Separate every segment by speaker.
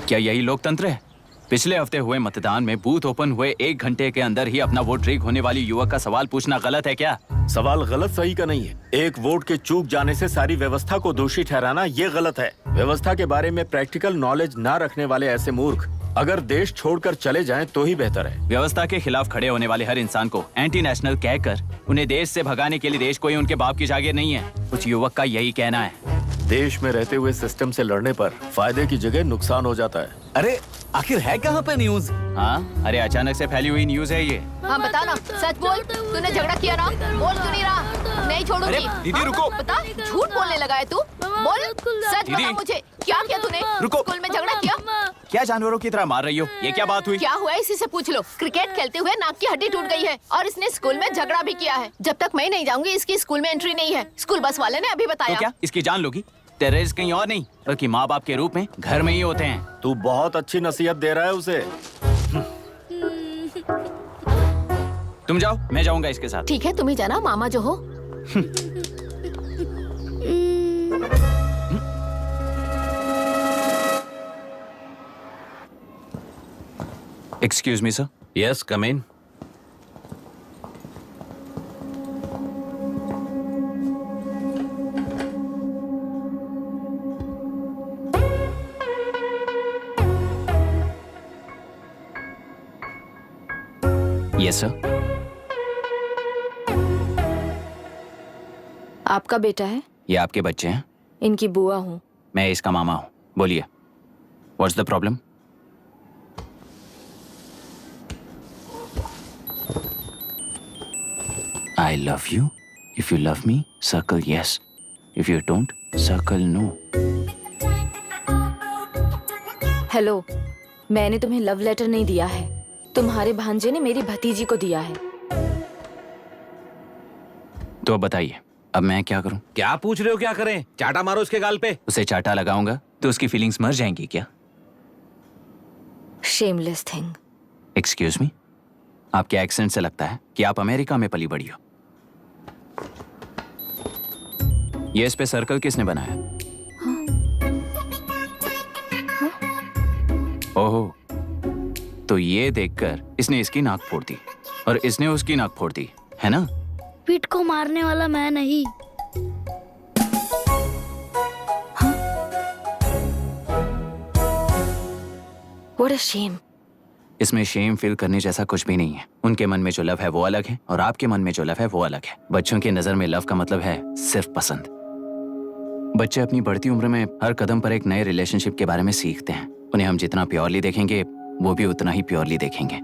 Speaker 1: क्या यही लोकतंत्र है? पिछले हफ्ते हुए मतदान में बूथ ओपन हुए 1 घंटे के अंदर ही अपना वोट रीक होने वाली युवक का सवाल पूछना गलत है क्या?
Speaker 2: सवाल गलत सही का नहीं है। एक वोट के चूक जाने से सारी व्यवस्था को दोषी ठहराना ये गलत है। व्यवस्था के बारे में प्रैक्टिकल नॉलेज ना रखने वाले ऐसे मूर्ख अगर देश छोड़कर चले जाएं तो ही बेहतर है।
Speaker 1: व्यवस्था के खिलाफ खड़े होने वाले हर इंसान को एंटी नेशनल कहकर उन्हें देश से भगाने के लिए देश कोई उनके बाप की जागीर नहीं है। उस युवक का यही कहना है।
Speaker 2: देश में रहते हुए सिस्टम से लड़ने पर फायदे की जगह नुकसान हो जाता है।
Speaker 3: अरे आखिर है कहाँ पे न्यूज?
Speaker 1: हाँ, अरे अचानक से फैली हुई न्यूज है ये।
Speaker 4: हाँ बता ना, सच बोल, तूने झगड़ा किया ना? बोल क्यों नहीं रहा? नहीं छोड़ूंगी।
Speaker 1: अरे दीदी रुको।
Speaker 4: बता, झूठ बोलने लगा है तू? बोल, सच बता मुझे, क्या किया तूने?
Speaker 1: रुको।
Speaker 4: स्कूल में झगड़ा किया?
Speaker 1: क्या जानवरों की तरह मार रही हो? ये क्या बात हुई?
Speaker 4: क्या हुआ इसी से पूछ लो। क्रिकेट खेलते हुए नाक की हड्डी टूट गई है और इसने स्कूल में झगड़ा भी किया है। जब तक मैं नहीं जाऊंगी इसकी स्कूल में एंट्री नहीं है। स्कूल बस वाले ने अभी बताया।
Speaker 1: तो क्या इसकी जान लोगी? टेररिस्ट कहीं और नहीं बल्कि माँ बाप के रूप में घर में ही होते हैं।
Speaker 2: तू बहुत अच्छी नसीहत दे रहा है उसे।
Speaker 1: तुम जाओ, मैं जाऊंगा इसके साथ।
Speaker 4: ठीक है, तुम ही जाना, मामा जो हो।
Speaker 1: Excuse me sir.
Speaker 3: Yes, come in.
Speaker 1: Yes sir.
Speaker 5: आपका बेटा है?
Speaker 1: ये आपके बच्चे हैं?
Speaker 5: इनकी बुआ हूँ।
Speaker 1: मैं इसका मामा हूँ। बोलिए, what's the problem? I love you. If you love me, circle yes. If you don't, circle no.
Speaker 5: Hello, मैंने तुम्हें लव लेटर नहीं दिया है। तुम्हारे भांजे ने मेरी भतीजी को दिया है।
Speaker 1: तो अब बताइए, अब मैं क्या करूं?
Speaker 3: क्या पूछ रहे हो? क्या करें? चाटा मारो उसके गाल पे।
Speaker 1: उसे चाटा लगाऊंगा तो उसकी फीलिंग्स मर जाएंगी क्या?
Speaker 5: Shameless thing.
Speaker 1: एक्सक्यूज मी, आपके एक्सेंट से लगता है कि आप अमेरिका में पली बड़ी हो। ये इस पे सर्कल किसने बनाया? ओहो, तो ये देखकर इसने इसकी नाक फोड़ दी और इसने उसकी नाक फोड़ दी, है ना?
Speaker 6: पीठ को मारने वाला मैं नहीं।
Speaker 5: What a shame.
Speaker 1: इसमें शेम फील करने जैसा कुछ भी नहीं है। उनके मन में जो लव है वो अलग है और आपके मन में जो लव है वो अलग है। बच्चों की नजर में लव का मतलब है सिर्फ पसंद। बच्चे अपनी बढ़ती उम्र में हर कदम पर एक नए रिलेशनशिप के बारे में सीखते हैं। उन्हें हम जितना प्योरली देखेंगे वो भी उतना ही प्योरली देखेंगे।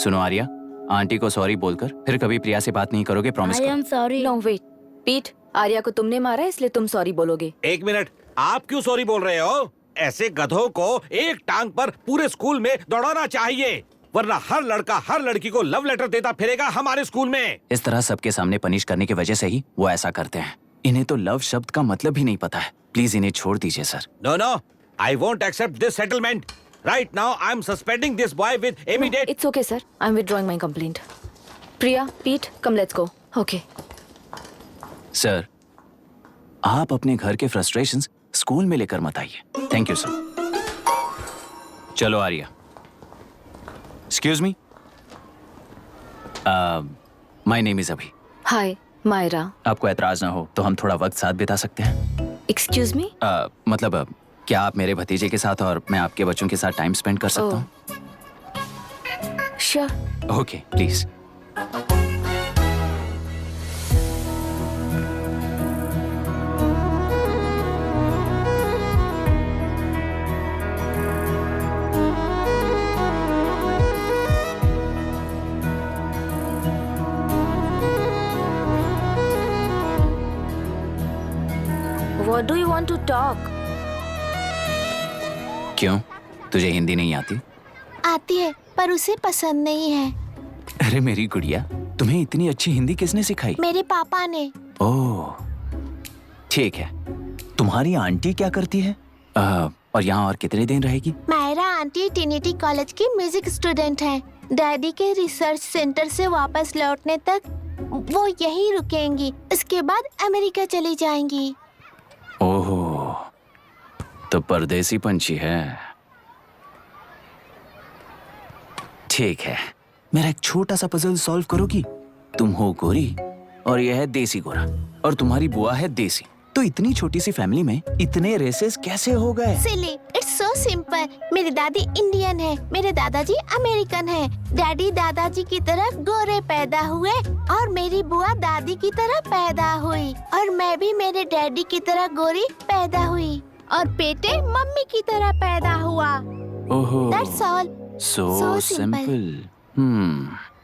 Speaker 1: सुनो आर्या, आंटी को सॉरी बोलकर फिर कभी प्रिया से बात नहीं करोगे, प्रॉमिस
Speaker 6: आई
Speaker 1: करो।
Speaker 6: Am sorry.
Speaker 5: No wait. पीट, आर्या को तुमने मारा इसलिए तुम सॉरी बोलोगे।
Speaker 3: एक मिनट, आप क्यों सॉरी बोल रहे हो? ऐसे गधों को एक टांग पर पूरे स्कूल में दौड़ाना चाहिए, वरना हर लड़का हर लड़की को लव लेटर देता फिरेगा हमारे स्कूल में।
Speaker 1: इस तरह सबके सामने पनिश करने की वजह से ही वो ऐसा करते हैं। इन्हें तो लव शब्द का मतलब ही नहीं पता है। प्लीज इन्हें छोड़ दीजिए sir.
Speaker 3: No no, I won't accept this settlement. Right now I am suspending this boy with immediate.
Speaker 5: It's okay sir. I'm withdrawing my complaint. Priya, Pete, come let's go. Okay.
Speaker 1: Sir, आप अपने घर के frustrations school में लेकर मत आइए। Thank you sir. चलो Arya. Excuse me, my name is Abhi.
Speaker 5: Hi, Myra.
Speaker 1: आपको एतराज ना हो तो हम थोड़ा वक्त साथ बिता सकते हैं?
Speaker 5: Excuse me?
Speaker 1: मतलब क्या आप मेरे भतीजे के साथ और मैं आपके बच्चों के साथ टाइम स्पेंड कर सकता हूँ?
Speaker 5: Sure.
Speaker 1: Okay, please.
Speaker 5: What do you want to talk?
Speaker 1: क्यों, तुझे हिंदी नहीं आती?
Speaker 4: आती है पर उसे पसंद नहीं है।
Speaker 1: अरे मेरी गुड़िया, तुम्हें इतनी अच्छी हिंदी किसने सिखाई?
Speaker 4: मेरे पापा ने।
Speaker 1: ओह, ठीक है। तुम्हारी आंटी क्या करती है? और यहाँ और कितने दिन रहेगी?
Speaker 4: मायरा आंटी ट्रिनिटी कॉलेज की म्यूजिक स्टूडेंट हैं। डैडी के रिसर्च सेंटर से वापस लौटने तक वो यहीं रुकेंगी। इसके बाद अमेरिका चली जाएंगी।
Speaker 1: ओह, तो परदेसी पंछी है। ठीक है, मेरा एक छोटा सा पजल सॉल्व करोगी? तुम हो गोरी और यह है देसी गोरा और तुम्हारी बुआ है देसी, तो इतनी छोटी सी फैमिली में इतने रेसेस कैसे हो गए?
Speaker 4: सिली, इट्स सो सिंपल। मेरी दादी इंडियन है, मेरे दादाजी अमेरिकन है। डैडी दादाजी की तरह गोरे पैदा हुए और मेरी बुआ दादी की तरह पैदा हुई और मैं भी मेरे डैडी की तरह गोरी पैदा हुई और बेटे मम्मी की तरह पैदा हुआ।
Speaker 1: ओहो,
Speaker 4: that's all.
Speaker 1: So
Speaker 4: So
Speaker 1: simple.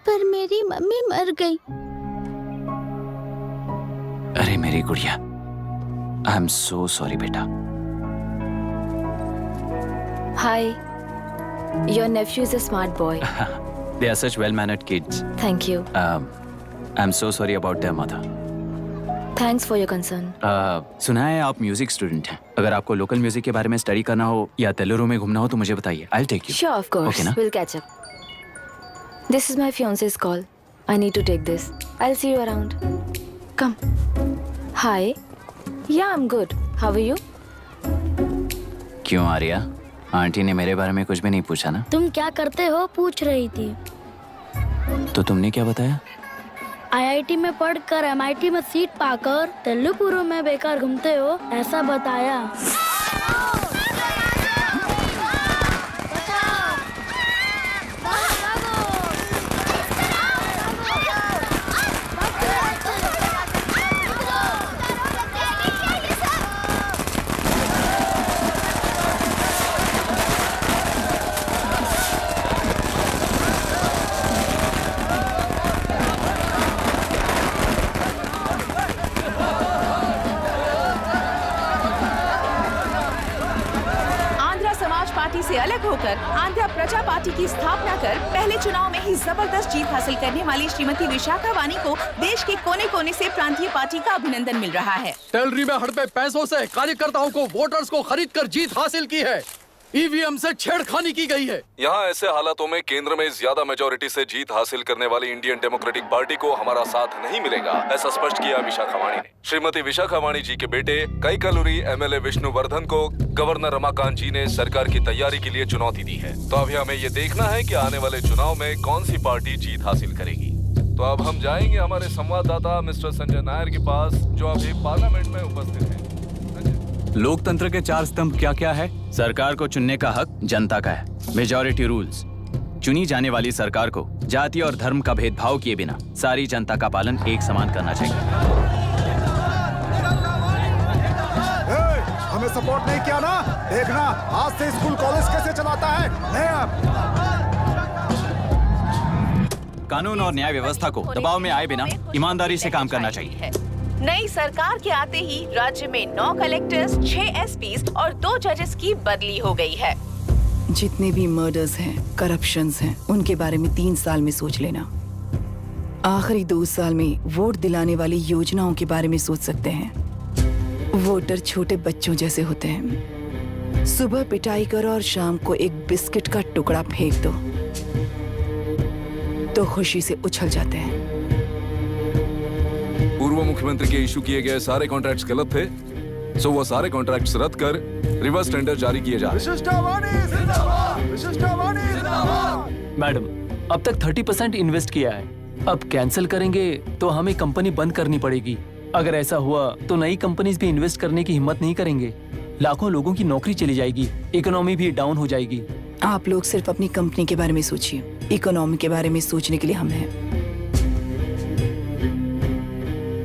Speaker 4: पर मेरी मम्मी मर गई।
Speaker 1: अरे मेरी गुड़िया, आई एम सो सॉरी बेटा।
Speaker 5: Hi. Your nephew is a smart boy.
Speaker 1: They are such well-mannered kids.
Speaker 5: Thank you.
Speaker 1: I'm so sorry about their mother.
Speaker 5: Thanks for your concern.
Speaker 1: सुना है आप म्यूजिक स्टूडेंट हैं। अगर आपको लोकल म्यूजिक के बारे में स्टडी करना हो या तेलुरु में घूमना हो तो मुझे बताइए। I'll take you.
Speaker 5: Sure, of course.
Speaker 1: Okay, ना?
Speaker 5: We'll catch up. This is my fiance's call. I need to take this. I'll see you around. Come. Hi. Yeah, I'm good. How are you?
Speaker 1: क्यों Arya? Aunty ने मेरे बारे में कुछ भी नहीं पूछा ना?
Speaker 6: तुम क्या करते हो पूछ रही थी।
Speaker 1: तो तुमने क्या बताया?
Speaker 6: आईआईटी में पढ़कर एमआईटी में सीट पाकर तेलुपुरु में बेकार घूमते हो ऐसा बताया।
Speaker 7: पार्टी से अलग होकर आंध्र प्रजा पार्टी की स्थापना कर पहले चुनाव में ही जबरदस्त जीत हासिल करने वाली श्रीमती विशाखा वानी को देश के कोने कोने से प्रांतीय पार्टी का अभिनंदन मिल रहा है।
Speaker 8: टेलरी में हड़पे पैसों से कार्यकर्ताओं को वोटर्स को खरीद कर जीत हासिल की है। ईवीएम से छेड़खानी की गई है।
Speaker 9: यहाँ ऐसे हालातों में केंद्र में ज्यादा मेजोरिटी से जीत हासिल करने वाली इंडियन डेमोक्रेटिक पार्टी को हमारा साथ नहीं मिलेगा, ऐसा स्पष्ट किया विशाखा वाणी ने। श्रीमती विशाखा वाणी जी के बेटे कैकलुरी एमएलए विष्णुवर्धन को गवर्नर रमाकांत जी ने सरकार की तैयारी के लिए चुनौती दी है। तो अभी हमें ये देखना है कि आने वाले चुनाव में कौन सी पार्टी जीत हासिल करेगी। तो अब हम जाएंगे हमारे संवाददाता मिस्टर संजय नायर के पास, जो अभी पार्लियामेंट में उपस्थित है।
Speaker 1: लोकतंत्र के 4 स्तंभ क्या क्या है? सरकार को चुनने का हक जनता का है। Majority rules. चुनी जाने वाली सरकार को जाति और धर्म का भेदभाव किए बिना सारी जनता का पालन एक समान करना चाहिए।
Speaker 10: हमें सपोर्ट नहीं किया ना, देखना आज से स्कूल कॉलेज कैसे चलाता है।
Speaker 1: कानून और न्याय व्यवस्था को दबाव में आए बिना ईमानदारी से काम करना चाहिए।
Speaker 7: नई सरकार के आते ही राज्य में 9 कलेक्टर्स, 6 एसपीज और 2 जजेस की बदली हो गई है।
Speaker 11: जितने भी मर्डर्स हैं, करप्शंस हैं, उनके बारे में 3 साल में सोच लेना। आखिरी 2 साल में वोट दिलाने वाली योजनाओं के बारे में सोच सकते हैं। वोटर छोटे बच्चों जैसे होते हैं। सुबह पिटाई करो और शाम को एक बिस्किट का टुकड़ा फेंक दो तो खुशी से उछल जाते हैं।
Speaker 9: पूर्व मुख्यमंत्री के इशू किए गए सारे कॉन्ट्रैक्ट्स गलत थे, सो वो सारे कॉन्ट्रैक्ट्स रद्द कर रिवर्स टेंडर जारी किए जा रहे हैं।
Speaker 12: मैडम, अब तक 30% इन्वेस्ट किया है, अब कैंसिल करेंगे तो हमें कंपनी बंद करनी पड़ेगी। अगर ऐसा हुआ तो नई कंपनीज भी इन्वेस्ट करने की हिम्मत नहीं करेंगे। लाखों लोगों की नौकरी चली जाएगी, इकोनॉमी भी डाउन हो जाएगी।
Speaker 11: आप लोग सिर्फ अपनी कंपनी के बारे में सोचिए, इकोनॉमी के बारे में सोचने के लिए हम हैं।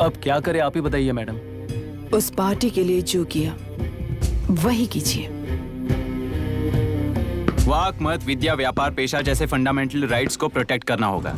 Speaker 12: अब क्या करें आप ही बताइए मैडम।
Speaker 11: उस पार्टी के लिए जो किया वही कीजिए।
Speaker 1: वाक, मत, विद्या, व्यापार, पेशा जैसे फंडामेंटल राइट्स को प्रोटेक्ट करना होगा।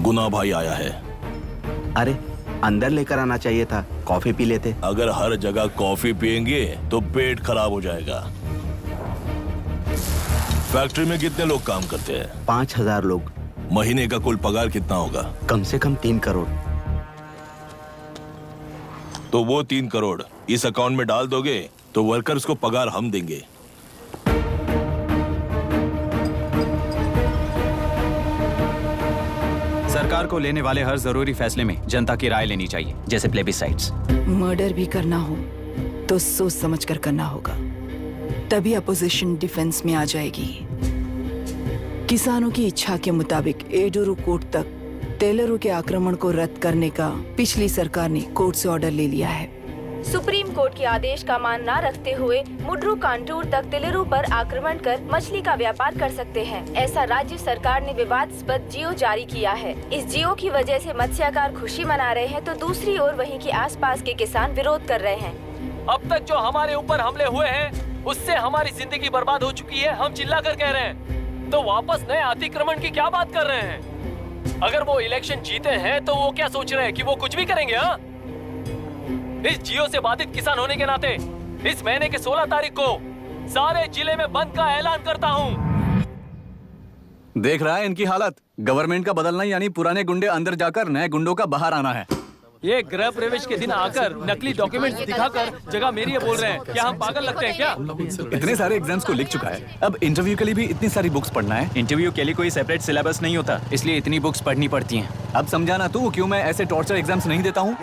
Speaker 13: गुना भाई आया है।
Speaker 14: अरे अंदर लेकर आना चाहिए था, कॉफी पी लेते।
Speaker 13: अगर हर जगह कॉफी पियेंगे तो पेट खराब हो जाएगा। फैक्ट्री में कितने लोग काम करते हैं?
Speaker 14: 5000 लोग।
Speaker 13: महीने का कुल पगार कितना होगा?
Speaker 14: कम से कम 3 करोड़।
Speaker 13: तो वो 3 करोड़ इस अकाउंट में डाल दोगे तो वर्कर्स को पगार हम देंगे।
Speaker 1: सरकार को लेने वाले हर जरूरी फैसले में जनता की राय लेनी चाहिए, जैसे प्लेबिसाइड्स।
Speaker 11: मर्डर भी करना हो तो सोच समझ कर करना होगा, तभी अपोजिशन डिफेंस में आ जाएगी। किसानों की इच्छा के मुताबिक एडोरू कोर्ट तक टेलरों के आक्रमण को रद्द करने का पिछली सरकार ने कोर्ट से ऑर्डर ले लिया है।
Speaker 5: सुप्रीम कोर्ट के आदेश का मान न रखते हुए मुड्रू कांटूर तक टेलरों पर आक्रमण कर मछली का व्यापार कर सकते हैं। ऐसा राज्य सरकार ने विवादास्पद जियो जारी किया है। इस जियो की वजह से मत्स्यकार खुशी मना रहे हैं तो दूसरी ओर वहीं के आसपास के किसान विरोध कर रहे हैं।
Speaker 12: अब तक जो हमारे ऊपर हमले हुए हैं उससे हमारी जिंदगी बर्बाद हो चुकी है। हम चिल्लाकर कह रहे हैं तो वापस नए अतिक्रमण की क्या बात कर रहे हैं? अगर वो इलेक्शन जीते हैं तो वो क्या सोच रहे हैं कि वो कुछ भी करेंगे? हाँ, इस जियो से बाधित किसान होने के नाते इस महीने के 16 तारीख को सारे जिले में बंद का ऐलान करता हूँ।
Speaker 15: देख रहा है इनकी हालत। गवर्नमेंट का बदलना यानी पुराने गुंडे अंदर जाकर नए गुंडों का बाहर आना है।
Speaker 12: ये गृह प्रवेश के दिन आकर नकली डॉक्यूमेंट्स दिखाकर जगह मेरी है बोल रहे हैं। क्या हम पागल लगते हैं क्या?
Speaker 15: इतने सारे एग्जाम्स को लिख चुका है, अब इंटरव्यू के लिए भी इतनी सारी बुक्स पढ़ना है।
Speaker 1: इंटरव्यू के लिए कोई सेपरेट सिलेबस नहीं होता, इसलिए इतनी बुक्स पढ़नी पड़ती हैं।
Speaker 15: अब समझाना तू क्यों मैं ऐसे टॉर्चर एग्जाम्स नहीं देता हूँ।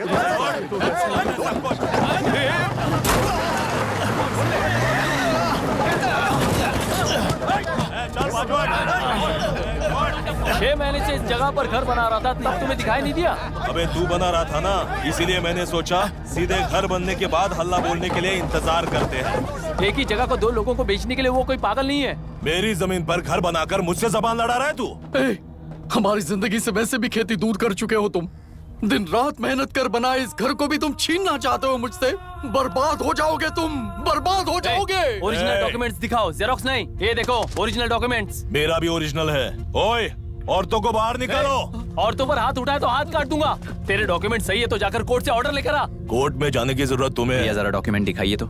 Speaker 12: 6 महीने से इस जगह पर घर बना रहा था, तब तुम्हें दिखाई नहीं दिया?
Speaker 13: अबे तू बना रहा था ना, इसीलिए मैंने सोचा सीधे घर बनने के बाद हल्ला बोलने के लिए इंतजार करते हैं।
Speaker 12: एक ही जगह को 2 लोगों को बेचने के लिए वो कोई पागल नहीं है।
Speaker 13: मेरी जमीन पर घर बनाकर मुझसे जबान लड़ा रहा है तू।
Speaker 8: हमारी जिंदगी से वैसे भी खेती दूर कर चुके हो तुम। दिन रात मेहनत कर बनाए इस घर को भी तुम छीनना चाहते हो मुझसे। बर्बाद हो जाओगे तुम, बर्बाद हो जाओगे।
Speaker 12: ओरिजिनल डॉक्यूमेंट्स दिखाओ, जेरोक्स नहीं। ये देखो ओरिजिनल डॉक्यूमेंट्स।
Speaker 13: मेरा भी ओरिजिनल है। ओए, औरतों को बाहर निकालो।
Speaker 12: औरतों पर हाथ उठाए तो हाथ काट दूंगा। तेरे डॉक्यूमेंट सही है तो जाकर कोर्ट से ऑर्डर लेकर आ।
Speaker 13: कोर्ट में जाने की जरूरत तुम्हें?
Speaker 1: ये जरा डॉक्यूमेंट दिखाइए तो।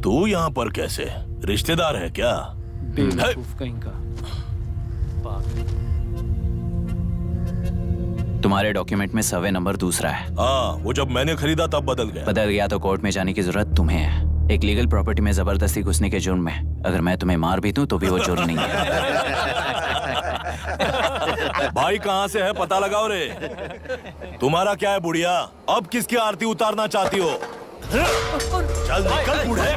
Speaker 13: तू यहाँ पर कैसे? रिश्तेदार है क्या?
Speaker 12: बेवकूफ कहीं का।
Speaker 1: तुम्हारे डॉक्यूमेंट में सर्वे नंबर दूसरा है।
Speaker 13: हाँ, वो जब मैंने खरीदा तब बदल गया।
Speaker 1: बदल गया तो कोर्ट में जाने की जरूरत तुम्हें है। एक लीगल प्रॉपर्टी में जबरदस्ती घुसने के जुर्म में अगर मैं तुम्हें मार भी दूं तो भी वो जुर्म नहीं है।
Speaker 13: भाई कहाँ से है पता लगाओ रे। तुम्हारा क्या है बुढ़िया? अब किसकी आरती उतारना चाहती हो? चल निकल बूढ़े।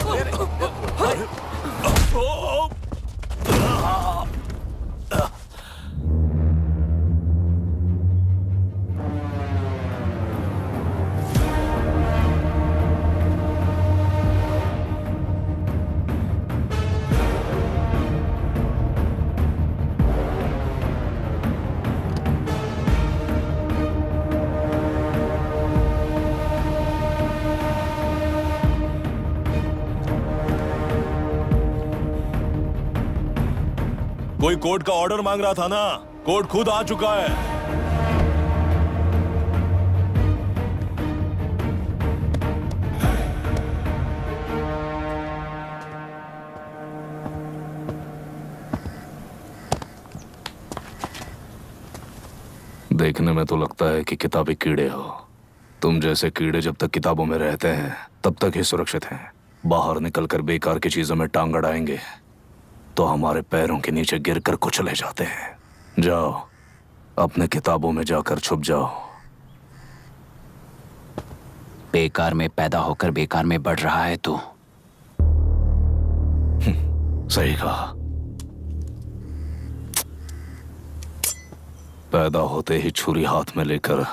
Speaker 13: कोई कोर्ट का ऑर्डर मांग रहा था ना, कोर्ट खुद आ चुका है।
Speaker 9: देखने में तो लगता है कि किताबी कीड़े हो। तुम जैसे कीड़े जब तक किताबों में रहते हैं तब तक ही सुरक्षित हैं। बाहर निकलकर बेकार की चीजों में टांग अड़ाएंगे तो हमारे पैरों के नीचे गिरकर कुचले जाते हैं। जाओ, अपने किताबों में जाकर छुप जाओ।
Speaker 1: बेकार में पैदा होकर बेकार में बढ़ रहा है तू।
Speaker 9: सही कहा। पैदा होते ही छुरी हाथ में लेकर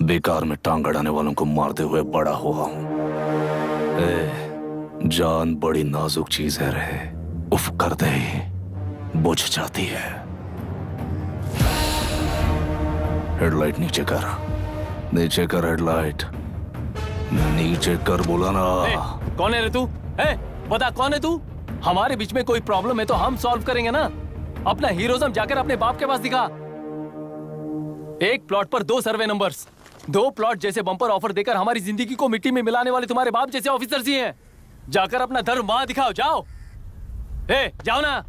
Speaker 9: बेकार में टांग अड़ाने वालों को मारते हुए बड़ा हुआ हूं। जान बड़ी नाजुक चीज है रे, उफ करते ही बुझ जाती है। हेडलाइट नीचे कर, नीचे कर हेडलाइट, नीचे कर बोला ना।
Speaker 12: कौन है रे तू? बता कौन है तू? हमारे बीच में कोई प्रॉब्लम है तो हम सॉल्व करेंगे ना। अपना हीरोइज्म जाकर अपने बाप के पास दिखा। एक प्लॉट पर 2 सर्वे नंबर्स, 2 प्लॉट जैसे बम्पर ऑफर देकर हमारी जिंदगी को मिट्टी में मिलाने वाले तुम्हारे बाप जैसे ऑफिसर्स ही हैं। जाकर अपना धर्म वहां दिखाओ, जाओ। जाओ ना।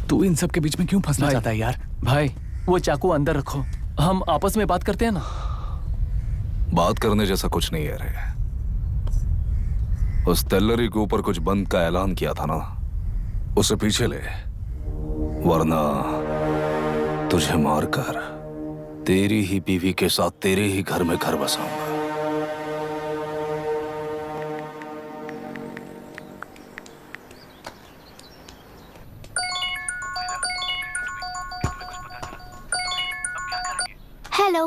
Speaker 15: तू इन सब के बीच में क्यों फंसना
Speaker 12: भाई,
Speaker 15: चाहता है यार?
Speaker 12: भाई वो चाकू अंदर रखो, हम आपस में बात करते हैं ना।
Speaker 9: बात करने जैसा कुछ नहीं है रे। उस तेलरी के ऊपर कुछ बंद का ऐलान किया था ना, उसे पीछे ले, वरना तुझे मारकर तेरी ही बीवी के साथ तेरे ही घर में घर बसाऊंगा।
Speaker 4: Hello.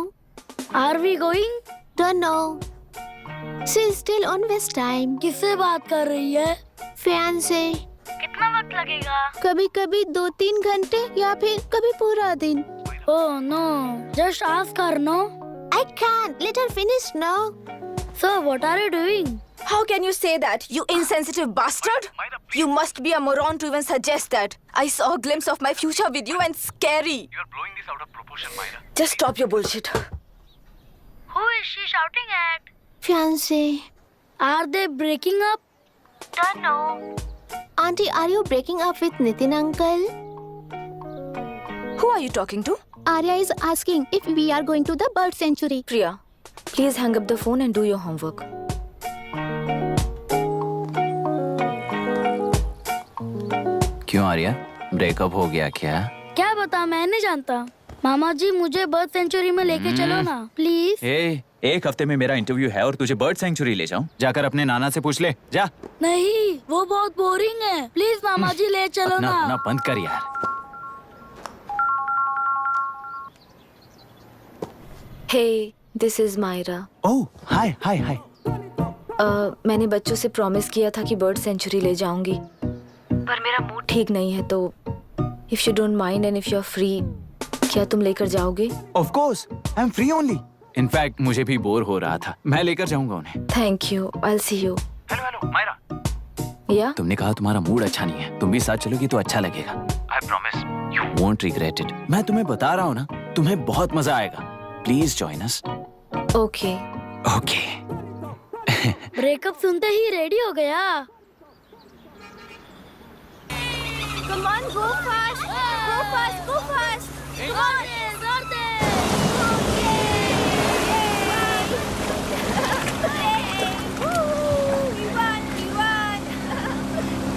Speaker 6: Are we going?
Speaker 4: Don't know. She's still on West time.
Speaker 6: किससे बात कर रही है?
Speaker 4: Fiancé.
Speaker 6: कितना वक्त लगेगा?
Speaker 4: कभी कभी 2-3 घंटे या फिर कभी पूरा दिन.
Speaker 6: Oh no, just ask her, no?
Speaker 4: I can't. Let her finish now.
Speaker 6: So what are you doing?
Speaker 5: How can you say that, you insensitive bastard? You must be a moron to even suggest that. I saw a glimpse of my future with you and scary.
Speaker 15: You're blowing this out of proportion, Myra.
Speaker 5: Just stop your bullshit.
Speaker 6: Who is she shouting at?
Speaker 4: Fiancé.
Speaker 6: Are they breaking up? Don't know.
Speaker 4: Auntie, are you breaking up with Nitin uncle?
Speaker 5: Who are you talking to?
Speaker 4: Arya is asking if we are going to the bird sanctuary.
Speaker 5: Priya, please hang up the phone and do your homework.
Speaker 1: क्यों Arya, breakup हो गया क्या?
Speaker 6: क्या बता, मैं नहीं जानता। मामा जी मुझे बर्ड सेंचुरी में लेके चलो ना प्लीज।
Speaker 1: एक हफ्ते में मेरा इंटरव्यू है और तुझे बर्ड सेंचुरी ले जाऊं? जाकर अपने नाना से पूछ ले, जा।
Speaker 6: नहीं, वो बहुत बोरिंग है, प्लीज मामा जी ले चलो ना।
Speaker 1: अपना बंद कर यार।
Speaker 5: Hey, this is Myra.
Speaker 1: ओह, हाय हाय हाय।
Speaker 5: मैंने बच्चों से प्रॉमिस किया था कि बर्ड सेंचुरी ले जाऊंगी, पर मेरा मूड ठीक नहीं है, तो if you don't mind and if you are free, क्या तुम लेकर जाओगे?
Speaker 1: Of course, I am free only. In fact मुझे भी बोर हो रहा था, मैं लेकर जाऊंगा उन्हें।
Speaker 5: Thank you, I will see you.
Speaker 15: Hello Myra.
Speaker 5: या
Speaker 1: तुमने कहा तुम्हारा मूड अच्छा नहीं है, तुम भी साथ चलोगी तो अच्छा लगेगा।
Speaker 15: I promise
Speaker 1: you won't regret it. मैं तुम्हें बता रहा हूँ ना, तुम्हें बहुत मजा आएगा। Please join us.
Speaker 5: Okay
Speaker 1: okay.
Speaker 6: Breakup सुनते ही रेडी हो गया।
Speaker 4: Come on, go fast. Go fast, go fast.
Speaker 6: जोर दे, जोर दे।
Speaker 4: We won, we won.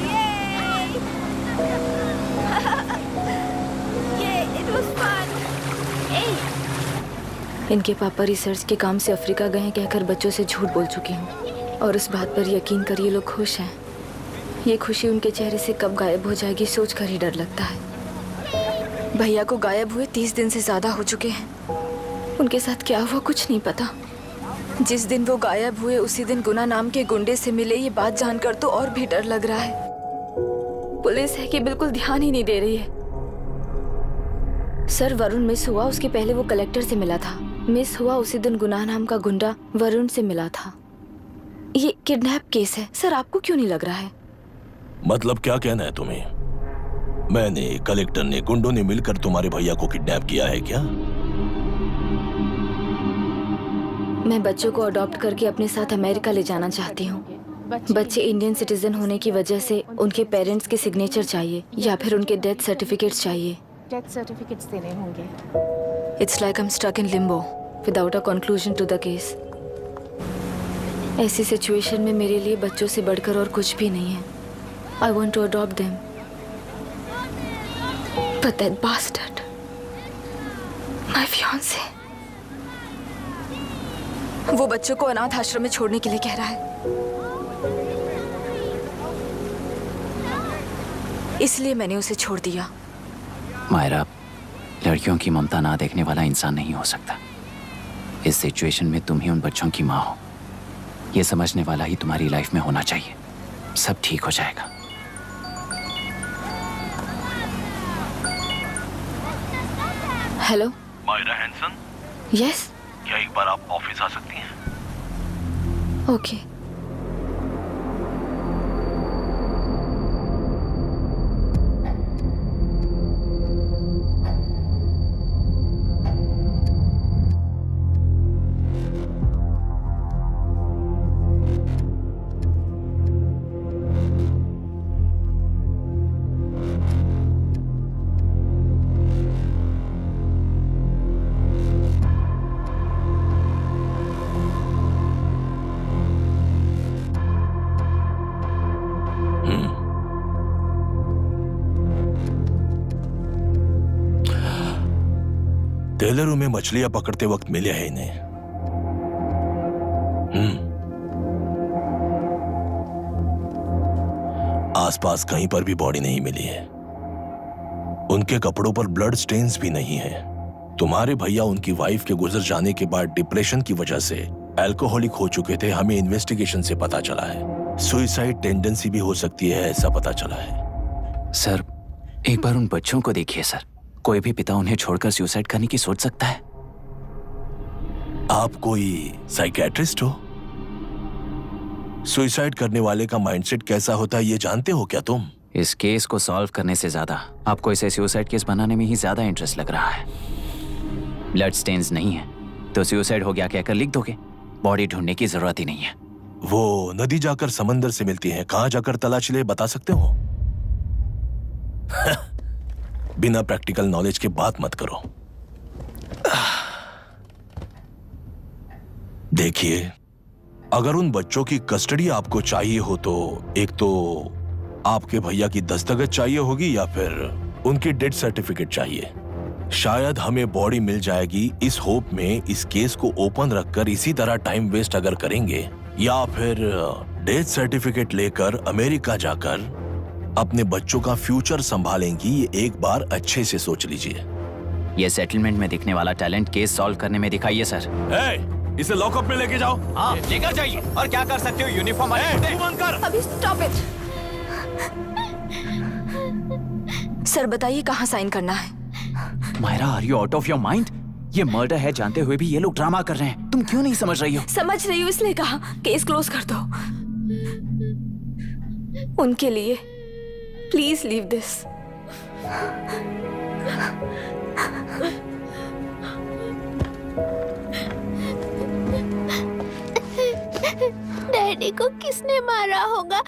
Speaker 4: Yay. Yay, it was fun. Hey.
Speaker 5: इनके पापा रिसर्च के काम से अफ्रीका गए कहकर बच्चों से झूठ बोल चुकी हूँ, और उस बात पर यकीन कर ये लोग खुश हैं। ये खुशी उनके चेहरे से कब गायब हो जाएगी सोचकर ही डर लगता है। भैया को गायब हुए 30 दिन से ज्यादा हो चुके हैं। उनके साथ क्या हुआ कुछ नहीं पता। जिस दिन वो गायब हुए उसी दिन गुना नाम के गुंडे से मिले, ये बात जानकर तो और भी डर लग रहा है। पुलिस है कि बिल्कुल ध्यान ही नहीं दे रही है। सर, वरुण मिस हुआ उसके पहले वो कलेक्टर से मिला था। मिस हुआ उसी दिन गुनाह नाम का गुंडा वरुण से मिला था। ये किडनैप केस है सर, आपको क्यों नहीं लग रहा है?
Speaker 13: मतलब क्या कहना है तुम्हें? मैंने, कलेक्टर ने, गुंडों ने मिलकर तुम्हारे भैया को किडनैप किया है क्या?
Speaker 5: मैं बच्चों को अडॉप्ट करके अपने साथ अमेरिका ले जाना चाहती हूँ। बच्चे इंडियन सिटीजन होने की वजह से उनके पेरेंट्स के सिग्नेचर चाहिए या फिर उनके डेथ सर्टिफिकेट्स चाहिए।
Speaker 7: डेथ सर्टिफिकेट्स देने होंगे।
Speaker 5: It's like I'm stuck in limbo without a conclusion to the case. ऐसी सिचुएशन में मेरे लिए बच्चों से बढ़कर और कुछ भी नहीं है। I want to adopt them. But that bastard, my fiancé, वो बच्चों को अनाथ आश्रम में छोड़ने के लिए कह रहा है। इसलिए मैंने उसे छोड़ दिया।
Speaker 1: मायरा, लड़कियों की ममता ना देखने वाला इंसान नहीं हो सकता। इस सिचुएशन में तुम ही उन बच्चों की माँ हो, ये समझने वाला ही तुम्हारी लाइफ में होना चाहिए। सब ठीक हो जाएगा।
Speaker 5: Hello
Speaker 13: Myra Hanson?
Speaker 5: यस।
Speaker 13: क्या एक बार आप ऑफिस आ सकती हैं?
Speaker 5: ओके।
Speaker 13: टेलरों में मछलियां पकड़ते वक्त मिले हैं इन्हें। आसपास कहीं पर भी बॉडी नहीं मिली है। उनके कपड़ों पर ब्लड स्टेन्स भी नहीं है। तुम्हारे भैया उनकी वाइफ के गुजर जाने के बाद डिप्रेशन की वजह से अल्कोहलिक हो चुके थे। हमें इन्वेस्टिगेशन से पता चला है सुसाइड टेंडेंसी भी हो सकती है, ऐसा पता चला है।
Speaker 1: सर, एक बार उन बच्चों को देखिए सर। कोई भी पिता उन्हें छोड़कर सुसाइड करने की सोच सकता है?
Speaker 13: आप कोई साइकियाट्रिस्ट हो? सुसाइड करने वाले का माइंडसेट कैसा होता है ये जानते हो क्या तुम?
Speaker 1: इस केस को सॉल्व करने से ज्यादा आपको इसे सुसाइड केस बनाने में ही ज्यादा इंटरेस्ट लग रहा है। ब्लड स्टेन्स नहीं है तो सुसाइड हो गया कहकर लिख दोगे। बॉडी ढूंढने की जरूरत ही नहीं है।
Speaker 13: वो नदी जाकर समंदर से मिलती है, कहां जाकर तलाश ले बता सकते हो? बिना प्रैक्टिकल नॉलेज के बात मत करो। देखिए, अगर उन बच्चों की कस्टडी आपको चाहिए हो तो एक तो आपके भैया की दस्तखत चाहिए होगी या फिर उनकी डेथ सर्टिफिकेट चाहिए। शायद हमें बॉडी मिल जाएगी इस होप में इस केस को ओपन रखकर इसी तरह टाइम वेस्ट अगर करेंगे, या फिर डेथ सर्टिफिकेट लेकर अमेरिका जाकर अपने बच्चों का फ्यूचर संभालेंगी। ये एक बार अच्छे से सोच लीजिए।
Speaker 1: ये सेटलमेंट में दिखने वाला टैलेंट केस सॉल्व करने में दिखाइए सर।
Speaker 13: इसे लॉकअप में लेके जाओ।
Speaker 15: हाँ, लेकर जाइए। और क्या कर सकते हो? यूनिफॉर्म
Speaker 5: अभी स्टॉप इट। सर बताइए कहाँ साइन करना है?
Speaker 1: Myra, are you out of your mind? ये मर्डर है जानते हुए भी ये लोग ड्रामा कर रहे हैं। तुम क्यों नहीं समझ रही हो?
Speaker 5: समझ रही हूँ इसलिए कहा केस क्लोज कर दो। उनके लिए प्लीज लीव दिस।
Speaker 4: डैडी को किसने मारा होगा?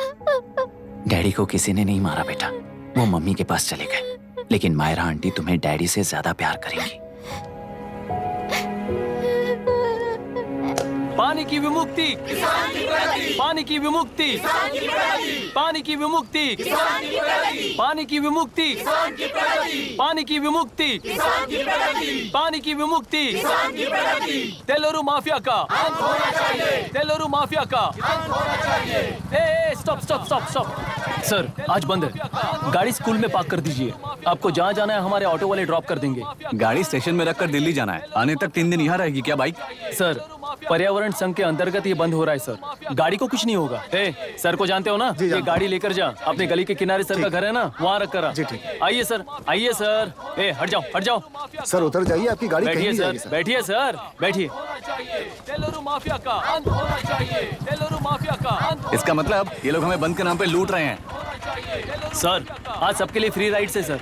Speaker 1: डैडी को किसी ने नहीं मारा बेटा, वो मम्मी के पास चले गए। लेकिन मायरा आंटी तुम्हें डैडी से ज्यादा प्यार करेंगी।
Speaker 12: पानी की विमुक्ति, पानी की विमुक्ति, पानी की विमुक्ति, पानी की विमुक्ति, पानी की विमुक्ति, पानी की विमुक्ति, तेलुरु माफिया का, तेलुरु माफिया का। Stop stop stop stop. Sir, आज बंद है। गाड़ी स्कूल में पार्क कर दीजिए। आपको जहाँ जाना है हमारे ऑटो वाले ड्रॉप कर देंगे।
Speaker 15: गाड़ी स्टेशन में रखकर दिल्ली जाना है। आने तक 3 दिन यहाँ रहेगी क्या बाइक?
Speaker 12: सर, पर्यावरण संघ के अंतर्गत ये बंद हो रहा है सर। गाड़ी को कुछ नहीं होगा। सर को जानते हो ना? ये गाड़ी लेकर जा। अपने गली के किनारे सर का घर है ना, वहाँ रख कर आ। आइए सर, आइए सर। हट जाओ, हट जाओ।
Speaker 10: सर उतर जाइए, आपकी गाड़ी
Speaker 12: बैठिए सर, बैठिए सर, बैठिए। तेलुरु माफिया का अंत होना चाहिए। तेलुरु माफिया का अंत।
Speaker 15: इसका मतलब ये लोग हमें बंद के नाम पे लूट रहे हैं।
Speaker 12: सर, आज सबके लिए फ्री राइड है सर।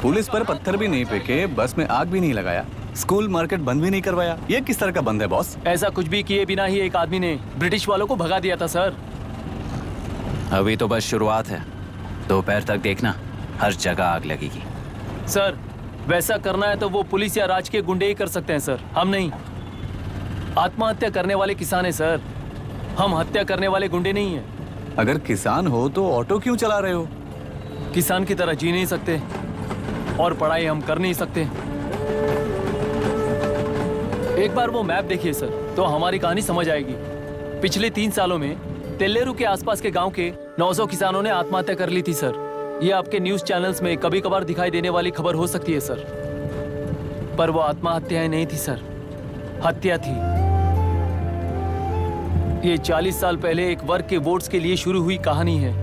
Speaker 15: पुलिस पर पत्थर भी नहीं फेंके, बस में आग भी नहीं लगाया, स्कूल मार्केट बंद भी नहीं करवाया। ये किस तरह का बंद है बॉस?
Speaker 12: ऐसा कुछ भी किए बिना ही एक आदमी ने ब्रिटिश वालों को भगा दिया था सर।
Speaker 1: अभी तो बस शुरुआत है। दोपहर तक देखना, हर जगह आग लगेगी।
Speaker 12: सर, वैसा करना है तो वो पुलिस या राज के गुंडे ही कर सकते हैं सर, हम नहीं। आत्महत्या करने वाले किसान है सर, हम हत्या करने वाले गुंडे नहीं हैं।
Speaker 15: अगर किसान हो तो ऑटो क्यों चला रहे हो?
Speaker 12: किसान की तरह जी नहीं सकते और पढ़ाई हम कर नहीं सकते। एक बार वो मैप देखिए सर, तो हमारी कहानी समझ आएगी। पिछले 3 सालों में तेलेरू के आसपास के गांव के 900 किसानों ने आत्महत्या कर ली थी सर। ये आपके न्यूज चैनल्स में कभी कभार दिखाई देने वाली खबर हो सकती है सर, पर वो आत्महत्याएं नहीं थी सर, हत्या थी। ये 40 साल पहले एक वर्ग के वोट्स के लिए शुरू हुई कहानी है।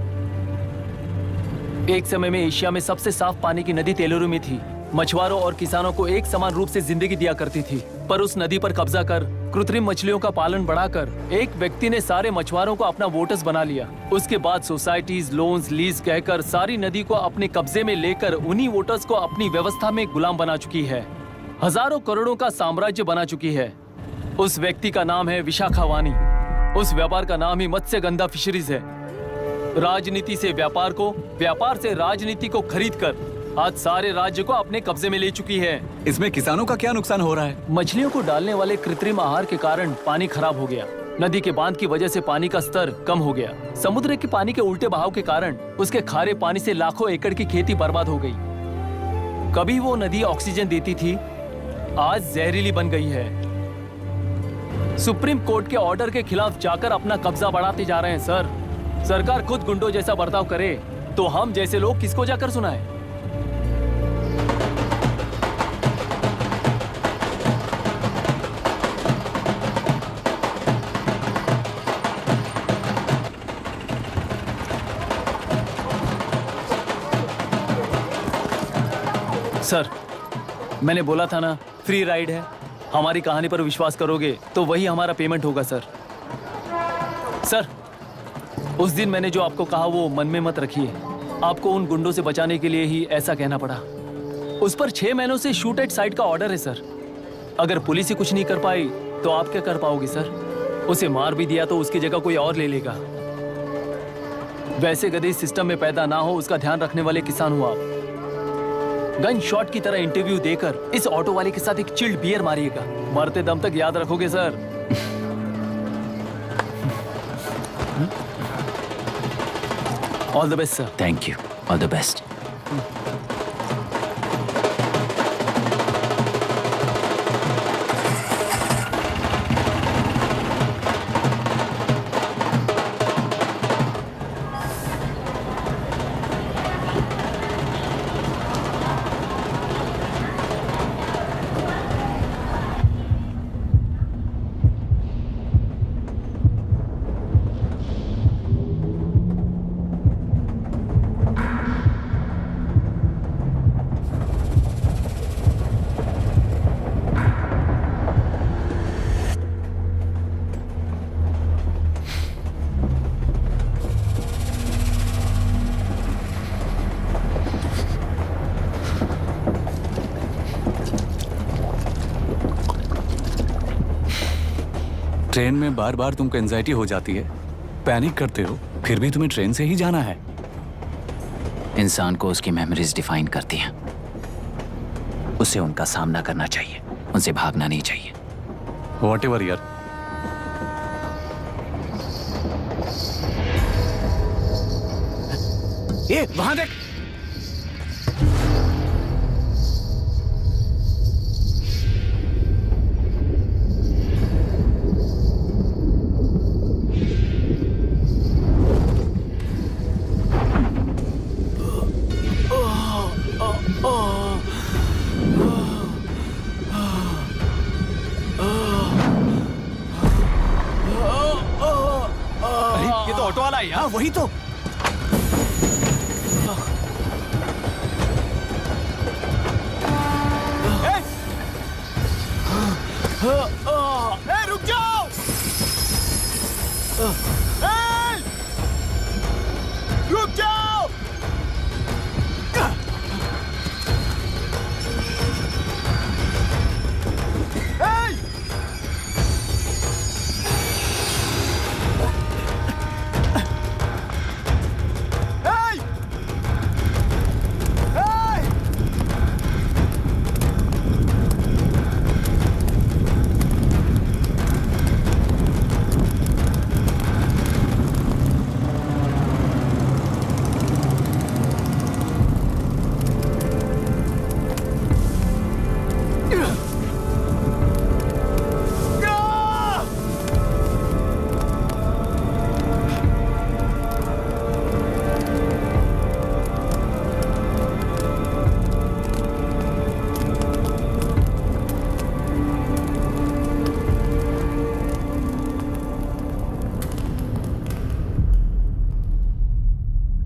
Speaker 12: एक समय में एशिया में सबसे साफ पानी की नदी तेलुरु में थी। मछुआरों और किसानों को एक समान रूप से जिंदगी दिया करती थी, पर उस नदी पर कब्जा कर कृत्रिम मछलियों का पालन बढ़ाकर एक व्यक्ति ने सारे मछुआरों को अपना वोटर्स बना लिया। उसके बाद सोसाइटीज, लोन्स, लीज कहकर सारी नदी को अपने कब्जे में लेकर उन्हीं वोटर्स को अपनी व्यवस्था में गुलाम बना चुकी है। हजारों करोड़ों का साम्राज्य बना चुकी है। उस व्यक्ति का नाम है विशाखावानी। उस व्यापार का नाम ही मत्स्यगंधा फिशरीज है। राजनीति से व्यापार को, व्यापार से राजनीति को खरीद कर आज सारे राज्य को अपने कब्जे में ले चुकी है।
Speaker 15: इसमें किसानों का क्या नुकसान हो रहा है?
Speaker 12: मछलियों को डालने वाले कृत्रिम आहार के कारण पानी खराब हो गया। नदी के बांध की वजह से पानी का स्तर कम हो गया। समुद्र के पानी के उल्टे बहाव के कारण उसके खारे पानी से लाखों एकड़ की खेती बर्बाद हो गई। कभी वो नदी ऑक्सीजन देती थी, आज जहरीली बन गई है। सुप्रीम कोर्ट के ऑर्डर के खिलाफ जाकर अपना कब्जा बढ़ाते जा रहे हैं सर। सरकार खुद गुंडों जैसा बर्ताव करे तो हम जैसे लोग किसको जाकर सुनाएं? सर, मैंने बोला था ना, फ्री राइड है। हमारी कहानी पर विश्वास करोगे तो वही हमारा पेमेंट होगा सर। सर, उस दिन मैंने जो आपको कहा वो मन में मत रखिए। आपको उन गुंडों से बचाने के लिए ही ऐसा कहना पड़ा। उस पर 6 महीनों से शूट एट साइट का ऑर्डर है सर। अगर पुलिस ही कुछ नहीं कर पाई तो आप क्या कर पाओगे सर? उसे मार भी दिया तो उसकी जगह कोई और ले लेगा। वैसे गधे सिस्टम में पैदा ना हो उसका ध्यान रखने वाले किसान हो आप। गन शॉट की तरह इंटरव्यू देकर इस ऑटो वाले के साथ एक चिल्ड बियर मारिएगा। मरते दम तक याद रखोगे sir. All the best sir.
Speaker 1: Thank you, all the best.
Speaker 15: Train में बार बार तुमको एंजाइटी हो जाती है, पैनिक करते हो, फिर भी तुम्हें ट्रेन से ही जाना है।
Speaker 1: इंसान को उसकी मेमोरीज डिफाइन करती हैं। उसे उनका सामना करना चाहिए, उनसे भागना नहीं चाहिए।
Speaker 15: व्हाटएवर यार।
Speaker 3: ये वहां देख।
Speaker 12: ये तो ऑटो वाला है यार।
Speaker 3: वही तो। रुक जाओ। रुक जाओ।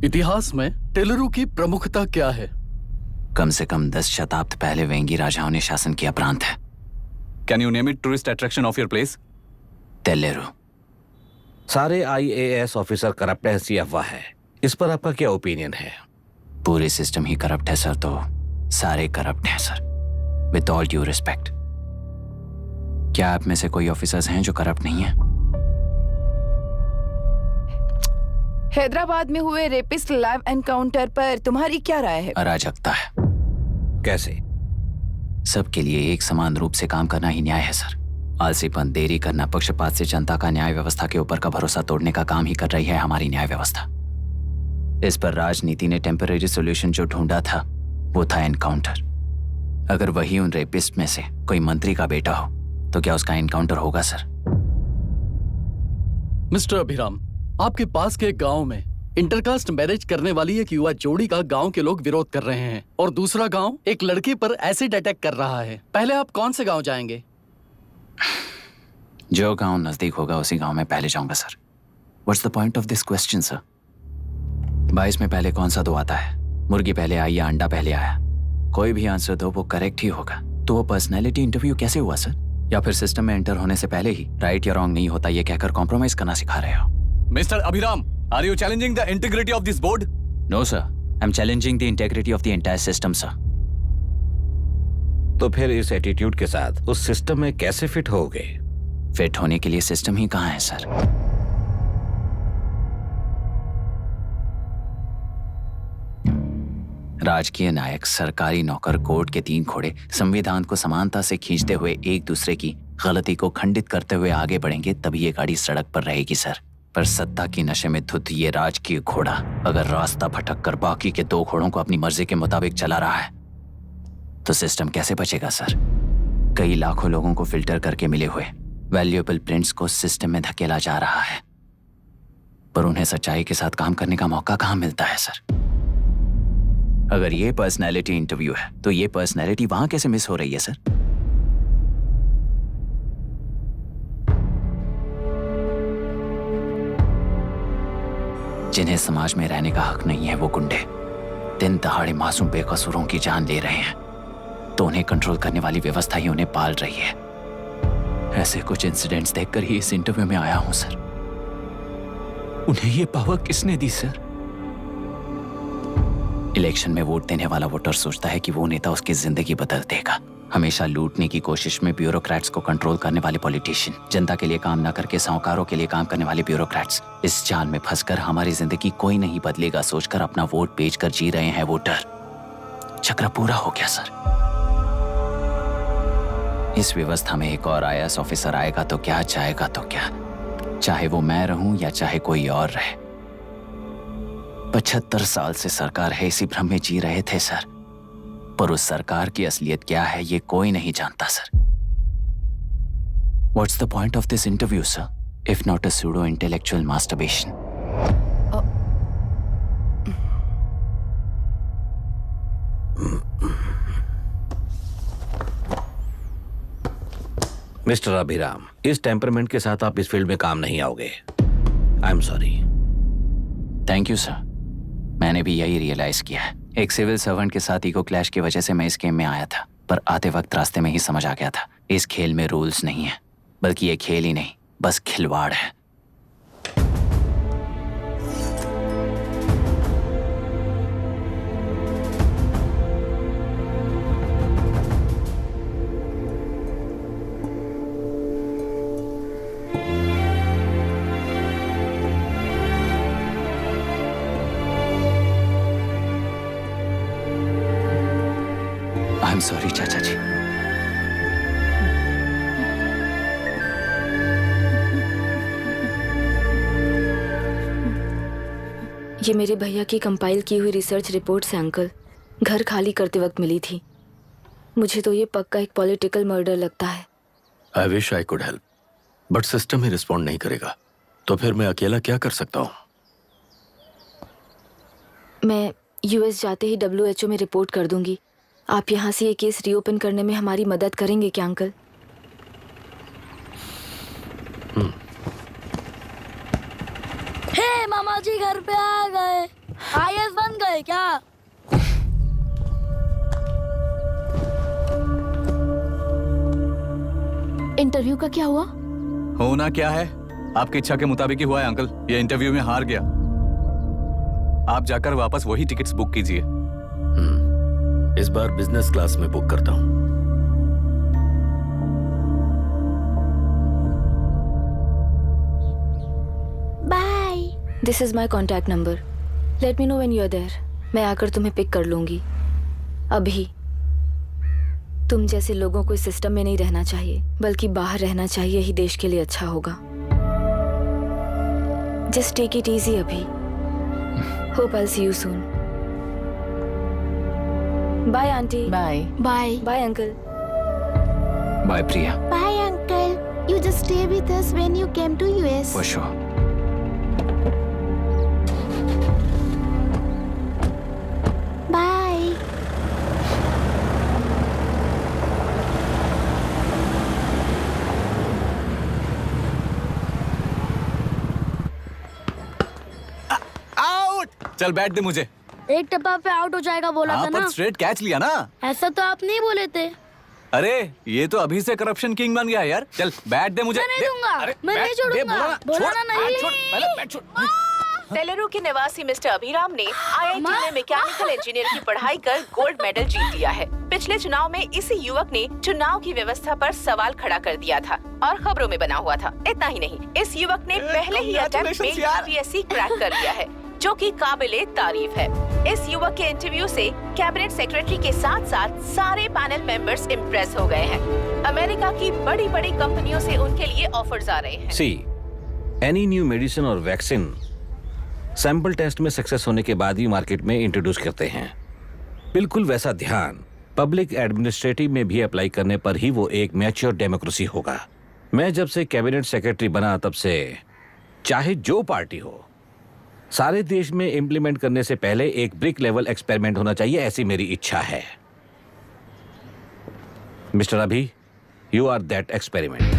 Speaker 8: इतिहास में टेलरू की प्रमुखता क्या है?
Speaker 1: कम से कम 10 शताब्द पहले वेंगी राजाओं ने शासन किया प्रांत है।
Speaker 15: Can you name it tourist attraction of your place?
Speaker 1: टेलेरू।
Speaker 3: सारे IAS ऑफिसर करप्ट है, ऐसी अफवाह है। इस पर आपका क्या ओपिनियन है?
Speaker 1: पूरे सिस्टम ही करप्ट है सर, तो सारे करप्ट हैं sir. With all due respect, क्या आप में से कोई ऑफिसर्स हैं जो करप्ट नहीं है?
Speaker 7: हैदराबाद में हुए रेपिस्ट लाइव एनकाउंटर पर तुम्हारी क्या राय है?
Speaker 1: अराजकता है।
Speaker 3: कैसे?
Speaker 1: सबके लिए एक समान रूप से काम करना ही न्याय है सर। आलसीपन, देरी करना, पक्षपात से जनता का न्याय व्यवस्था के ऊपर का भरोसा तोड़ने का काम ही कर रही है हमारी न्याय व्यवस्था। इस पर राजनीति ने टेम्पररी सॉल्यूशन जो ढूंढा था वो था एनकाउंटर। अगर वही उन रेपिस्ट में से कोई मंत्री का बेटा हो तो क्या उसका एनकाउंटर होगा सर?
Speaker 8: मिस्टर अभिराम, आपके पास के एक गांव में इंटरकास्ट मैरिज करने वाली एक युवा जोड़ी का गांव के लोग विरोध कर रहे हैं और दूसरा गांव एक लड़के पर एसिड अटैक कर रहा है। पहले आप कौन से गांव जाएंगे?
Speaker 1: जो गांव नजदीक होगा उसी गांव में पहले जाऊंगा sir. What's the point of this question sir? 22 में पहले कौन सा दो आता है? मुर्गी पहले आई या अंडा पहले आया? कोई भी आंसर दो वो करेक्ट ही होगा। तो वो पर्सनैलिटी इंटरव्यू कैसे हुआ सर? या फिर सिस्टम में एंटर होने से पहले ही राइट या रॉन्ग नहीं होता ये कहकर कॉम्प्रोमाइज करना सिखा रहे हो?
Speaker 15: Mister Abhiram, are you challenging the integrity of this board?
Speaker 1: No sir, I am challenging the integrity of the entire system sir.
Speaker 3: तो फिर इस एटीट्यूड के साथ उस सिस्टम में कैसे फिट होगे?
Speaker 1: फिट होने के लिए सिस्टम ही कहाँ है सर? राजकीय नायक, सरकारी नौकर, कोर्ट के 3 घोड़े संविधान को समानता से खींचते हुए एक दूसरे की गलती को खंडित करते हुए आगे बढ़ेंगे तभी ये गाड़ी सड़क पर रहेगी सर। पर सत्ता की नशे में धुत ये राजकीय घोड़ा अगर रास्ता भटक कर बाकी के 2 घोड़ों को अपनी मर्जी के मुताबिक चला रहा है तो सिस्टम कैसे बचेगा सर? कई लाखों लोगों को फिल्टर करके मिले हुए वैल्यूएबल प्रिंट्स को सिस्टम में धकेला जा रहा है, पर उन्हें सच्चाई के साथ काम करने का मौका कहां मिलता है सर? अगर ये पर्सनैलिटी इंटरव्यू है तो ये पर्सनैलिटी वहां कैसे मिस हो रही है सर? जिन्हें समाज में रहने का हक नहीं है वो गुंडे दिन दहाड़े मासूम बेकसूरों की जान ले रहे हैं तो उन्हें कंट्रोल करने वाली व्यवस्था ही उन्हें पाल रही है। ऐसे कुछ इंसिडेंट्स देखकर ही इस इंटरव्यू में आया हूं सर। उन्हें ये पावर किसने दी सर? इलेक्शन में वोट देने वाला वोटर सोचता है कि वो नेता उसकी जिंदगी बदल देगा। हमेशा लूटने की कोशिश में ब्यूरोक्रेट्स को कंट्रोल करने वाले पॉलिटिशियन, जनता के लिए काम न करके साहूकारों के लिए काम करने वाले ब्यूरोक्रेट्स, इस जाल में फंसकर हमारी जिंदगी कोई नहीं बदलेगा सोचकर अपना वोट बेचकर जी रहे हैं वोटर। चक्र पूरा हो गया सर। इस व्यवस्था में एक और IAS ऑफिसर आएगा तो क्या, जाएगा तो क्या, चाहे वो मैं रहूं या चाहे कोई और रहे। 75 साल से सरकार है इसी भ्रम में जी रहे थे सर, पर उस सरकार की असलियत क्या है ये कोई नहीं जानता sir. What's the point of this interview, sir, if not a pseudo-intellectual masturbation?
Speaker 3: Mister Abhiram, इस टेम्परमेंट के साथ आप इस फील्ड में काम नहीं आओगे। आई am sorry.
Speaker 1: Thank you sir. मैंने भी यही रियलाइज किया है। एक सिविल सर्वेंट के साथ ईगो क्लैश की वजह से मैं इस गेम में आया था, पर आते वक्त रास्ते में ही समझ आ गया था इस खेल में रूल्स नहीं है, बल्कि ये खेल ही नहीं बस खिलवाड़ है। आई एम सॉरी चाचा जी।
Speaker 5: ये मेरे भैया की कंपाइल की हुई रिसर्च रिपोर्ट से अंकल, घर खाली करते वक्त मिली थी। मुझे तो ये पक्का एक पॉलिटिकल मर्डर लगता है।
Speaker 2: I wish I could help, but system he respond नहीं करेगा, तो फिर मैं अकेला क्या कर सकता हूँ?
Speaker 5: मैं US जाते ही WHO में रिपोर्ट कर दूंगी। आप यहाँ से ये केस रीओपन करने में हमारी मदद करेंगे क्या अंकल?
Speaker 6: हे मामा जी घर पे आ गए। IAS बन गए क्या?
Speaker 4: इंटरव्यू का क्या हुआ?
Speaker 15: होना क्या है, आपकी इच्छा के मुताबिक ही हुआ है अंकल। ये इंटरव्यू में हार गया। आप जाकर वापस वही टिकट्स बुक कीजिए।
Speaker 2: इस बार बिजनेस क्लास में बुक करता हूँ।
Speaker 4: Bye.
Speaker 5: This is my contact number. Let me know when you are there. मैं आकर तुम्हें पिक कर लूंगी। अभी तुम जैसे लोगों को इस सिस्टम में नहीं रहना चाहिए, बल्कि बाहर रहना चाहिए ही देश के लिए अच्छा होगा। जस्ट टेक इट इजी अभी। Hope I see you soon. Bye aunty.
Speaker 7: Bye
Speaker 4: bye
Speaker 5: bye uncle.
Speaker 1: Bye Priya.
Speaker 4: Bye uncle, you just stay with us when you came to US.
Speaker 1: For sure.
Speaker 4: Bye.
Speaker 15: Out. चल बैठ दे मुझे।
Speaker 6: एक टप्पा पे out हो जाएगा बोला था
Speaker 15: हाँ,
Speaker 6: ना।
Speaker 15: पर स्ट्रेट कैच लिया ना।
Speaker 6: ऐसा तो आप नहीं बोले थे।
Speaker 15: अरे ये तो अभी से करप्शन किंग बन गया है यार। चल बैठ दे मुझे।
Speaker 6: मैं नहीं
Speaker 15: दे।
Speaker 6: दूंगा।
Speaker 15: अरे,
Speaker 6: मैं
Speaker 15: बैठ,
Speaker 6: नहीं
Speaker 15: दे,
Speaker 6: छोड़ूंगा।
Speaker 15: बोला ना,
Speaker 6: बोला
Speaker 15: छोड़,
Speaker 6: ना नहीं।
Speaker 15: छोड़, पहले बैठ, छोड़।
Speaker 7: तेलुरु के निवासी मिस्टर अभिराम ने IIT में मैकेनिकल इंजीनियर की पढ़ाई कर गोल्ड मेडल जीत लिया है। पिछले चुनाव में इसी युवक ने चुनाव की व्यवस्था पर सवाल खड़ा कर दिया था और खबरों में बना हुआ था। इतना ही नहीं, इस युवक ने पहले ही अटेम्प्ट में UPSC क्रैक कर लिया है, जो कि काबिले तारीफ है। इस युवक के इंटरव्यू से कैबिनेट सेक्रेटरी के साथ साथ सारे पैनल मेंबर्स इम्प्रेस हो गए हैं। अमेरिका की बड़ी बड़ी कंपनियों से उनके लिए ऑफर्स आ रहे हैं।
Speaker 3: सी एनी न्यू मेडिसिन और वैक्सीन सैंपल टेस्ट में सक्सेस होने के बाद ही मार्केट में इंट्रोड्यूस करते हैं। बिल्कुल वैसा ध्यान पब्लिक एडमिनिस्ट्रेटिव में भी अप्लाई करने पर ही वो एक मैच्योर डेमोक्रेसी होगा। मैं जब से कैबिनेट सेक्रेटरी बना तब से चाहे जो पार्टी हो, सारे देश में इंप्लीमेंट करने से पहले एक ब्रिक लेवल एक्सपेरिमेंट होना चाहिए, ऐसी मेरी इच्छा है। मिस्टर अभी, यू आर दैट एक्सपेरिमेंट।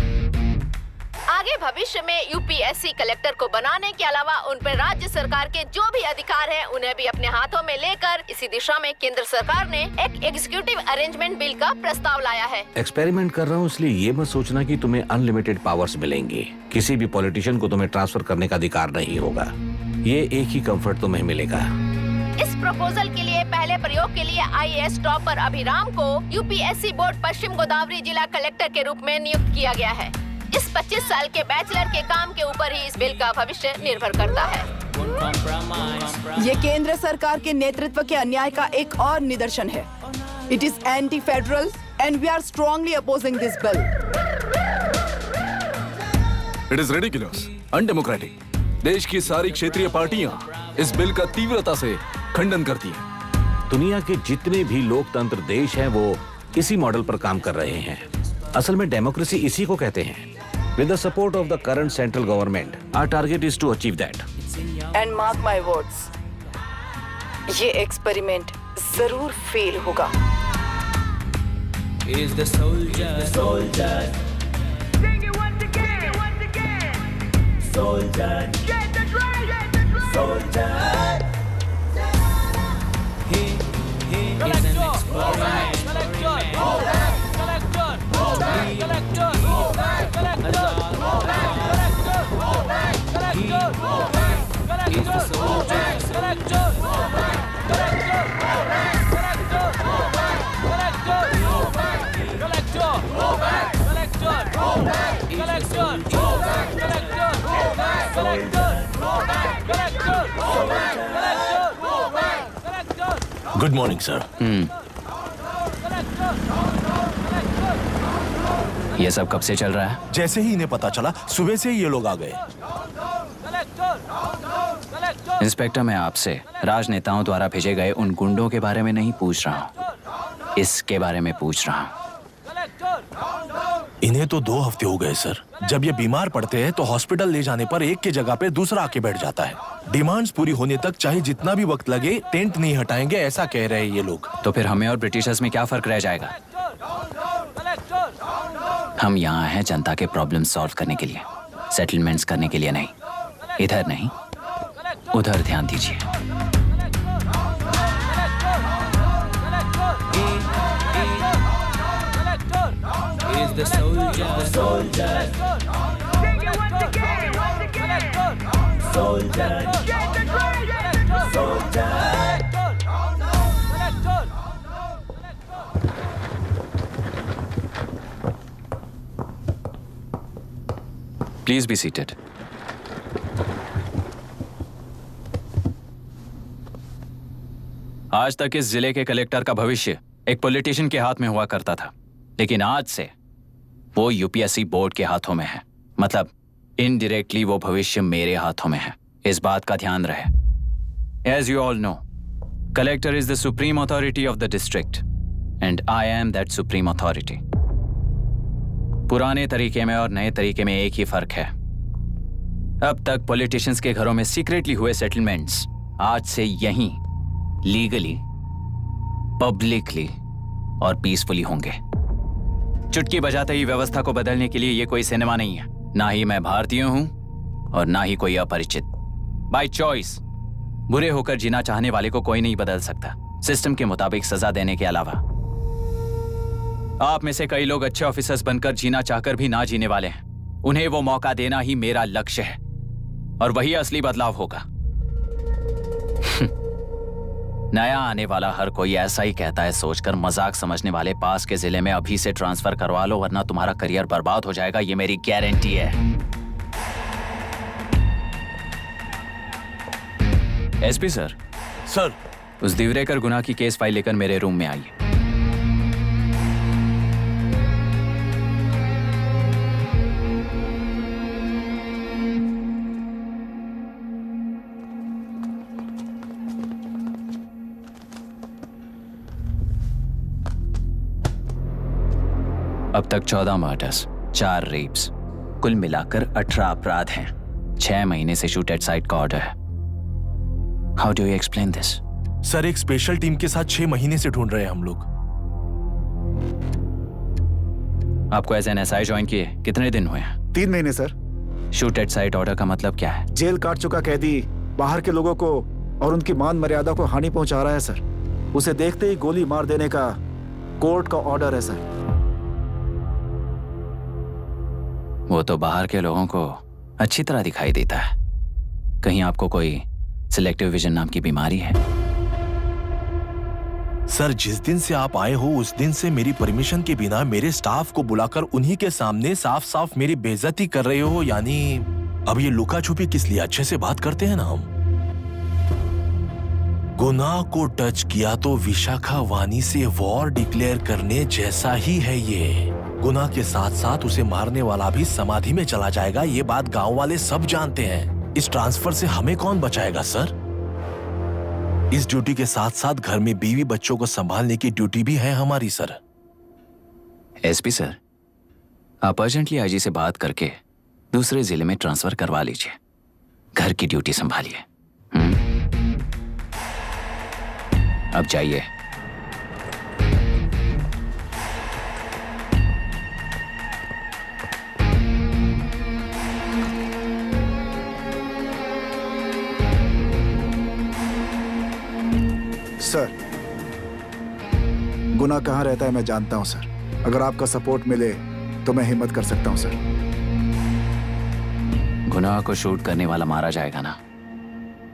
Speaker 5: आगे भविष्य में UPSC कलेक्टर को बनाने के अलावा उन पर राज्य सरकार के जो भी अधिकार हैं, उन्हें भी अपने हाथों में लेकर इसी दिशा में केंद्र सरकार ने एक एग्जीक्यूटिव अरेंजमेंट बिल का प्रस्ताव लाया है।
Speaker 3: एक्सपेरिमेंट कर रहा हूँ इसलिए ये मत सोचना कि तुम्हें अनलिमिटेड पावर्स मिलेंगे। किसी भी पॉलिटिशियन को तुम्हें ट्रांसफर करने का अधिकार नहीं होगा। ये एक ही कंफर्ट तुम्हें मिलेगा।
Speaker 5: इस प्रपोजल के लिए पहले प्रयोग के लिए IAS टॉपर अभिराम को UPSC बोर्ड पश्चिम गोदावरी जिला कलेक्टर के रूप में नियुक्त किया गया है। इस 25 साल के बैचलर के काम के ऊपर ही इस बिल का भविष्य निर्भर करता है।
Speaker 11: ये केंद्र सरकार के नेतृत्व के अन्याय का एक और निदर्शन है। It is anti federal and we are strongly opposing this bill.
Speaker 9: It is ridiculous, undemocratic. देश की सारी क्षेत्रीय पार्टियां इस बिल का तीव्रता से खंडन करती हैं।
Speaker 3: दुनिया के जितने भी लोकतंत्र देश हैं वो इसी मॉडल पर काम कर रहे हैं। असल में डेमोक्रेसी इसी को कहते हैं। With the support of the current central government, our target is to achieve that.
Speaker 11: And mark my words, ये एक्सपेरिमेंट जरूर फेल होगा।
Speaker 12: Is the soldier, soldier. Sing it once again, once again. Soldier, get the drum, get the drum. Soldier. He is an experiment.
Speaker 13: Good morning sir.
Speaker 1: ये सब कब से चल रहा है?
Speaker 13: जैसे ही इन्हें पता चला, सुबह से ही ये लोग आ गए।
Speaker 1: इंस्पेक्टर, मैं आपसे राजनेताओं द्वारा भेजे गए उन गुंडों के बारे में नहीं पूछ रहा हूँ, इसके बारे में पूछ रहा हूँ।
Speaker 13: इन्हें तो 2 हफ्ते हो गए सर। जब ये बीमार पड़ते हैं तो हॉस्पिटल ले जाने पर एक के जगह पे दूसरा आके बैठ जाता है। डिमांड्स पूरी होने तक चाहे जितना भी वक्त लगे, टेंट नहीं हटाएंगे, ऐसा कह रहे हैं ये लोग।
Speaker 1: तो फिर हमें और ब्रिटिशर्स में क्या फर्क रह जाएगा? हम यहाँ हैं जनता के प्रॉब्लम सॉल्व करने के लिए, सेटलमेंट्स करने के लिए नहीं। इधर नहीं, उधर ध्यान दीजिए।
Speaker 12: Is the soldier, soldier. Sing it once again, once again. Soldier, get the drum, get the drum. Soldier.
Speaker 1: Please be seated. आज तक इस जिले के कलेक्टर का भविष्य एक पॉलिटिशियन के हाथ में हुआ करता था, लेकिन आज से वो यूपीएससी बोर्ड के हाथों में है। मतलब इनडायरेक्टली वो भविष्य मेरे हाथों में है। इस बात का ध्यान रहे। As you all know, collector is the supreme authority of the district and I am that supreme authority. पुराने तरीके में और नए तरीके में एक ही फर्क है। अब तक पॉलिटिशियंस के घरों में सीक्रेटली हुए सेटलमेंट्स आज से यहीं लीगली, पब्लिकली और पीसफुली होंगे। चुटकी बजाते ही व्यवस्था को बदलने के लिए ये कोई सिनेमा नहीं है। ना ही मैं भारतीय हूं और ना ही कोई अपरिचित। बाय चॉइस बुरे होकर जीना चाहने वाले को कोई नहीं बदल सकता, सिस्टम के मुताबिक सजा देने के अलावा। आप में से कई लोग अच्छे ऑफिसर्स बनकर जीना चाहकर भी ना जीने वाले हैं। उन्हें वो मौका देना ही मेरा लक्ष्य है और वही असली बदलाव होगा। नया आने वाला हर कोई ऐसा ही कहता है सोचकर मजाक समझने वाले पास के जिले में अभी से ट्रांसफर करवा लो, वरना तुम्हारा करियर बर्बाद हो जाएगा। ये मेरी गारंटी है। SP sir.
Speaker 13: सर।
Speaker 1: उस दिवरेकर गुनाह की केस फाइल लेकर मेरे रूम में आइए। अब तक 14 मर्डर्स, 4 रेप्स, कुल मिलाकर 18 अपराध हैं। 6 महीने से शूट एट साइट का ऑर्डर है। How do you explain this?
Speaker 13: Sir, एक स्पेशल टीम के साथ 6 महीने से ढूंढ रहे हैं हम लोग।
Speaker 1: आपको एज एन एसआई ज्वाइन किए कितने दिन हुए हैं?
Speaker 10: 3 महीने sir.
Speaker 1: Shoot at site order का मतलब क्या है?
Speaker 10: जेल काट चुका कैदी बाहर के लोगों को और उनकी मान मर्यादा को हानि पहुंचा रहा है सर। उसे देखते ही गोली मार देने का कोर्ट का ऑर्डर है सर।
Speaker 1: वो तो बाहर के लोगों को अच्छी तरह दिखाई देता है। कहीं आपको कोई सिलेक्टिव विजन नाम की बीमारी है?
Speaker 13: सर, जिस दिन से आप आए हो उस दिन से मेरी परमिशन के बिना मेरे स्टाफ को बुलाकर उन्हीं के सामने साफ साफ मेरी बेइज्जती कर रहे हो। यानी अब ये लुका छुपी किस लिए? अच्छे से बात करते हैं ना हम। गुनाह को टच किया तो विशाखा वानी से वॉर डिक्लेयर करने जैसा ही है ये। गुनाह के साथ साथ उसे मारने वाला भी समाधि में चला जाएगा। ये बात गांव वाले सब जानते हैं। इस ट्रांसफर से हमें कौन बचाएगा सर? इस ड्यूटी के साथ साथ घर में बीवी बच्चों को संभालने की ड्यूटी भी है हमारी सर।
Speaker 1: एसपी सर, आप अर्जेंटली आईजी से बात करके दूसरे जिले में ट्रांसफर करवा लीजिए। घर की ड्यूटी संभालिए। अब जाइए।
Speaker 10: सर, गुनाह कहाँ रहता है मैं जानता हूं सर। अगर आपका सपोर्ट मिले तो मैं हिम्मत कर सकता हूं सर।
Speaker 1: गुनाह को शूट करने वाला मारा जाएगा ना?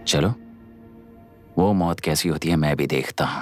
Speaker 1: चलो, वो मौत कैसी होती है मैं भी देखता हूं।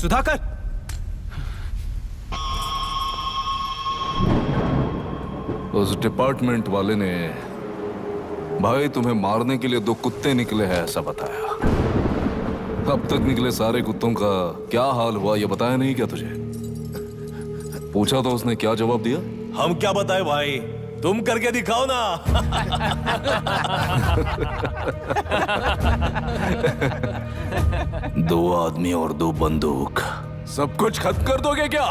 Speaker 15: सुधाकर,
Speaker 9: उस डिपार्टमेंट वाले ने भाई तुम्हें मारने के लिए 2 कुत्ते निकले हैं ऐसा बताया। अब तक निकले सारे कुत्तों का क्या हाल हुआ ये बताया नहीं क्या तुझे? पूछा तो उसने क्या जवाब दिया?
Speaker 13: हम क्या बताए भाई, तुम करके दिखाओ ना।
Speaker 9: 2 आदमी और 2 बंदूक, सब कुछ खत्म कर दोगे क्या?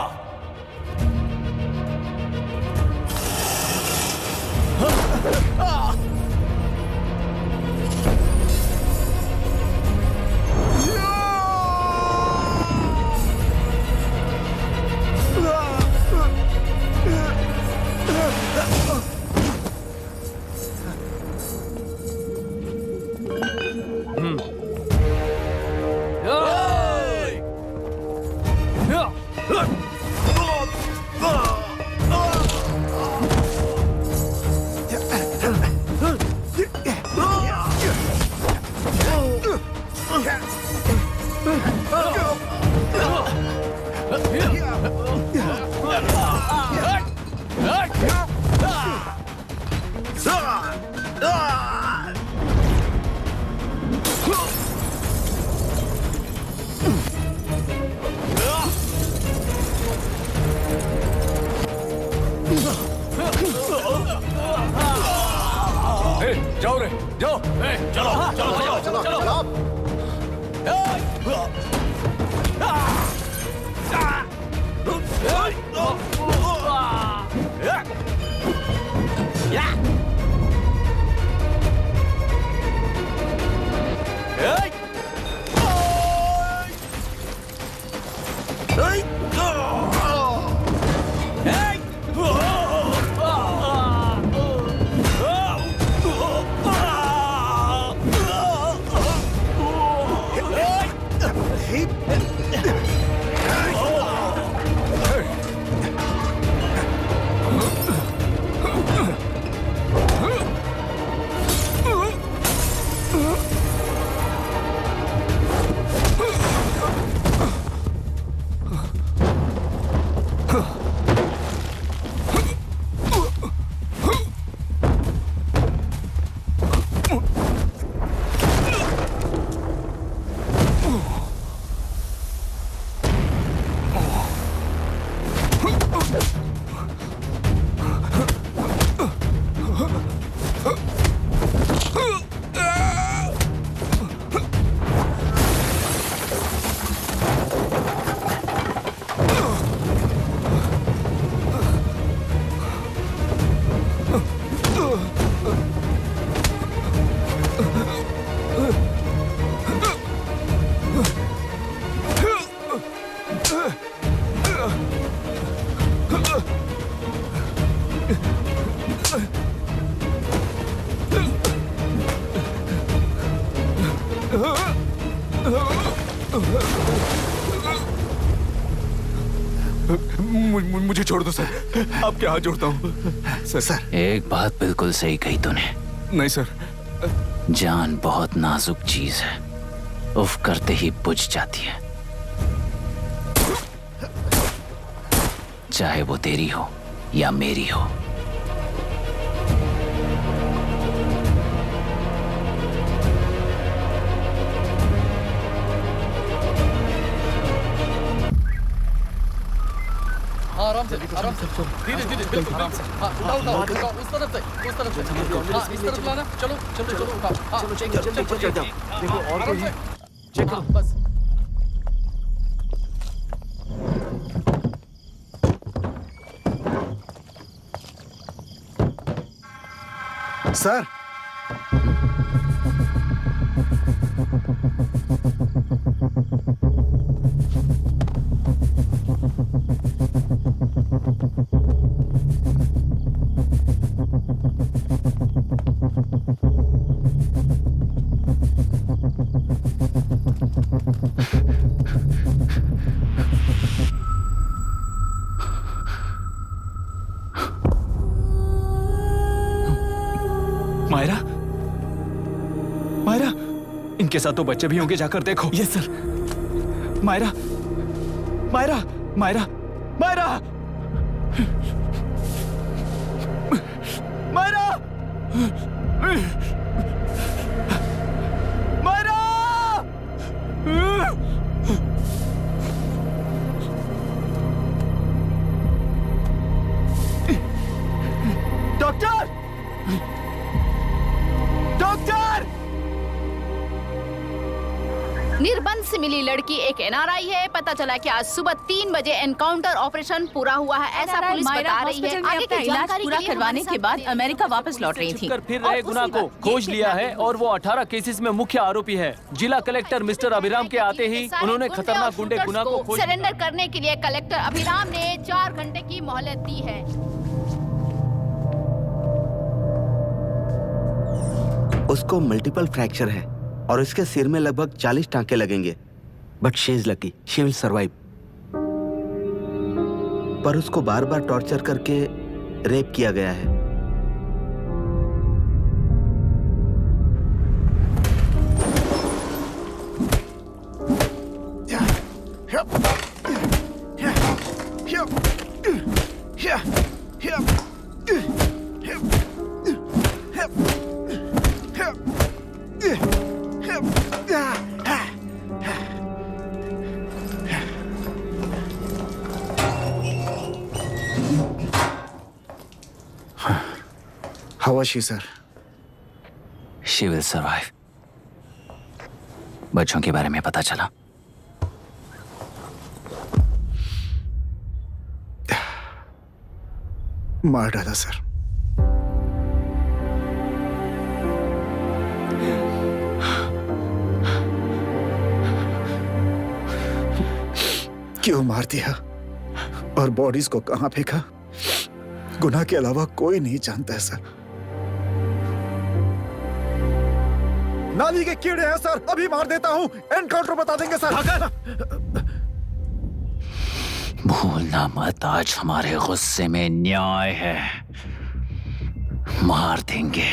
Speaker 13: जाओ रे, जाओ। चलो चलो चलो चलो चलो।
Speaker 9: मुझे छोड़ दो सर, आपके हाथ जोड़ता हूँ सर।
Speaker 1: एक बात बिल्कुल सही कही तूने।
Speaker 9: नहीं सर।
Speaker 1: जान बहुत नाजुक चीज है, उफ करते ही बुझ जाती है, चाहे वो तेरी हो या मेरी हो।
Speaker 8: आराम से धीरे धीरे बिल्कुल आराम से। हाँ उठाओ उठाओ उठाओ, उस तरफ से हाँ इस तरफ लाना। चलो चलो चलो उठाओ। हाँ चलो देखो और कोई चेक करो बस।
Speaker 10: सर
Speaker 12: मायरा, मायरा, इनके साथ तो बच्चे भी होंगे, जाकर देखो। Yes sir. Myra,
Speaker 10: Myra Myra Myra Myra Myra doctor doctor
Speaker 16: Nirbandh से मिली लड़की एक एनआरआई है। पता चला कि आज सुबह 3 बजे एनकाउंटर ऑपरेशन पूरा हुआ है, ऐसा पुलिस बता रही है। आगे की
Speaker 7: इलाज
Speaker 16: जानकारी
Speaker 7: पूरा
Speaker 16: के लिए
Speaker 7: करवाने के बाद अमेरिका वापस लौट रही थी।
Speaker 12: फिर रहे गुना को खोज लिया है और वो 18 केसेस में मुख्य आरोपी है। जिला कलेक्टर मिस्टर अभिराम के आते ही उन्होंने खतरनाक गुंडे गुना को खोज
Speaker 16: सरेंडर करने के लिए कलेक्टर अभिराम ने 4 घंटे की मोहलत दी है।
Speaker 14: उसको मल्टीपल फ्रैक्चर है और इसके सिर में लगभग 40 टांके लगेंगे, but she is lucky, she will survive. पर उसको बार बार टॉर्चर करके रेप किया गया है।
Speaker 10: How was she, sir?
Speaker 1: She will survive. बच्चों के बारे में पता चला?
Speaker 10: मार डाला सर। क्यों मार दिया और बॉडीज को कहां फेंका, गुनाह के अलावा कोई नहीं जानता है सर। नाली के कीड़े हैं सर, अभी मार देता हूं, एनकाउंटर बता देंगे सर।
Speaker 1: भूलना मत, आज हमारे गुस्से में न्याय है, मार देंगे।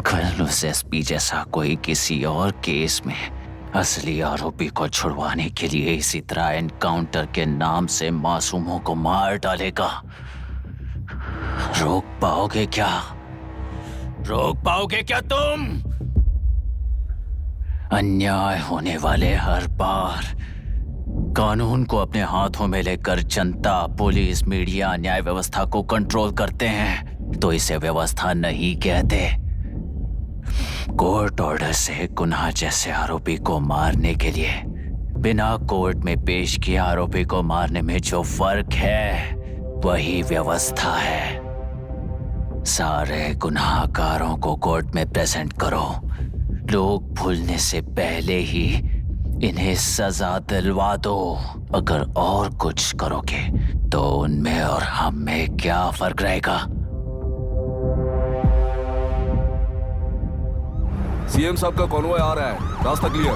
Speaker 1: कल उस एसपी जैसा कोई किसी और केस में असली आरोपी को छुड़वाने के लिए इसी तरह एनकाउंटर के नाम से मासूमों को मार डालेगा। रोक पाओगे क्या? रोक पाओगे क्या तुम? अन्याय होने वाले हर बार कानून को अपने हाथों में लेकर जनता, पुलिस, मीडिया, न्याय व्यवस्था को कंट्रोल करते हैं तो इसे व्यवस्था नहीं कहते। कोर्ट ऑर्डर से गुनाह जैसे आरोपी को मारने के लिए बिना कोर्ट में पेश किए आरोपी को मारने में जो फर्क है वही व्यवस्था है। सारे गुनाहगारों को कोर्ट में प्रेजेंट करो, लोग भूलने से पहले ही इन्हें सजा दिलवा दो। अगर और कुछ करोगे तो उनमें और हम में क्या फर्क रहेगा?
Speaker 9: सीएम साहब का कॉन्वॉय आ रहा है, रास्ता क्लियर।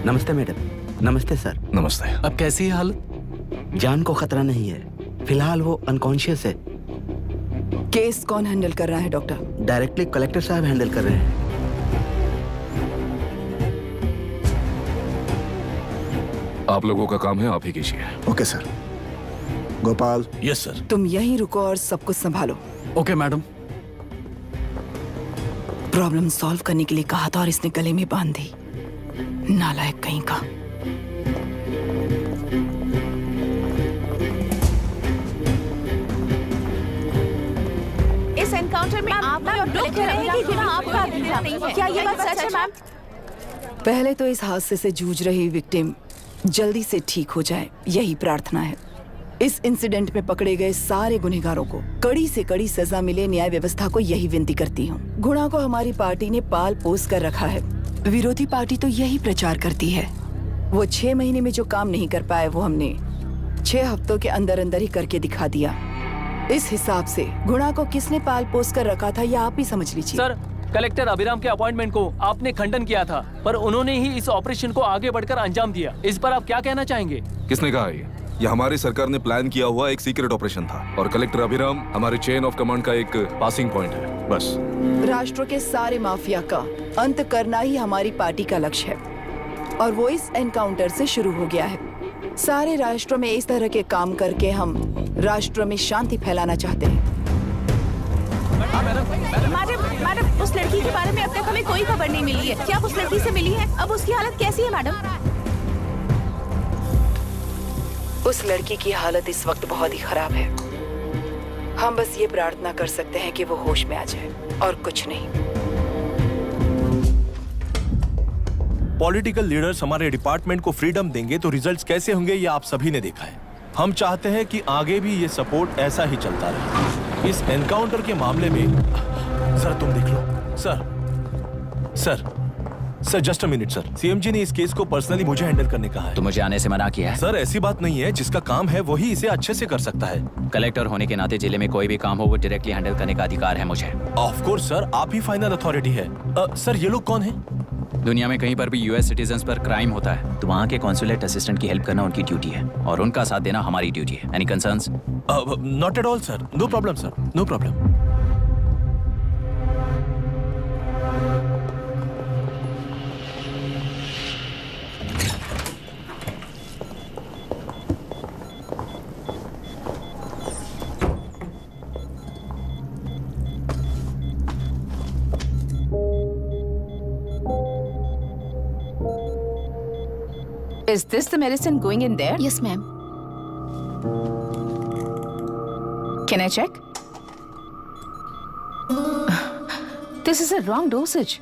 Speaker 14: नमस्ते मैडम। नमस्ते सर।
Speaker 13: नमस्ते।
Speaker 8: अब कैसी है हालत?
Speaker 14: जान को खतरा नहीं है, फिलहाल वो अनकॉन्शियस है।
Speaker 11: केस कौन हैंडल कर रहा है डॉक्टर?
Speaker 14: डायरेक्टली कलेक्टर साहब हैंडल कर रहे हैं।
Speaker 9: आप लोगों का काम है, आप ही कीजिए।
Speaker 10: Okay sir. Gopal.
Speaker 13: Yes sir.
Speaker 11: तुम यहीं रुको और सब कुछ संभालो।
Speaker 8: Okay madam.
Speaker 11: प्रॉब्लम सॉल्व करने के लिए कहा था और इसने गले में बांध दी, नालायक कहीं का।
Speaker 7: इस एनकाउंटर में आपका और कलेक्टर अभिराम के नाम आपका अधिकार नहीं है। क्या ये बात सच है मैम?
Speaker 11: पहले तो इस हादसे से जूझ रही विक्टिम जल्दी से ठीक हो जाए, यही प्रार्थना है। इस इंसिडेंट में पकड़े गए सारे गुनहगारों को कड़ी से कड़ी सजा मिले, न्याय व्यवस्था को यही विनती करती हूँ। गुणा को हमारी पार्टी ने पाल पोस कर रखा है, विरोधी पार्टी तो यही प्रचार करती है वो 6 महीने में जो काम नहीं कर पाए वो हमने 6 हफ्तों के अंदर अंदर ही करके दिखा दिया। इस हिसाब से गुणा को किसने पाल पोस कर रखा था, या आप ही समझ लीजिए।
Speaker 12: सर, कलेक्टर अभिराम के अपॉइंटमेंट को आपने खंडन किया था, पर उन्होंने ही इस ऑपरेशन को आगे बढ़कर अंजाम दिया। इस पर आप क्या कहना चाहेंगे?
Speaker 9: किसने कहा ये हमारी सरकार ने प्लान किया हुआ एक सीक्रेट ऑपरेशन था और कलेक्टर अभिराम हमारे चेन ऑफ कमांड का एक पासिंग पॉइंट है, बस।
Speaker 11: राष्ट्र के सारे माफिया का अंत करना ही हमारी पार्टी का लक्ष्य है और वो इस एनकाउंटर से शुरू हो गया है। सारे राष्ट्रों में इस तरह के काम करके हम राष्ट्र में शांति फैलाना चाहते हैं।
Speaker 7: मैडम, उस लड़की के बारे में अब तक हमें कोई खबर नहीं मिली है। क्या आप उस लड़की से मिली हैं? अब उसकी हालत कैसी है मैडम?
Speaker 11: उस लड़की की हालत इस वक्त बहुत ही खराब है। हम बस ये प्रार्थना कर सकते हैं कि वो होश में आ जाए और कुछ नहीं।
Speaker 13: पॉलिटिकल लीडर्स हमारे डिपार्टमेंट को फ्रीडम देंगे तो रिजल्ट्स कैसे होंगे ये आप सभी ने देखा है। हम चाहते हैं कि आगे भी ये सपोर्ट ऐसा ही चलता रहे। इस एनकाउंटर के मामले में सर तुम देख लो। Sir just a minute sir. CM ji ने इस केस को पर्सनली मुझे हैंडल करने कहा है।
Speaker 1: तो मुझे आने से मना किया है?
Speaker 13: सर ऐसी बात नहीं है, जिसका काम है वही इसे अच्छे से कर सकता है।
Speaker 1: कलेक्टर होने के नाते जिले में कोई भी काम हो वो डायरेक्टली हैंडल करने का अधिकार है मुझे।
Speaker 13: ऑफ कोर्स सर, आप ही फाइनल अथॉरिटी है। सर ये लोग कौन है?
Speaker 1: दुनिया में कहीं पर भी यूएस सिटीजन्स पर क्राइम होता है तो वहाँ के कॉन्सुलेट असिस्टेंट की हेल्प करना उनकी ड्यूटी है और उनका साथ देना हमारी ड्यूटी है। Any concerns?
Speaker 13: Not at all sir, no problem sir, no problem.
Speaker 7: Is this the medicine going in there?
Speaker 4: Yes, ma'am.
Speaker 7: Can I check? This is a wrong dosage.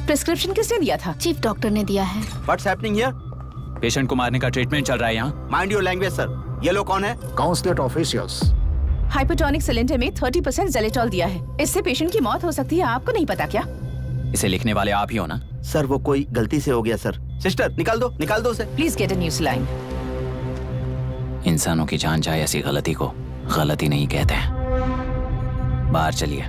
Speaker 7: Prescription किसने दिया था?
Speaker 4: चीफ डॉक्टर ने दिया है।
Speaker 14: What's happening here?
Speaker 1: Patient को मारने का treatment चल रहा है यहाँ।
Speaker 14: Mind your language, sir. ये लोग कौन है?
Speaker 10: Consulate officials.
Speaker 7: हाइपोटोनिक सिलेंडर में 30% जेलेटॉल दिया है। इससे पेशेंट की मौत हो सकती है, आपको नहीं पता क्या?
Speaker 1: इसे लिखने वाले आप ही हो ना?
Speaker 14: सर वो कोई गलती से हो गया सर। सिस्टर निकाल दो उसे।
Speaker 7: Please get a new saline.
Speaker 1: इंसानों की जान जाए ऐसी गलती को गलती नहीं कहते हैं। बाहर चलिए।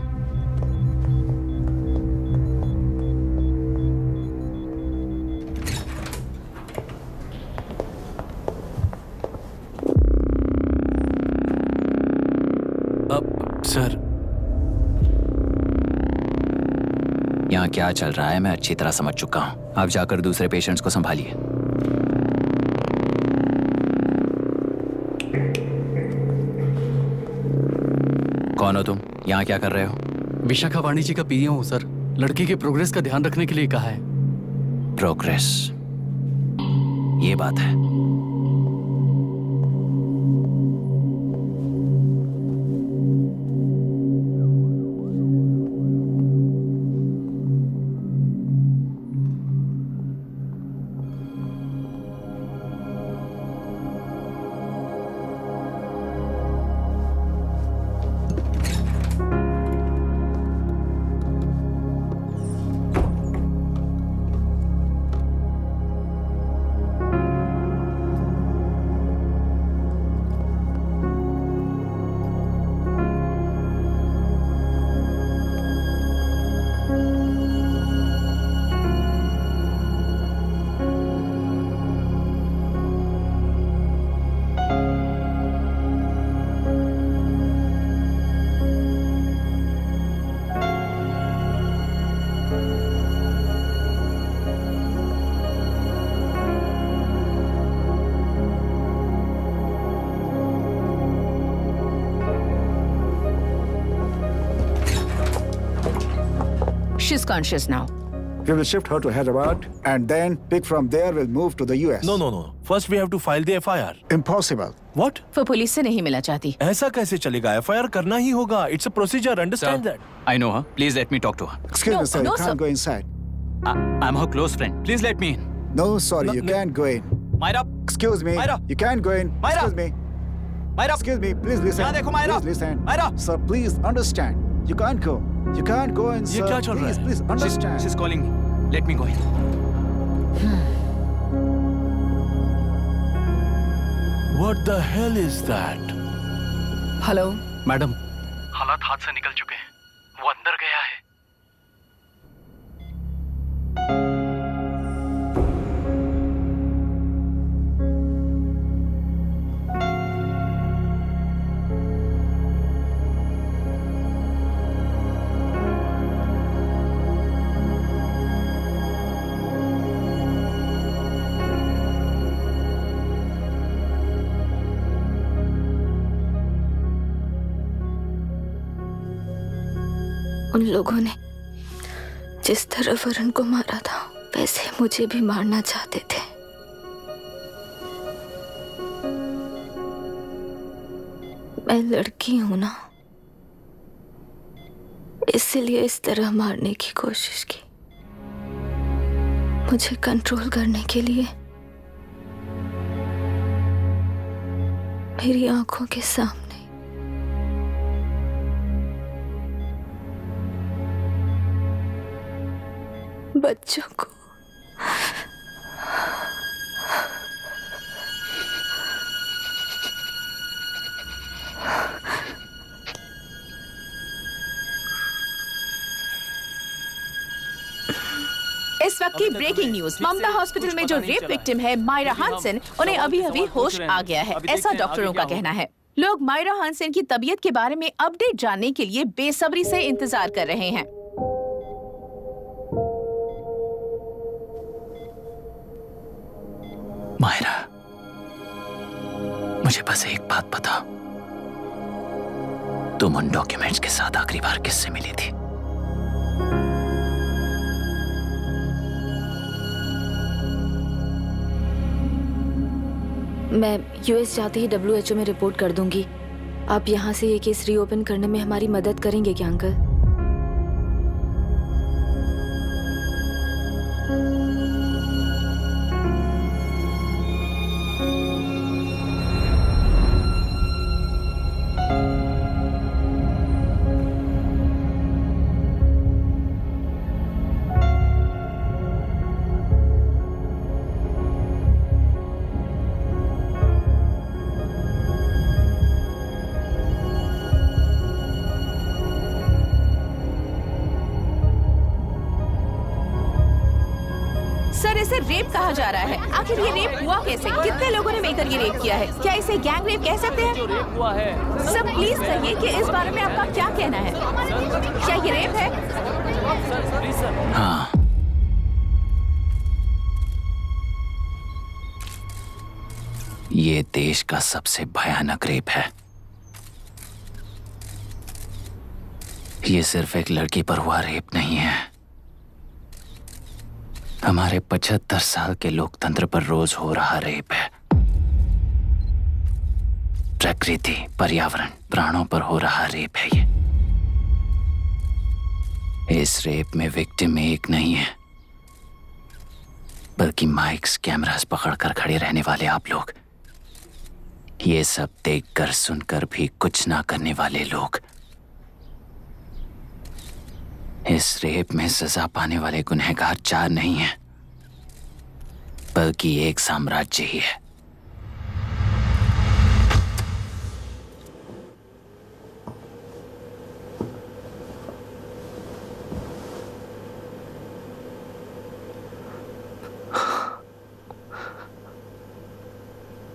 Speaker 13: सर
Speaker 1: यहाँ क्या चल रहा है मैं अच्छी तरह समझ चुका हूँ। आप जाकर दूसरे पेशेंट्स को संभालिए। कौन हो तुम? यहाँ क्या कर रहे हो?
Speaker 8: विशाखा वाणी जी का पीए हूँ सर। लड़की के प्रोग्रेस का ध्यान रखने के लिए कहा है।
Speaker 1: प्रोग्रेस, ये बात है।
Speaker 7: She's conscious now.
Speaker 10: We will shift her to Hyderabad and then pick from there we'll move to the US.
Speaker 13: No. First we have to file the FIR.
Speaker 10: Impossible.
Speaker 13: What?
Speaker 7: वो पुलिस से नहीं मिला चाहती।
Speaker 13: ऐसा कैसे चलेगा? FIR करना ही होगा. It's a procedure. Understand that?
Speaker 1: I know her. Please let me talk to her.
Speaker 10: Excuse me, sir.
Speaker 7: no,
Speaker 10: You can't
Speaker 7: sir.
Speaker 10: go inside.
Speaker 1: I'm her close friend. Please let me in.
Speaker 10: No, sorry, you can't go in.
Speaker 1: Myra,
Speaker 10: Excuse me.
Speaker 1: Myra.
Speaker 10: You can't go in.
Speaker 1: Myra.
Speaker 10: Excuse me.
Speaker 1: Myra.
Speaker 10: Excuse me. Please listen.
Speaker 1: यहाँ देखो Myra.
Speaker 10: Please listen.
Speaker 1: Myra.
Speaker 10: Sir, please understand. You can't go. You can't go in, sir.
Speaker 13: ये क्या चल रहा है?
Speaker 10: Please understand.
Speaker 1: She's calling me. Let me go in.
Speaker 13: What the hell is that?
Speaker 11: Hello
Speaker 8: madam, हालात हाथ से निकल चुके हैं। वो अंदर गया है।
Speaker 5: उन लोगों ने जिस तरह वरुण को मारा था वैसे मुझे भी मारना चाहते थे। मैं लड़की हूं ना, इसलिए इस तरह मारने की कोशिश की। मुझे कंट्रोल करने के लिए मेरी आंखों के सामने बच्चों को
Speaker 7: इस वक्त की ब्रेकिंग न्यूज। ममता हॉस्पिटल में जो रेप विक्टिम है मायरा हानसन, उन्हें अभी अभी होश आ गया है, ऐसा डॉक्टरों का कहना है। लोग मायरा हानसन की तबीयत के बारे में अपडेट जानने के लिए बेसब्री से इंतजार कर रहे हैं।
Speaker 1: मायरा, मुझे बस एक बात बताओ, तुम उन डॉक्यूमेंट्स के साथ आखिरी बार किससे मिली थी?
Speaker 5: मैं यूएस जाते ही WHO में रिपोर्ट कर दूंगी। आप यहाँ से ये केस रीओपन करने में हमारी मदद करेंगे क्या अंकल?
Speaker 7: सर, इसे रेप कहा जा रहा है। आखिर ये रेप हुआ कैसे? कितने लोगों ने मिलकर ये रेप किया है? क्या इसे गैंग रेप कह सकते हैं?
Speaker 12: हुआ है।
Speaker 7: सर प्लीज कहिए कि इस बारे में आपका क्या कहना है? क्या ये रेप है?
Speaker 1: हाँ, ये देश का सबसे भयानक रेप है। ये सिर्फ एक लड़की पर हुआ रेप नहीं है, हमारे 75 साल के लोकतंत्र पर रोज हो रहा रेप है। प्रकृति, पर्यावरण, प्राणों पर हो रहा रेप है ये। इस रेप में विक्टिम एक नहीं है, बल्कि माइक्स, कैमरास पकड़कर खड़े रहने वाले आप लोग। ये सब देखकर सुनकर भी कुछ ना करने वाले लोग। इस रेप में सजा पाने वाले गुनहगार 4 नहीं हैं, बल्कि एक साम्राज्य ही है।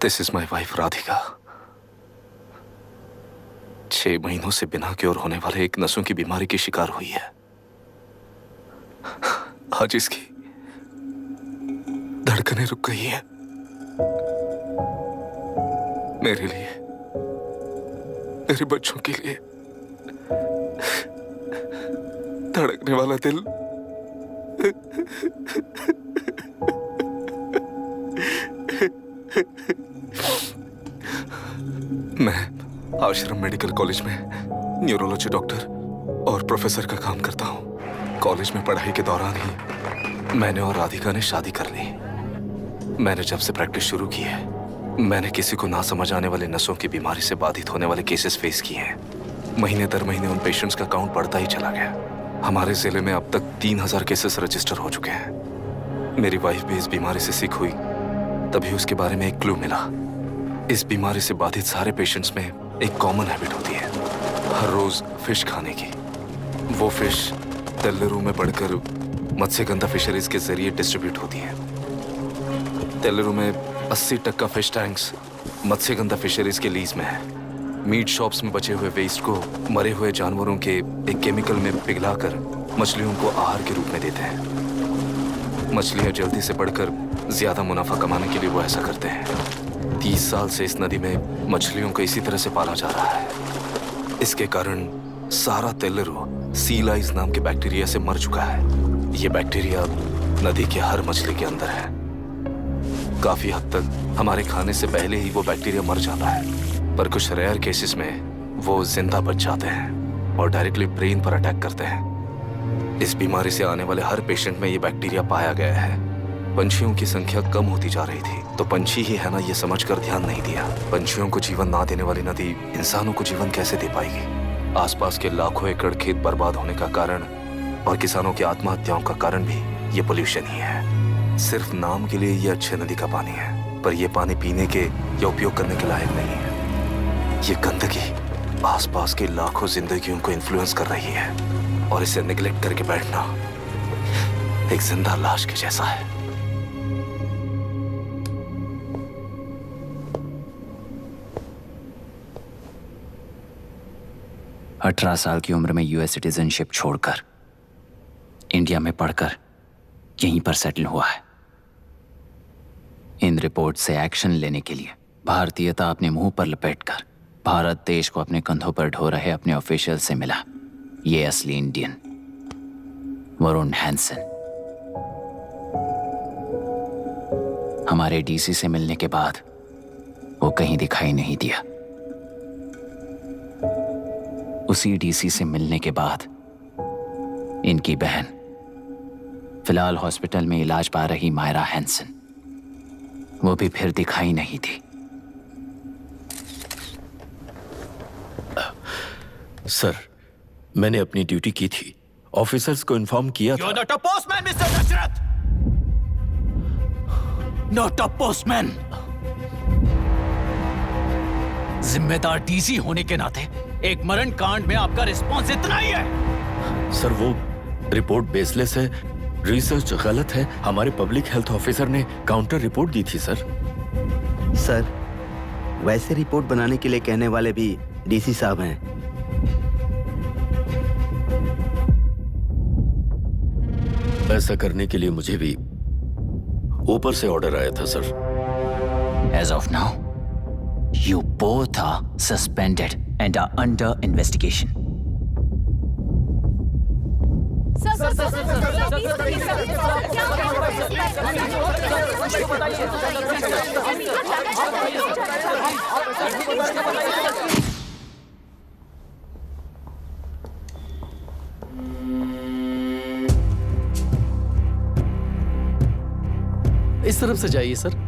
Speaker 9: This is my wife Radhika. 6 महीनों से बिना क्योर होने वाले एक नसों की बीमारी की शिकार हुई है। आज इसकी धड़कनें रुक गई हैं। मेरे लिए, मेरे बच्चों के लिए धड़कने वाला दिल मैं आश्रम मेडिकल कॉलेज में न्यूरोलॉजी डॉक्टर और प्रोफेसर का काम करता हूँ। कॉलेज में पढ़ाई के दौरान ही मैंने और राधिका ने शादी कर ली। मैंने जब से प्रैक्टिस शुरू की है, मैंने किसी को ना समझ आने वाले नसों की बीमारी से बाधित होने वाले केसेस फेस किए हैं। महीने दर महीने उन पेशेंट्स का काउंट बढ़ता ही चला गया। हमारे जिले में अब तक 3000 केसेस रजिस्टर हो चुके हैं। मेरी वाइफ भी इस बीमारी से सिक हुई, तभी उसके बारे में एक क्लू मिला। इस बीमारी से बाधित सारे पेशेंट्स में एक कॉमन हैबिट होती है, हर रोज फिश खाने की। वो फिश तेल्लुरु में बढ़कर मत्स्यगंधा फिशरीज के जरिए डिस्ट्रीब्यूट होती है। तेल्लुरु में 80% फिश टैंक्स मत्स्यगंधा फिशरीज के लीज में है। मीट शॉप्स में बचे हुए वेस्ट को मरे हुए जानवरों के एक केमिकल में पिघलाकर मछलियों को आहार के रूप में देते हैं। मछलियां जल्दी से बढ़कर ज्यादा मुनाफा कमाने के लिए वो ऐसा करते हैं। 30 साल से इस नदी में मछलियों को इसी तरह से पाला जा रहा है। इसके कारण सारा तेल्लुरु सी लाइस नाम के बैक्टीरिया से मर चुका है। ये बैक्टीरिया नदी के हर मछली के अंदर है। काफी हद तक हमारे खाने से पहले ही वो बैक्टीरिया मर जाता है, पर कुछ रेयर केसेस में वो जिंदा बच जाते हैं और डायरेक्टली ब्रेन पर अटैक करते हैं। इस बीमारी से आने वाले हर पेशेंट में ये बैक्टीरिया पाया गया है। पंछियों की संख्या कम होती जा रही थी, तो पंछी ही है ना ये समझकर ध्यान नहीं दिया। पंछियों को जीवन ना देने वाली नदी इंसानों को जीवन कैसे दे पाएगी? आसपास के लाखों एकड़ खेत बर्बाद होने का कारण और किसानों की आत्महत्याओं का कारण भी ये पोल्यूशन ही है। सिर्फ नाम के लिए ये अच्छे नदी का पानी है, पर ये पानी पीने के या उपयोग करने के लायक नहीं है। ये गंदगी आसपास के लाखों जिंदगियों को इन्फ्लुएंस कर रही है और इसे निगलेक्ट करके बैठना एक जिंदा लाश के जैसा है।
Speaker 1: अठारह साल की उम्र में यूएस सिटीजनशिप छोड़कर इंडिया में पढ़कर यहीं पर सेटल हुआ है। इन रिपोर्ट से एक्शन लेने के लिए भारतीयता अपने मुंह पर लपेटकर भारत देश को अपने कंधों पर ढो रहे अपने ऑफिशियल से मिला ये असली इंडियन वरुण हैंसन। हमारे डीसी से मिलने के बाद वो कहीं दिखाई नहीं दिया। उसी डीसी से मिलने के बाद इनकी बहन फिलहाल हॉस्पिटल में इलाज पा रही मायरा हैंसन, वो भी फिर दिखाई नहीं दी।
Speaker 2: सर, मैंने अपनी ड्यूटी की थी, ऑफिसर्स को इन्फॉर्म किया था।
Speaker 1: You're not a postman, Mr. Dasharath! Not a postman! जिम्मेदार डीसी होने के नाते एक मरण कांड में आपका रिस्पॉन्स इतना ही है।
Speaker 2: सर, वो रिपोर्ट बेसलेस है, रिसर्च गलत है। हमारे पब्लिक हेल्थ ऑफिसर ने काउंटर रिपोर्ट दी थी।
Speaker 14: सर, वैसे रिपोर्ट बनाने के लिए कहने वाले भी डीसी साहब हैं।
Speaker 2: ऐसा करने के लिए मुझे भी ऊपर से ऑर्डर आया था sir.
Speaker 1: As of now, you both are suspended and are under investigation.
Speaker 8: इस तरफ से जाइए सर।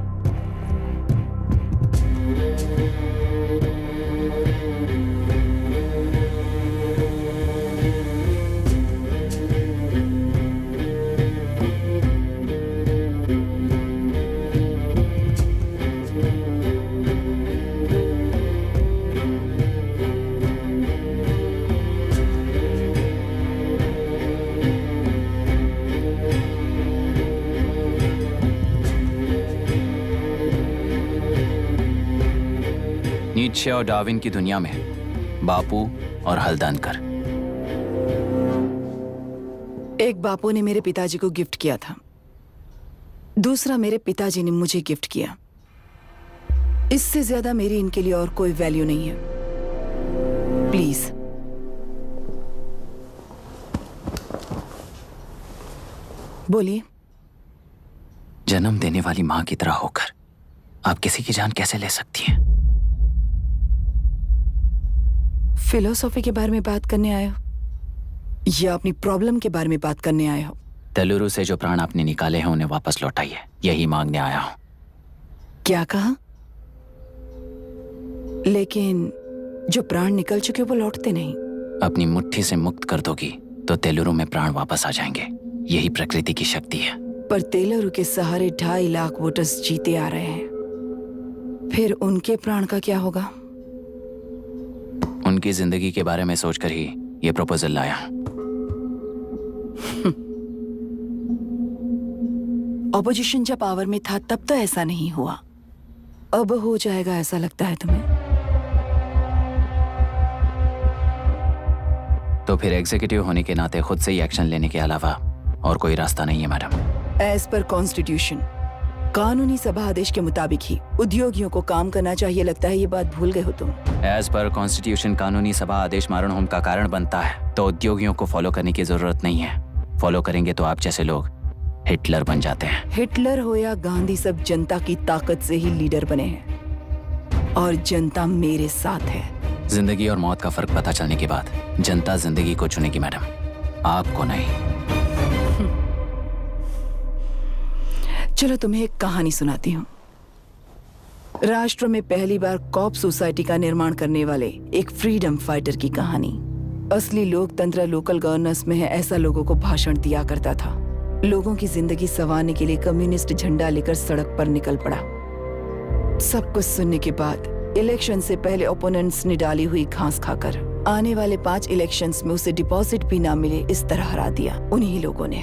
Speaker 1: नीत्शे और डार्विन की दुनिया में बापू और हल्दनकर।
Speaker 11: एक बापू ने मेरे पिताजी को गिफ्ट किया था, दूसरा मेरे पिताजी ने मुझे गिफ्ट किया। इससे ज्यादा मेरी इनके लिए और कोई वैल्यू नहीं है। प्लीज। बोलिए।
Speaker 1: जन्म देने वाली मां की तरह होकर आप किसी की जान कैसे ले सकती हैं?
Speaker 11: फिलोसॉफी के बारे में बात करने आए हो या अपनी प्रॉब्लम के बारे में बात करने आए हो?
Speaker 1: तेलुरु से जो प्राण आपने निकाले हैं उन्हें वापस लौटाइए, यही मांगने आया हूं।
Speaker 11: क्या कहा? लेकिन जो प्राण निकल चुके वो लौटते नहीं।
Speaker 1: अपनी मुट्ठी से मुक्त कर दोगी तो तेलुरु में प्राण वापस आ जाएंगे। यही प्रकृति की शक्ति है।
Speaker 11: पर तेलुरु के सहारे 2.5 लाख वोटर्स जीते आ रहे हैं। फिर उनके प्राण का क्या होगा?
Speaker 1: उनकी जिंदगी के बारे में सोचकर ही ये प्रपोजल लाया।
Speaker 11: ऑपोजिशन जब पावर में था तब तो ऐसा नहीं हुआ, अब हो जाएगा ऐसा लगता है तुम्हें?
Speaker 1: तो फिर एग्जीक्यूटिव होने के नाते खुद से ही एक्शन लेने के अलावा और कोई रास्ता नहीं है मैडम।
Speaker 11: एज पर कॉन्स्टिट्यूशन, कानूनी सभा आदेश के मुताबिक ही उद्योगियों को काम करना चाहिए। लगता है ये बात भूल गए हो तुम।
Speaker 1: एज पर कॉन्स्टिट्यूशन कानूनी सभा आदेश मारण होम का कारण बनता है, तो उद्योगियों को फॉलो करने की जरूरत नहीं है। फॉलो करेंगे तो आप जैसे लोग हिटलर बन जाते हैं।
Speaker 11: हिटलर हो या गांधी, सब जनता की ताकत से ही लीडर बने हैं और जनता मेरे साथ है।
Speaker 1: जिंदगी और मौत का फर्क पता चलने के बाद जनता जिंदगी को चुनेगी मैडम, आपको नहीं।
Speaker 11: चलो तुम्हें एक कहानी सुनाती हूँ। राष्ट्र में पहली बार कॉप सोसाइटी का निर्माण करने वाले एक फ्रीडम फाइटर की कहानी। असली लोकतंत्र लोकल गवर्नेंस में है, ऐसा लोगों को भाषण दिया करता था। लोगों की जिंदगी संवारने के लिए कम्युनिस्ट झंडा लेकर सड़क पर निकल पड़ा। सब कुछ सुनने के बाद इलेक्शन से पहले ओपोनेंट्स ने डाली हुई घास खाकर आने वाले 5 इलेक्शंस में उसे डिपॉजिट भी ना मिले इस तरह हरा दिया। उन्हीं लोगों ने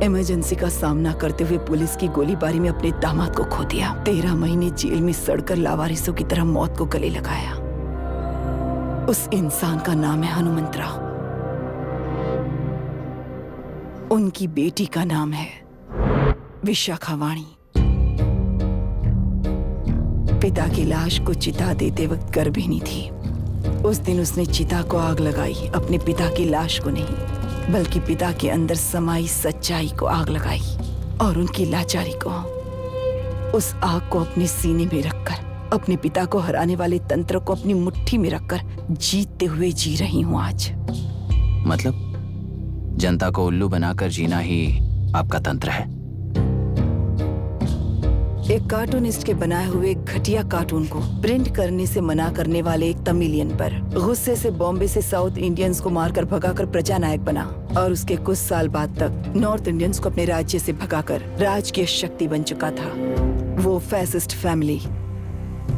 Speaker 11: इमरजेंसी का सामना करते हुए पुलिस की गोलीबारी में अपने दामाद को खो दिया। 13 महीने जेल में सड़कर लावारिसों की तरह मौत को गले लगाया। उस इंसान का नाम है हनुमंतराव। उनकी बेटी का नाम है विशाखावाणी। पिता की लाश को चिता देते वक्त गर्भिणी थी। उस दिन उसने चिता को आग लगाई, अपने पिता की लाश को नहीं, बल्कि पिता के अंदर समाई सच्चाई को आग लगाई और उनकी लाचारी को। उस आग को अपने सीने में रखकर, अपने पिता को हराने वाले तंत्र को अपनी मुट्ठी में रखकर जीतते हुए जी रही हूं आज।
Speaker 1: मतलब जनता को उल्लू बनाकर जीना ही आपका तंत्र है?
Speaker 11: एक कार्टूनिस्ट के बनाए हुए घटिया कार्टून को प्रिंट करने से मना करने वाले एक तमिलियन पर गुस्से से बॉम्बे से साउथ इंडियंस को मारकर भगाकर प्रजानायक बना और उसके कुछ साल बाद तक नॉर्थ इंडियंस को अपने राज्य से भगाकर राजकीय शक्ति बन चुका था। वो फैसिस्ट फैमिली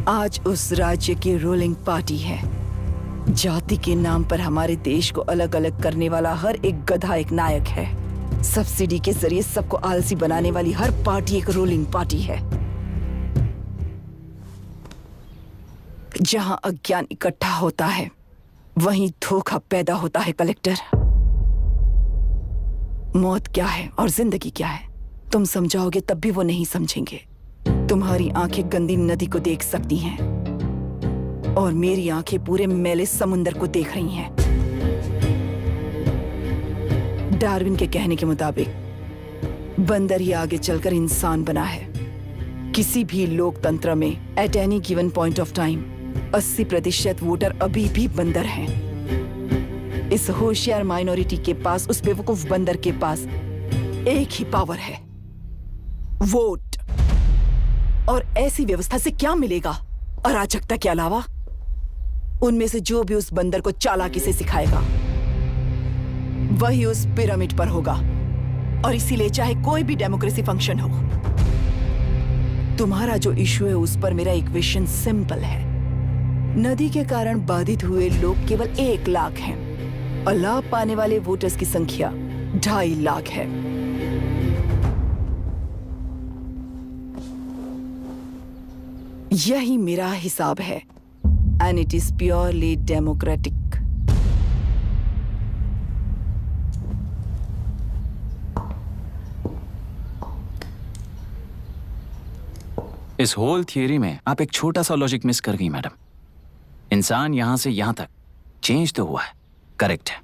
Speaker 11: आज उस राज्य की रूलिंग पार्टी है। जाति के नाम पर हमारे देश को अलग अलग करने वाला हर एक गधा एक नायक है। सब्सिडी के जरिए सबको आलसी बनाने वाली हर पार्टी एक रूलिंग पार्टी है। जहां अज्ञान इकट्ठा होता है वहीं धोखा पैदा होता है। कलेक्टर, मौत क्या है और जिंदगी क्या है तुम समझाओगे तब भी वो नहीं समझेंगे। तुम्हारी आंखें गंदी नदी को देख सकती हैं और मेरी आंखें पूरे मैले समुंदर को देख रही हैं। डार्विन के कहने के मुताबिक बंदर ही आगे चलकर इंसान बना है। किसी भी लोकतंत्र में at any given point of time 80% voter अभी भी बंदर हैं। इस होशियार माइनॉरिटी के पास, उस बेवकूफ बंदर के पास एक ही पावर है, वोट। और ऐसी व्यवस्था से क्या मिलेगा अराजकता के अलावा? उनमें से जो भी उस बंदर को चालाकी से सिखाएगा वही उस पिरामिड पर होगा। और इसीलिए चाहे कोई भी डेमोक्रेसी फंक्शन हो, तुम्हारा जो इशू है उस पर मेरा इक्वेशन सिंपल है। नदी के कारण बाधित हुए लोग केवल 1 लाख हैं और लाभ पाने वाले वोटर्स की संख्या 2.5 लाख है। यही मेरा हिसाब है and it is purely democratic.
Speaker 1: इस होल थियरी में आप एक छोटा सा लॉजिक मिस कर गई मैडम। इंसान यहां से यहां तक चेंज तो हुआ है, करेक्ट है,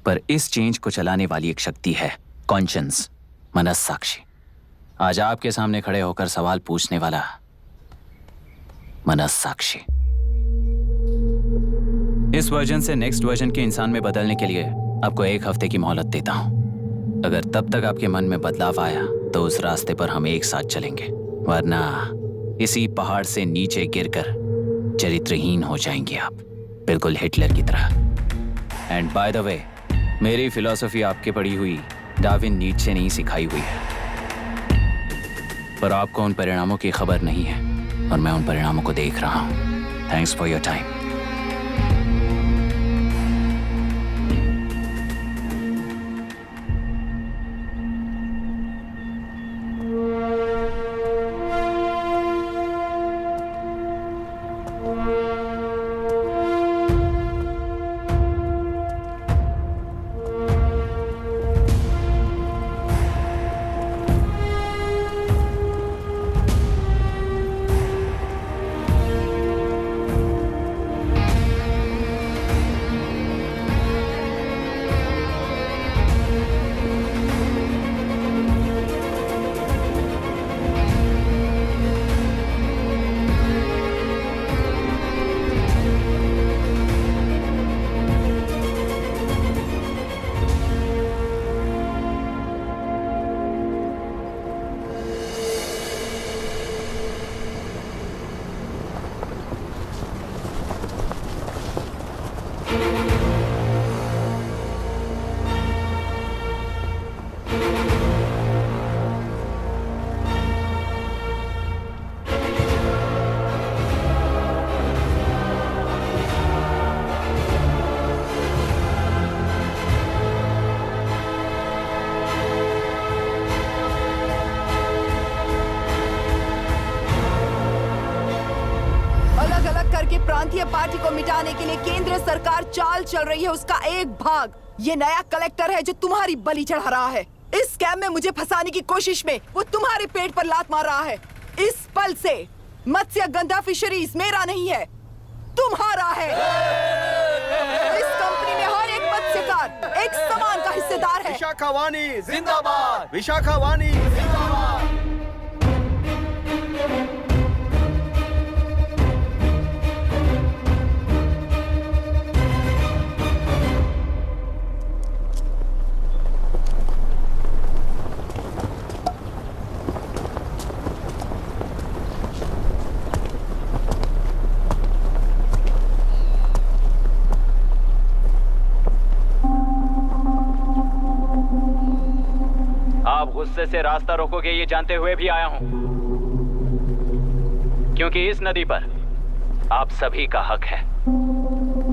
Speaker 1: पर इस चेंज को चलाने वाली एक शक्ति है, कॉन्शियंस, मनस्साक्षी। आज आपके सामने खड़े होकर सवाल पूछने वाला मनस्साक्षी। इस वर्जन से नेक्स्ट वर्जन के इंसान में बदलने के लिए आपको 1 हफ्ते की मोहलत देता हूं। अगर तब तक आपके मन में बदलाव आया तो उस रास्ते पर हम एक साथ चलेंगे, वरना इसी पहाड़ से नीचे गिरकर चरित्रहीन हो जाएंगे आप, बिल्कुल हिटलर की तरह। एंड बाय द वे, मेरी फिलॉसफी आपके पढ़ी हुई डार्विन नीचे से नहीं सिखाई हुई है, पर आपको उन परिणामों की खबर नहीं है। और मैं उन परिणामों को देख रहा हूँ। Thanks for your time.
Speaker 11: प्रांतीय पार्टी को मिटाने के लिए केंद्र सरकार चाल चल रही है, उसका एक भाग ये नया कलेक्टर है जो तुम्हारी बलि चढ़ा रहा है। इस स्कैम में मुझे फंसाने की कोशिश में वो तुम्हारे पेट पर लात मार रहा है। इस पल से मत्स्य गंधा फिशरीज मेरा नहीं है, तुम्हारा है। इस कंपनी में हर एक मत्स्यकार एक समान का हिस्सेदार है।
Speaker 17: विशाखावाणी जिंदाबाद, विशाखावाणी जिंदाबाद।
Speaker 1: गुस्से से रास्ता रोकोगे ये जानते हुए भी आया हूं, क्योंकि इस नदी पर आप सभी का हक है।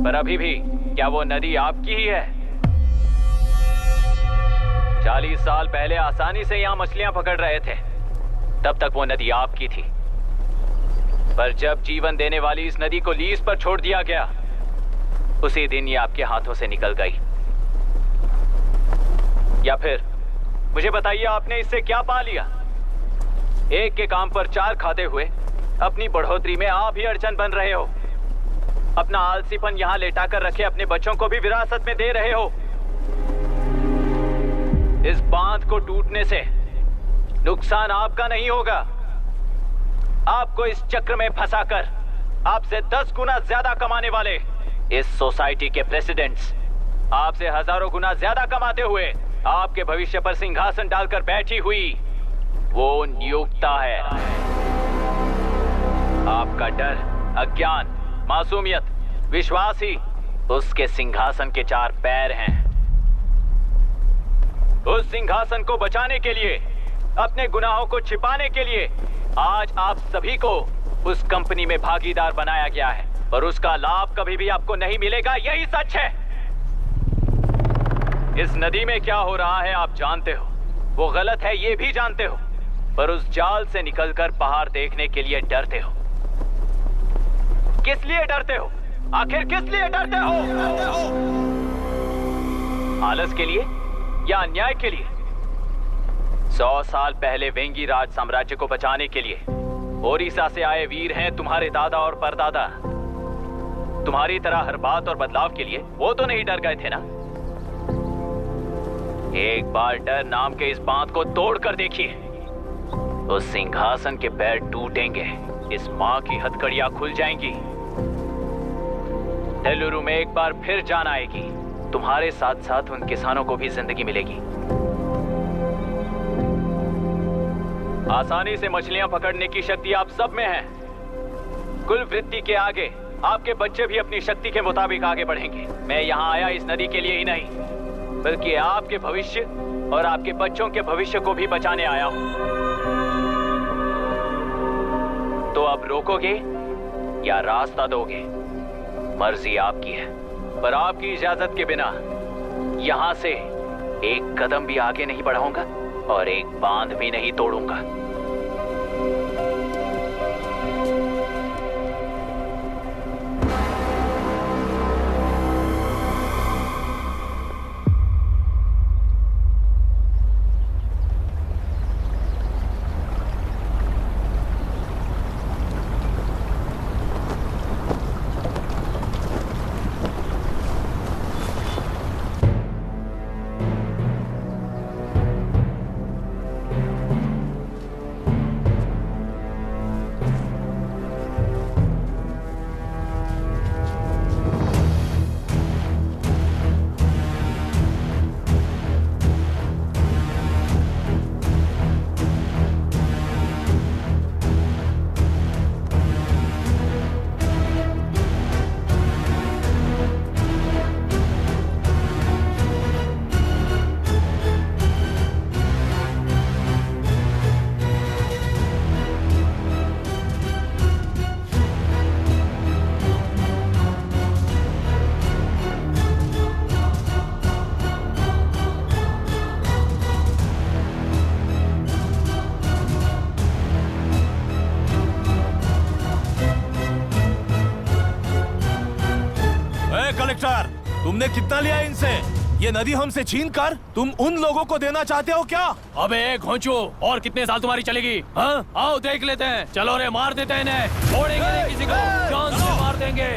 Speaker 1: पर अभी भी क्या वो नदी आपकी ही है? 40 साल पहले आसानी से यहां मछलियां पकड़ रहे थे, तब तक वो नदी आपकी थी। पर जब जीवन देने वाली इस नदी को लीज पर छोड़ दिया गया, उसी दिन ये आपके हाथों से निकल गई। या फिर मुझे बताइए, आपने इससे क्या पा लिया? एक के काम पर चार खाते हुए अपनी बढ़ोतरी में आप ही अड़चन बन रहे हो। अपना आलसीपन यहां लेटाकर रखे अपने बच्चों को भी विरासत में दे रहे हो। इस बांध को टूटने से नुकसान आपका नहीं होगा। आपको इस चक्र में फंसाकर आपसे 10 गुना ज्यादा कमाने वाले इस सोसाइटी के प्रेसिडेंट्स आपसे हजारों गुना ज्यादा कमाते हुए आपके भविष्य पर सिंहासन डालकर बैठी हुई वो नियोक्ता है। आपका डर, अज्ञान, मासूमियत, विश्वास ही उसके सिंहासन के 4 पैर हैं। उस सिंहासन को बचाने के लिए, अपने गुनाहों को छिपाने के लिए आज आप सभी को उस कंपनी में भागीदार बनाया गया है, और उसका लाभ कभी भी आपको नहीं मिलेगा। यही सच है। इस नदी में क्या हो रहा है आप जानते हो, वो गलत है ये भी जानते हो, पर उस जाल से निकलकर पहाड़ देखने के लिए डरते हो। किस लिए डरते हो? आखिर किस लिए डरते हो? आलस के लिए या अन्याय के लिए? 100 साल पहले वेंगी राज साम्राज्य को बचाने के लिए ओडिशा से आए वीर हैं तुम्हारे दादा और परदादा। तुम्हारी तरह हर बात और बदलाव के लिए वो तो नहीं डर गए थे ना। एक बार डर नाम के इस बांध को तोड़ कर देखिए, उस सिंहासन के पैर टूटेंगे, इस मां की हथकड़ियां खुल जाएंगी। तेलुरु में एक बार फिर जान आएगी। तुम्हारे साथ साथ उन किसानों को भी जिंदगी मिलेगी। आसानी से मछलियां पकड़ने की शक्ति आप सब में है। कुल वृत्ति के आगे आपके बच्चे भी अपनी शक्ति के मुताबिक आगे बढ़ेंगे। मैं यहाँ आया इस नदी के लिए ही नहीं, बल्कि आपके भविष्य और आपके बच्चों के भविष्य को भी बचाने आया हूं। तो अब रोकोगे या रास्ता दोगे? मर्जी आपकी है, पर आपकी इजाजत के बिना यहाँ से एक कदम भी आगे नहीं बढ़ाऊंगा और एक बांध भी नहीं तोड़ूंगा।
Speaker 13: कलेक्टर, तुमने कितना लिया इनसे? ये नदी हमसे छीन कर तुम उन लोगों को देना चाहते हो क्या?
Speaker 12: अबे घोंचू, और कितने साल तुम्हारी चलेगी? हाँ, आओ देख लेते हैं। चलो रे, मार देते हैं इन्हें, छोड़ेंगे नहीं किसी को, जान से मार देंगे।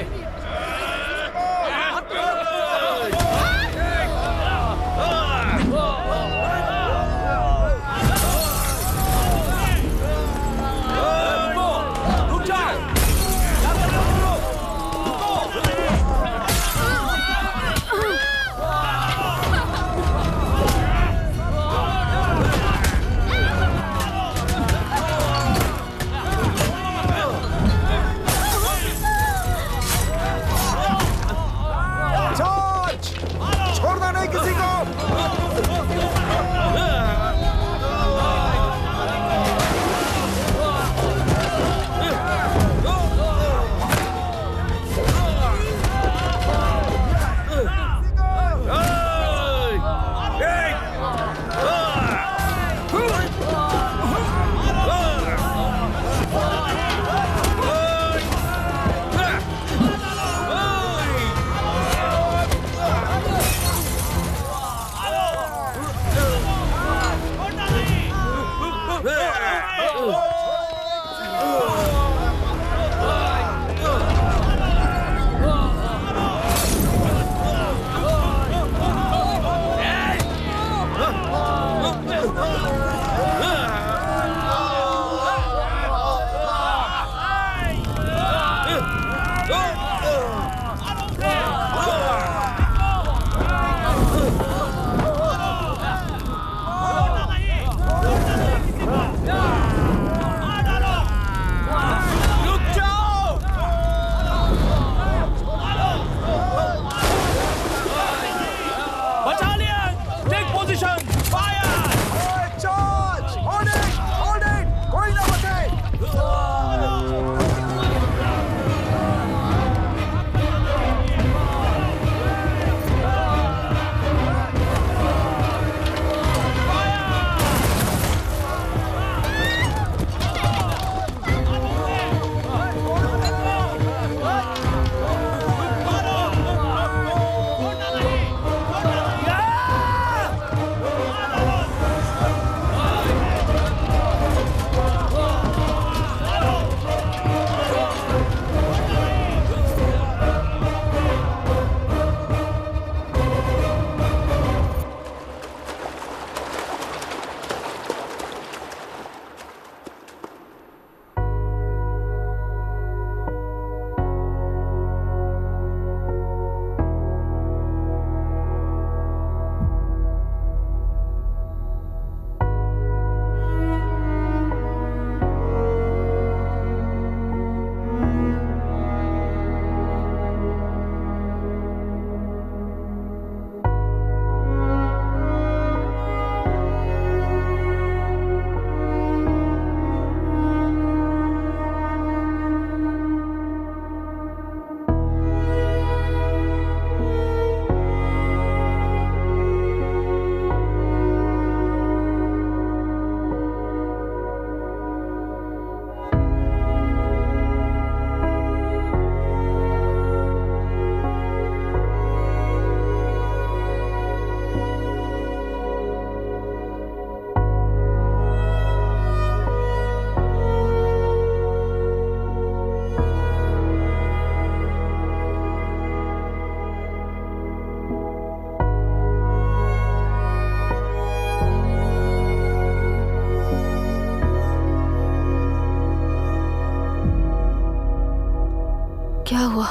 Speaker 11: हुआ?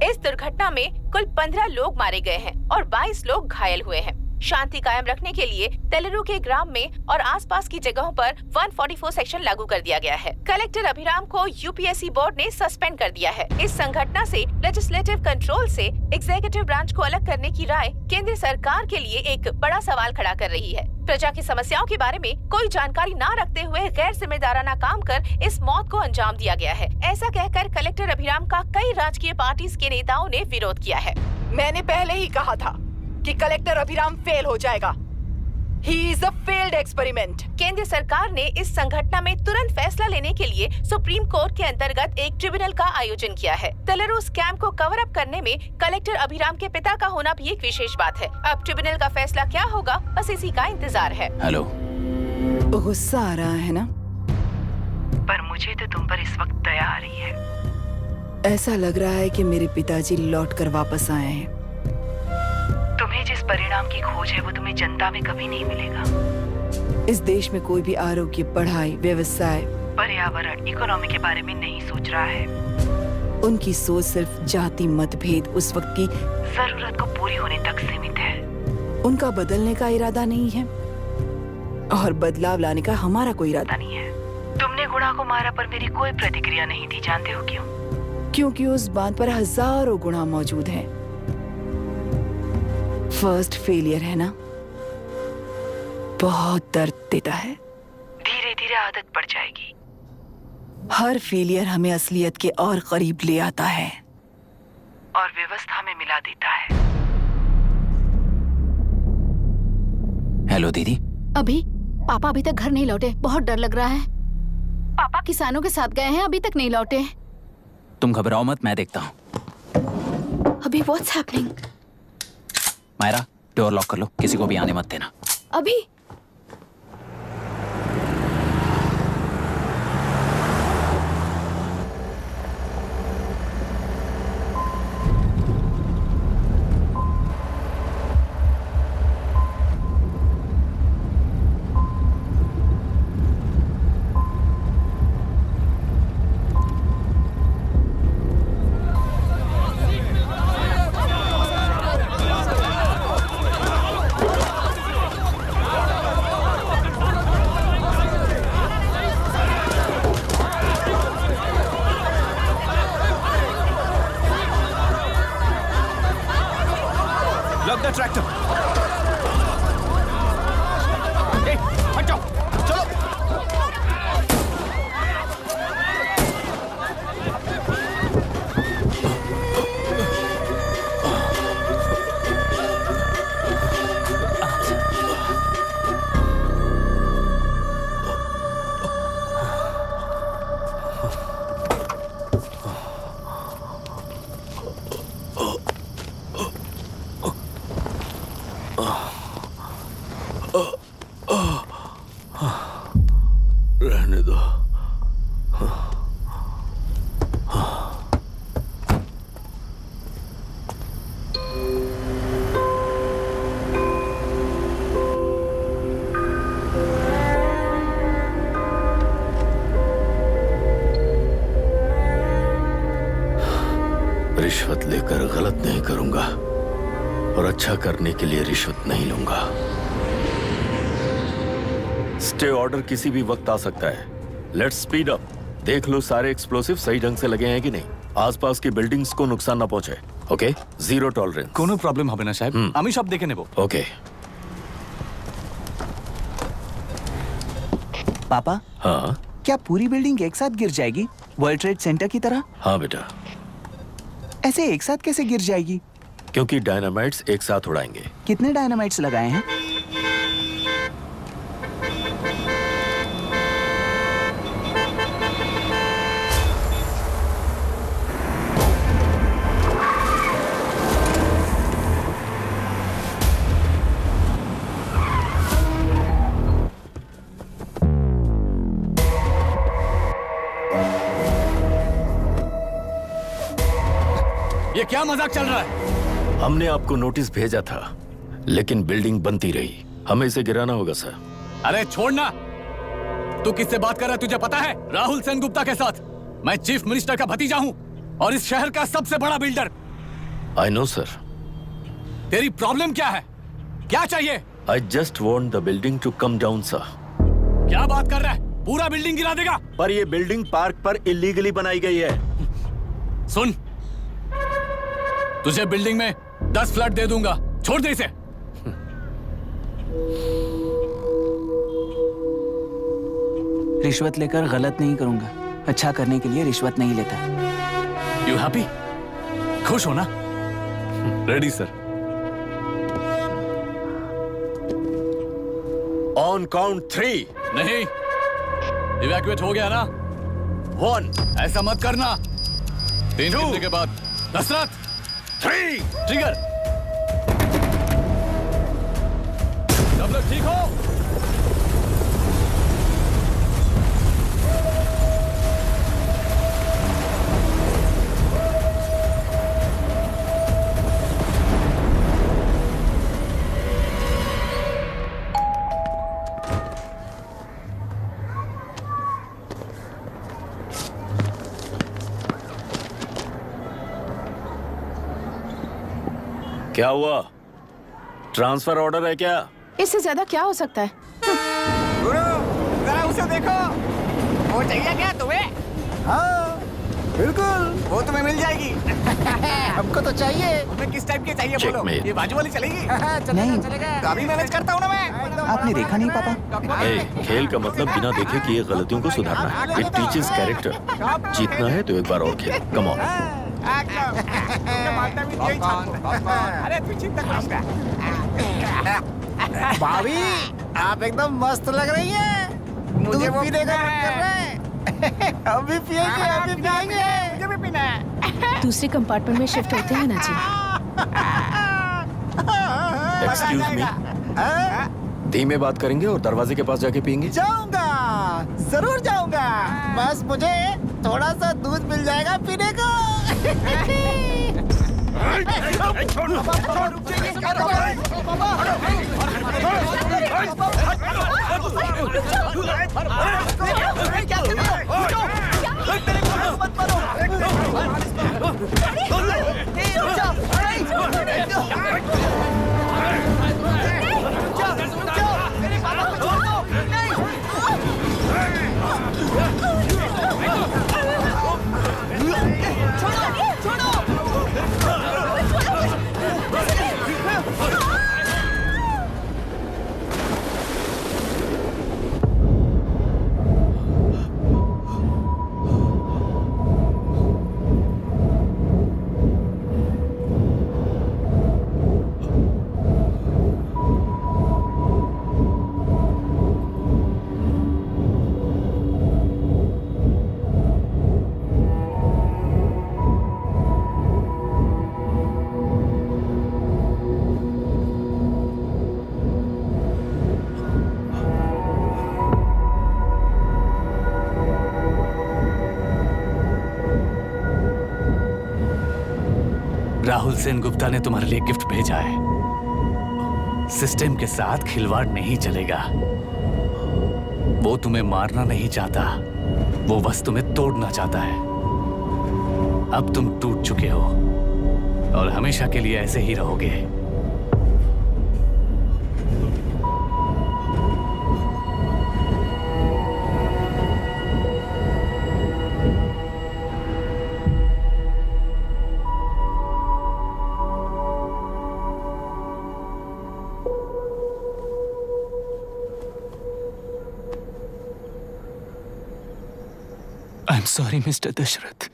Speaker 7: इस दुर्घटना में कुल 15 लोग मारे गए हैं और 22 लोग घायल हुए हैं। शांति कायम रखने के लिए तेलुरु के ग्राम में और आसपास की जगहों पर 144 सेक्शन लागू कर दिया गया है। कलेक्टर अभिराम को यूपीएससी बोर्ड ने सस्पेंड कर दिया है। इस संघटना से लेजिस्लेटिव कंट्रोल से एग्जीक्यूटिव ब्रांच को अलग करने की राय केंद्र सरकार के लिए एक बड़ा सवाल खड़ा कर रही है। प्रजा की समस्याओं के बारे में कोई जानकारी न रखते हुए गैर जिम्मेदाराना काम कर इस मौत को अंजाम दिया गया है। ऐसा कहकर कलेक्टर अभिराम का कई राजकीय पार्टी के नेताओं ने विरोध किया है।
Speaker 18: मैंने पहले ही कहा था कि कलेक्टर अभिराम फेल हो जाएगा। He is a failed experiment.
Speaker 7: केंद्र सरकार ने इस संघटना में तुरंत फैसला लेने के लिए सुप्रीम कोर्ट के अंतर्गत एक ट्रिब्यूनल का आयोजन किया है। तेलुरु स्कैम को कवर अप करने में कलेक्टर अभिराम के पिता का होना भी एक विशेष बात है। अब ट्रिब्यूनल का फैसला क्या होगा, बस इसी का इंतजार है।
Speaker 1: हेलो,
Speaker 11: गुस्सा आ रहा है ना?
Speaker 18: पर मुझे तो तुम पर इस वक्त दया आ रही है।
Speaker 11: ऐसा लग रहा है कि मेरे पिताजी लौट कर वापस आए हैं।
Speaker 18: तुम्हें जिस परिणाम की खोज है वो तुम्हें जनता में कभी नहीं मिलेगा।
Speaker 11: इस देश में कोई भी आरोग्य, पढ़ाई, व्यवसाय,
Speaker 18: पर्यावरण, इकोनॉमी के बारे में नहीं सोच रहा है।
Speaker 11: उनकी सोच सिर्फ जाति मतभेद उस वक्त की
Speaker 18: जरूरत को पूरी होने तक सीमित है।
Speaker 11: उनका बदलने का इरादा नहीं है और बदलाव लाने का हमारा कोई इरादा नहीं है।
Speaker 18: तुमने गुणा को मारा पर मेरी कोई प्रतिक्रिया नहीं थी, जानते हो क्यों?
Speaker 11: क्योंकि उस बात पर हजारों गुणा मौजूद हैं। फर्स्ट फेलियर है ना, बहुत दर्द देता है।
Speaker 18: धीरे धीरे आदत पड़ जाएगी।
Speaker 11: हर फेलियर हमें असलियत के और करीब ले आता है
Speaker 18: और व्यवस्था में मिला देता है।
Speaker 1: हेलो दीदी।
Speaker 16: अभी पापा अभी तक घर नहीं लौटे, बहुत डर लग रहा है। पापा किसानों के साथ गए हैं, अभी तक नहीं लौटे।
Speaker 1: तुम घबराओ मत, मैं देखता हूँ।
Speaker 16: अभी what's happening?
Speaker 1: Myra, door lock कर लो, किसी को भी आने मत देना।
Speaker 16: अभी
Speaker 17: Lock the tractor. Hey, हट जाओ, चलो।
Speaker 13: रहने दो।
Speaker 2: रिश्वत लेकर गलत नहीं करूंगा और अच्छा करने के लिए रिश्वत नहीं लूंगा। स्टे ऑर्डर किसी भी वक्त आ सकता है। Let's speed up. देख लो सारे एक्सप्लोसिव सही ढंग से लगे हैं कि नहीं। आसपास की बिल्डिंग्स को नुकसान ना पहुंचे। Okay, zero tolerance.
Speaker 15: कोनो प्रॉब्लम হবে না সাহেব, আমি সব দেখে নেব।
Speaker 2: ओके।
Speaker 19: पापा,
Speaker 2: हाँ
Speaker 19: क्या पूरी बिल्डिंग एक साथ गिर जाएगी, वर्ल्ड ट्रेड सेंटर की तरह?
Speaker 2: हाँ बेटा।
Speaker 19: ऐसे एक साथ कैसे गिर जाएगी?
Speaker 2: क्योंकि डायनामाइट्स एक साथ उड़ाएंगे।
Speaker 19: कितने डायनामाइट्स लगाए हैं?
Speaker 15: ये क्या मजाक चल रहा है?
Speaker 2: हमने आपको नोटिस भेजा था, लेकिन बिल्डिंग बनती रही। हमें इसे गिराना होगा सर।
Speaker 15: अरे छोड़ना। तू किससे बात कर रहा है तुझे पता है? राहुल सेनगुप्ता के साथ। मैं चीफ मिनिस्टर का भतीजा हूँ। और इस शहर का सबसे बड़ा बिल्डर।
Speaker 2: I know sir.
Speaker 15: तेरी प्रॉब्लम क्या है? क्या चाहिए?
Speaker 2: I just want the building to come down sir.
Speaker 15: क्या बात कर रहा है? पूरा बिल्डिंग गिरा देगा?
Speaker 2: पर ये बिल्डिंग पार्क पर इलीगली बनाई गई है।
Speaker 15: सुन, तुझे बिल्डिंग में 10 फ्लैट दे दूंगा, छोड़ दे इसे।
Speaker 19: रिश्वत लेकर गलत नहीं करूंगा। अच्छा करने के लिए रिश्वत नहीं लेता।
Speaker 15: You happy? खुश हो ना? Ready sir.
Speaker 2: On count 3।
Speaker 15: नहीं, इवैक्यूएट हो गया ना?
Speaker 2: 1।
Speaker 15: ऐसा मत करना। 3 घंटे के बाद। दशरथ
Speaker 2: 3।
Speaker 15: ट्रिगर। सब लोग ठीक हो?
Speaker 2: क्या हुआ? ट्रांसफर ऑर्डर है क्या?
Speaker 16: इससे ज्यादा क्या हो सकता है?
Speaker 17: जरा उसे देखो, वो चाहिए क्या तुम्हें?
Speaker 10: हाँ बिल्कुल,
Speaker 17: वो तुम्हें मिल जाएगी।
Speaker 10: हमको तो चाहिए।
Speaker 17: तुम्हें किस टाइप की चाहिए बोलो?
Speaker 2: Checkmate।
Speaker 17: ये बाजू वाली चलेगी?
Speaker 19: नहीं।
Speaker 17: तो अभी मैनेज करता हूँ ना मैं।
Speaker 19: आपने देखा नहीं पापा?
Speaker 2: खेल का मतलब बिना देखे किए गलतियों को सुधारना है। It teaches character. जीतना है तो एक बार और खेल। Come on.
Speaker 17: अरे तू चिंता कर। भाभी आप एकदम मस्त लग रही हैं। मुझे वो पीने का मन कर रहा है। हम भी पिएंगे, हम भी पिएंगे। मुझे भी पीना है।
Speaker 16: दूसरे कंपार्टमेंट में शिफ्ट होते हैं ना जी।
Speaker 2: Excuse me. धीमे बात करेंगे और दरवाजे के पास जाके पियेंगे।
Speaker 17: जाऊंगा, जरूर जाऊंगा। बस मुझे थोड़ा सा दूध मिल जाएगा पीने को।
Speaker 15: राहुल सेनगुप्ता ने तुम्हारे लिए गिफ्ट भेजा है। सिस्टम के साथ खिलवाड़ नहीं चलेगा। वो तुम्हें मारना नहीं चाहता, वो बस तुम्हें तोड़ना चाहता है। अब तुम टूट चुके हो और हमेशा के लिए ऐसे ही रहोगे।
Speaker 1: I am sorry mister Dasharath.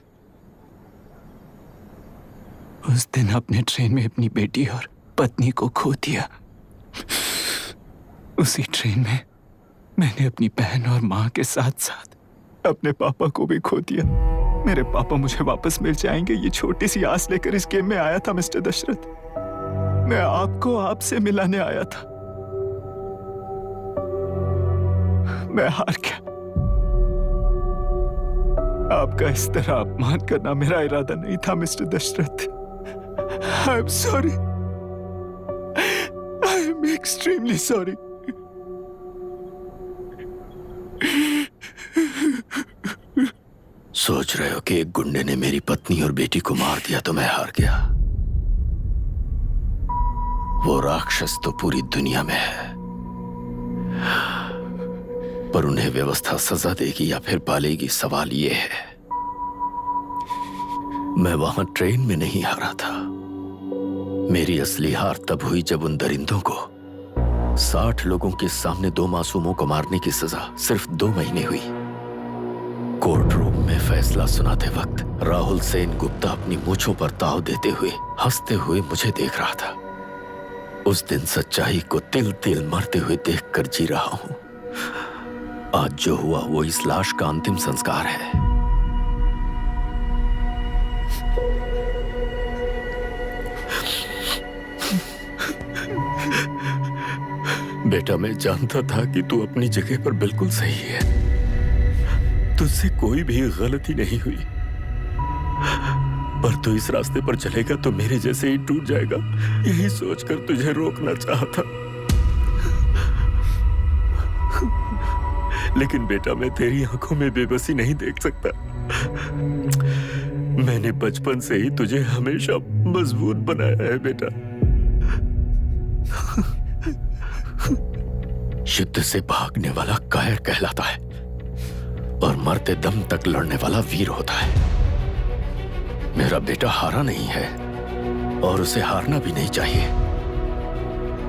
Speaker 1: उस दिन अपने ट्रेन में अपनी बेटी और पत्नी को खो दिया। उसी ट्रेन में मैंने अपनी बहन और माँ के साथ साथ अपने पापा को भी खो दिया। मेरे पापा मुझे वापस मिल जाएंगे, ये छोटी सी आस लेकर इस गेम में आया था मिस्टर दशरथ। मैं आपको आपसे मिलाने आया था। मैं हार गया। आपका इस तरह अपमान करना मेरा इरादा नहीं था mister Dasharath. I am sorry. I am extremely sorry.
Speaker 2: सोच रहे हो कि एक गुंडे ने मेरी पत्नी और बेटी को मार दिया तो मैं हार गया? वो राक्षस तो पूरी दुनिया में है, पर उन्हें व्यवस्था सजा देगी या फिर पालेगी, सवाल ये है। मैं वहां ट्रेन में नहीं हारा था। मेरी असली हार तब हुई जब उन दरिंदों को 60 लोगों के सामने 2 मासूमों को मारने की सजा सिर्फ 2 महीने हुई। कोर्ट रूम में फैसला सुनाते वक्त राहुल सेन गुप्ता अपनी मूंछों पर ताव देते हुए हंसते हुए मुझे देख रहा था। उस दिन सच्चाई को तिल तिल मरते हुए देखकर जी रहा हूं। आज जो हुआ वो इस लाश का अंतिम संस्कार है। बेटा, मैं जानता था कि तू अपनी जगह पर बिल्कुल सही है। तुझसे कोई भी गलती नहीं हुई, पर तू इस रास्ते पर चलेगा तो मेरे जैसे ही टूट जाएगा, यही सोचकर तुझे रोकना चाहता। लेकिन बेटा, मैं तेरी आंखों में बेबसी नहीं देख सकता। मैंने बचपन से ही तुझे हमेशा मजबूत बनाया है बेटा। युद्ध से भागने वाला कायर कहलाता है और मरते दम तक लड़ने वाला वीर होता है। मेरा बेटा हारा नहीं है और उसे हारना भी नहीं चाहिए।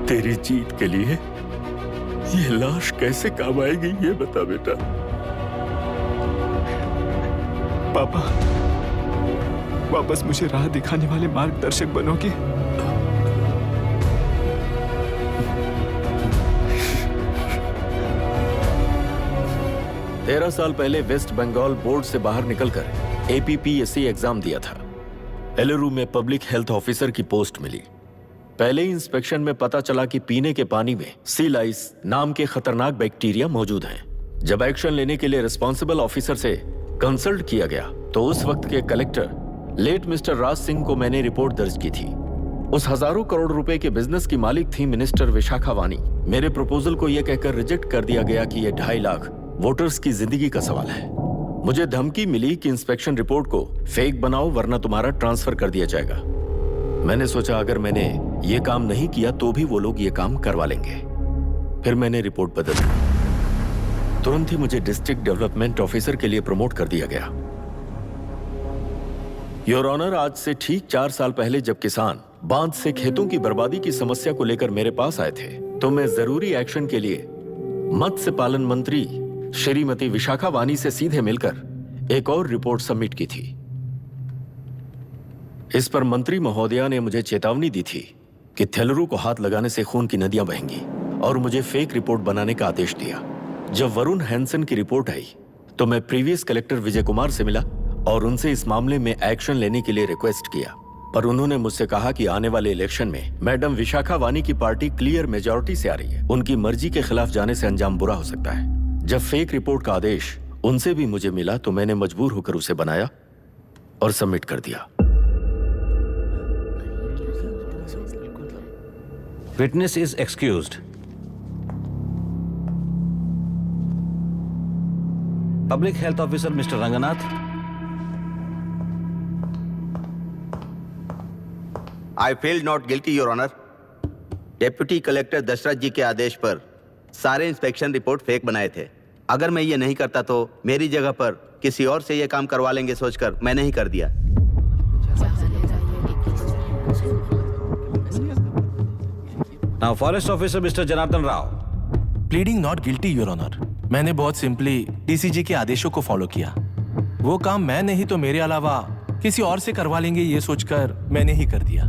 Speaker 2: तेरी जीत के लिए ये लाश कैसे काम आएगी ये बता बेटा।
Speaker 20: पापा, वापस मुझे राह दिखाने वाले मार्गदर्शक बनोगे?
Speaker 2: 13 साल पहले वेस्ट बंगाल बोर्ड से बाहर निकलकर APPSC एग्जाम दिया था। एलुरु में पब्लिक हेल्थ ऑफिसर की पोस्ट मिली। पहले ही इंस्पेक्शन में पता चला कि पीने के पानी में सी लाइस नाम के खतरनाक बैक्टीरिया मौजूद हैं। जब एक्शन लेने के लिए रिस्पॉन्सिबल ऑफिसर से कंसल्ट किया गया तो उस वक्त के collector late mister Raj Singh को मैंने रिपोर्ट दर्ज की थी। उस हजारों करोड़ रुपए के बिजनेस की मालिक थी मिनिस्टर विशाखा वानी। मेरे प्रपोजल को यह कहकर रिजेक्ट कर दिया गया कि यह 2.5 लाख वोटर्स की जिंदगी का सवाल है। मुझे धमकी मिली कि इंस्पेक्शन रिपोर्ट को फेक बनाओ वरना तुम्हारा ट्रांसफर कर दिया जाएगा। मैंने सोचा अगर मैंने ये काम नहीं किया तो भी वो लोग ये काम करवा लेंगे। फिर मैंने रिपोर्ट बदल दी। तुरंत ही मुझे डिस्ट्रिक्ट डेवलपमेंट ऑफिसर के लिए प्रमोट कर दिया गया। योर ऑनर, आज से ठीक 4 साल पहले जब किसान बांध से खेतों की बर्बादी की समस्या को लेकर मेरे पास आए थे तो मैं जरूरी एक्शन के लिए मत्स्य पालन मंत्री श्रीमती विशाखा वानी से सीधे मिलकर एक और रिपोर्ट सबमिट की थी। इस पर मंत्री महोदया ने मुझे चेतावनी दी थी कि थेलरू को हाथ लगाने से खून की नदियां बहेंगी और मुझे फेक रिपोर्ट बनाने का आदेश दिया। जब वरुण हैंसन की रिपोर्ट आई तो मैं प्रीवियस कलेक्टर विजय कुमार से मिला और उनसे इस मामले में एक्शन लेने के लिए रिक्वेस्ट किया, पर उन्होंने मुझसे कहा कि आने वाले इलेक्शन में मैडम विशाखा वानी की पार्टी क्लियर मेजॉरिटी से आ रही है, उनकी मर्जी के खिलाफ जाने से अंजाम बुरा हो सकता है। जब फेक रिपोर्ट का आदेश उनसे भी मुझे मिला तो मैंने मजबूर होकर उसे बनाया और सबमिट कर दिया।
Speaker 3: Witness is excused. Public health officer mister Ranganath.
Speaker 14: I feel not guilty your honour. Deputy collector Dashrath ji के आदेश पर सारे इंस्पेक्शन रिपोर्ट फेक बनाए थे। अगर मैं ये नहीं करता तो मेरी जगह पर किसी और से ये काम करवा लेंगे सोचकर मैंने ही कर दिया।
Speaker 3: Now, forest officer mister Janardhan Rao.
Speaker 13: Pleading not guilty your honour. मैंने बहुत सिंपली डीसीजी के आदेशों को फॉलो किया। वो काम मैं नहीं तो मेरे अलावा किसी और से करवा लेंगे ये सोचकर मैंने ही कर दिया।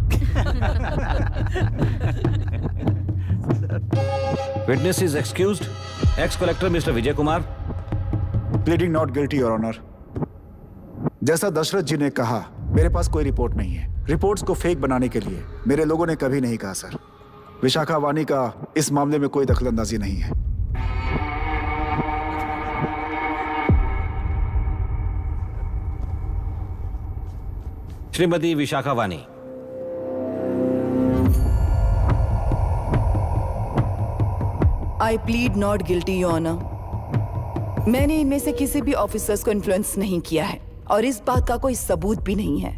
Speaker 3: Witness is excused. Ex collector mister Vijay Kumar.
Speaker 10: Pleading not guilty your honour. जैसा दशरथ जी ने कहा, मेरे पास कोई रिपोर्ट नहीं है। रिपोर्ट्स को फेक बनाने के लिए मेरे लोगों ने कभी नहीं कहा सर। विशाखा वानी का इस मामले में कोई दखलंदाजी नहीं है।
Speaker 3: Shrimati Vishakha Vani.
Speaker 11: I plead not guilty your honour. मैंने इनमें से किसी भी ऑफिसर्स को इन्फ्लुएंस नहीं किया है। और इस बात का कोई सबूत भी नहीं है।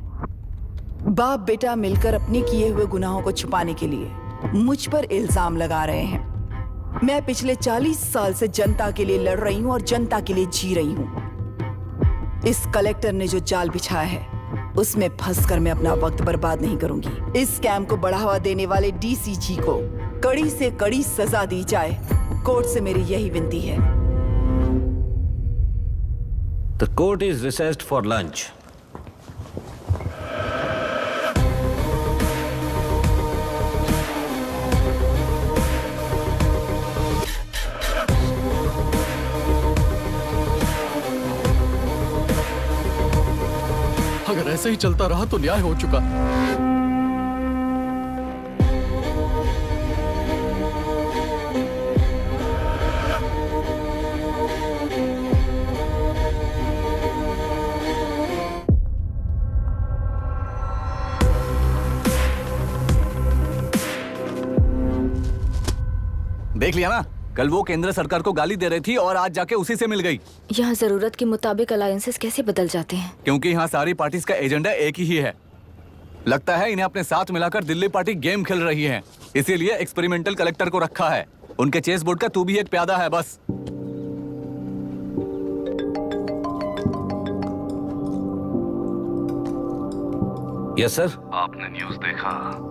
Speaker 11: बाप बेटा मिलकर अपने किए हुए गुनाहों को छुपाने के लिए मुझ पर इल्जाम लगा रहे हैं। मैं पिछले 40 साल से जनता के लिए लड़ रही हूं और जनता के लिए जी रही हूं। इस कलेक्टर ने जो जाल बिछाया है उसमें फंसकर मैं अपना वक्त बर्बाद नहीं करूंगी। इस स्कैम को बढ़ावा देने वाले डीसीजी को कड़ी से कड़ी सजा दी जाए। कोर्ट से मेरी यही विनती है।
Speaker 3: The court is recessed for lunch.
Speaker 8: अगर ऐसे ही चलता रहा तो न्याय हो चुका।
Speaker 15: देख लिया ना, कल वो केंद्र सरकार को गाली दे रही थी और आज जाके उसी से मिल गई।
Speaker 5: यहाँ जरूरत के मुताबिक अलायंसेस कैसे बदल जाते हैं?
Speaker 15: क्योंकि यहाँ सारी पार्टीज का एजेंडा एक ही है। लगता है इन्हें अपने साथ मिलाकर दिल्ली पार्टी गेम खेल रही है, इसीलिए एक्सपेरिमेंटल कलेक्टर को रखा है। उनके चेस बोर्ड का तू भी एक प्यादा है बस।
Speaker 3: Yes sir.
Speaker 9: आपने न्यूज़ देखा?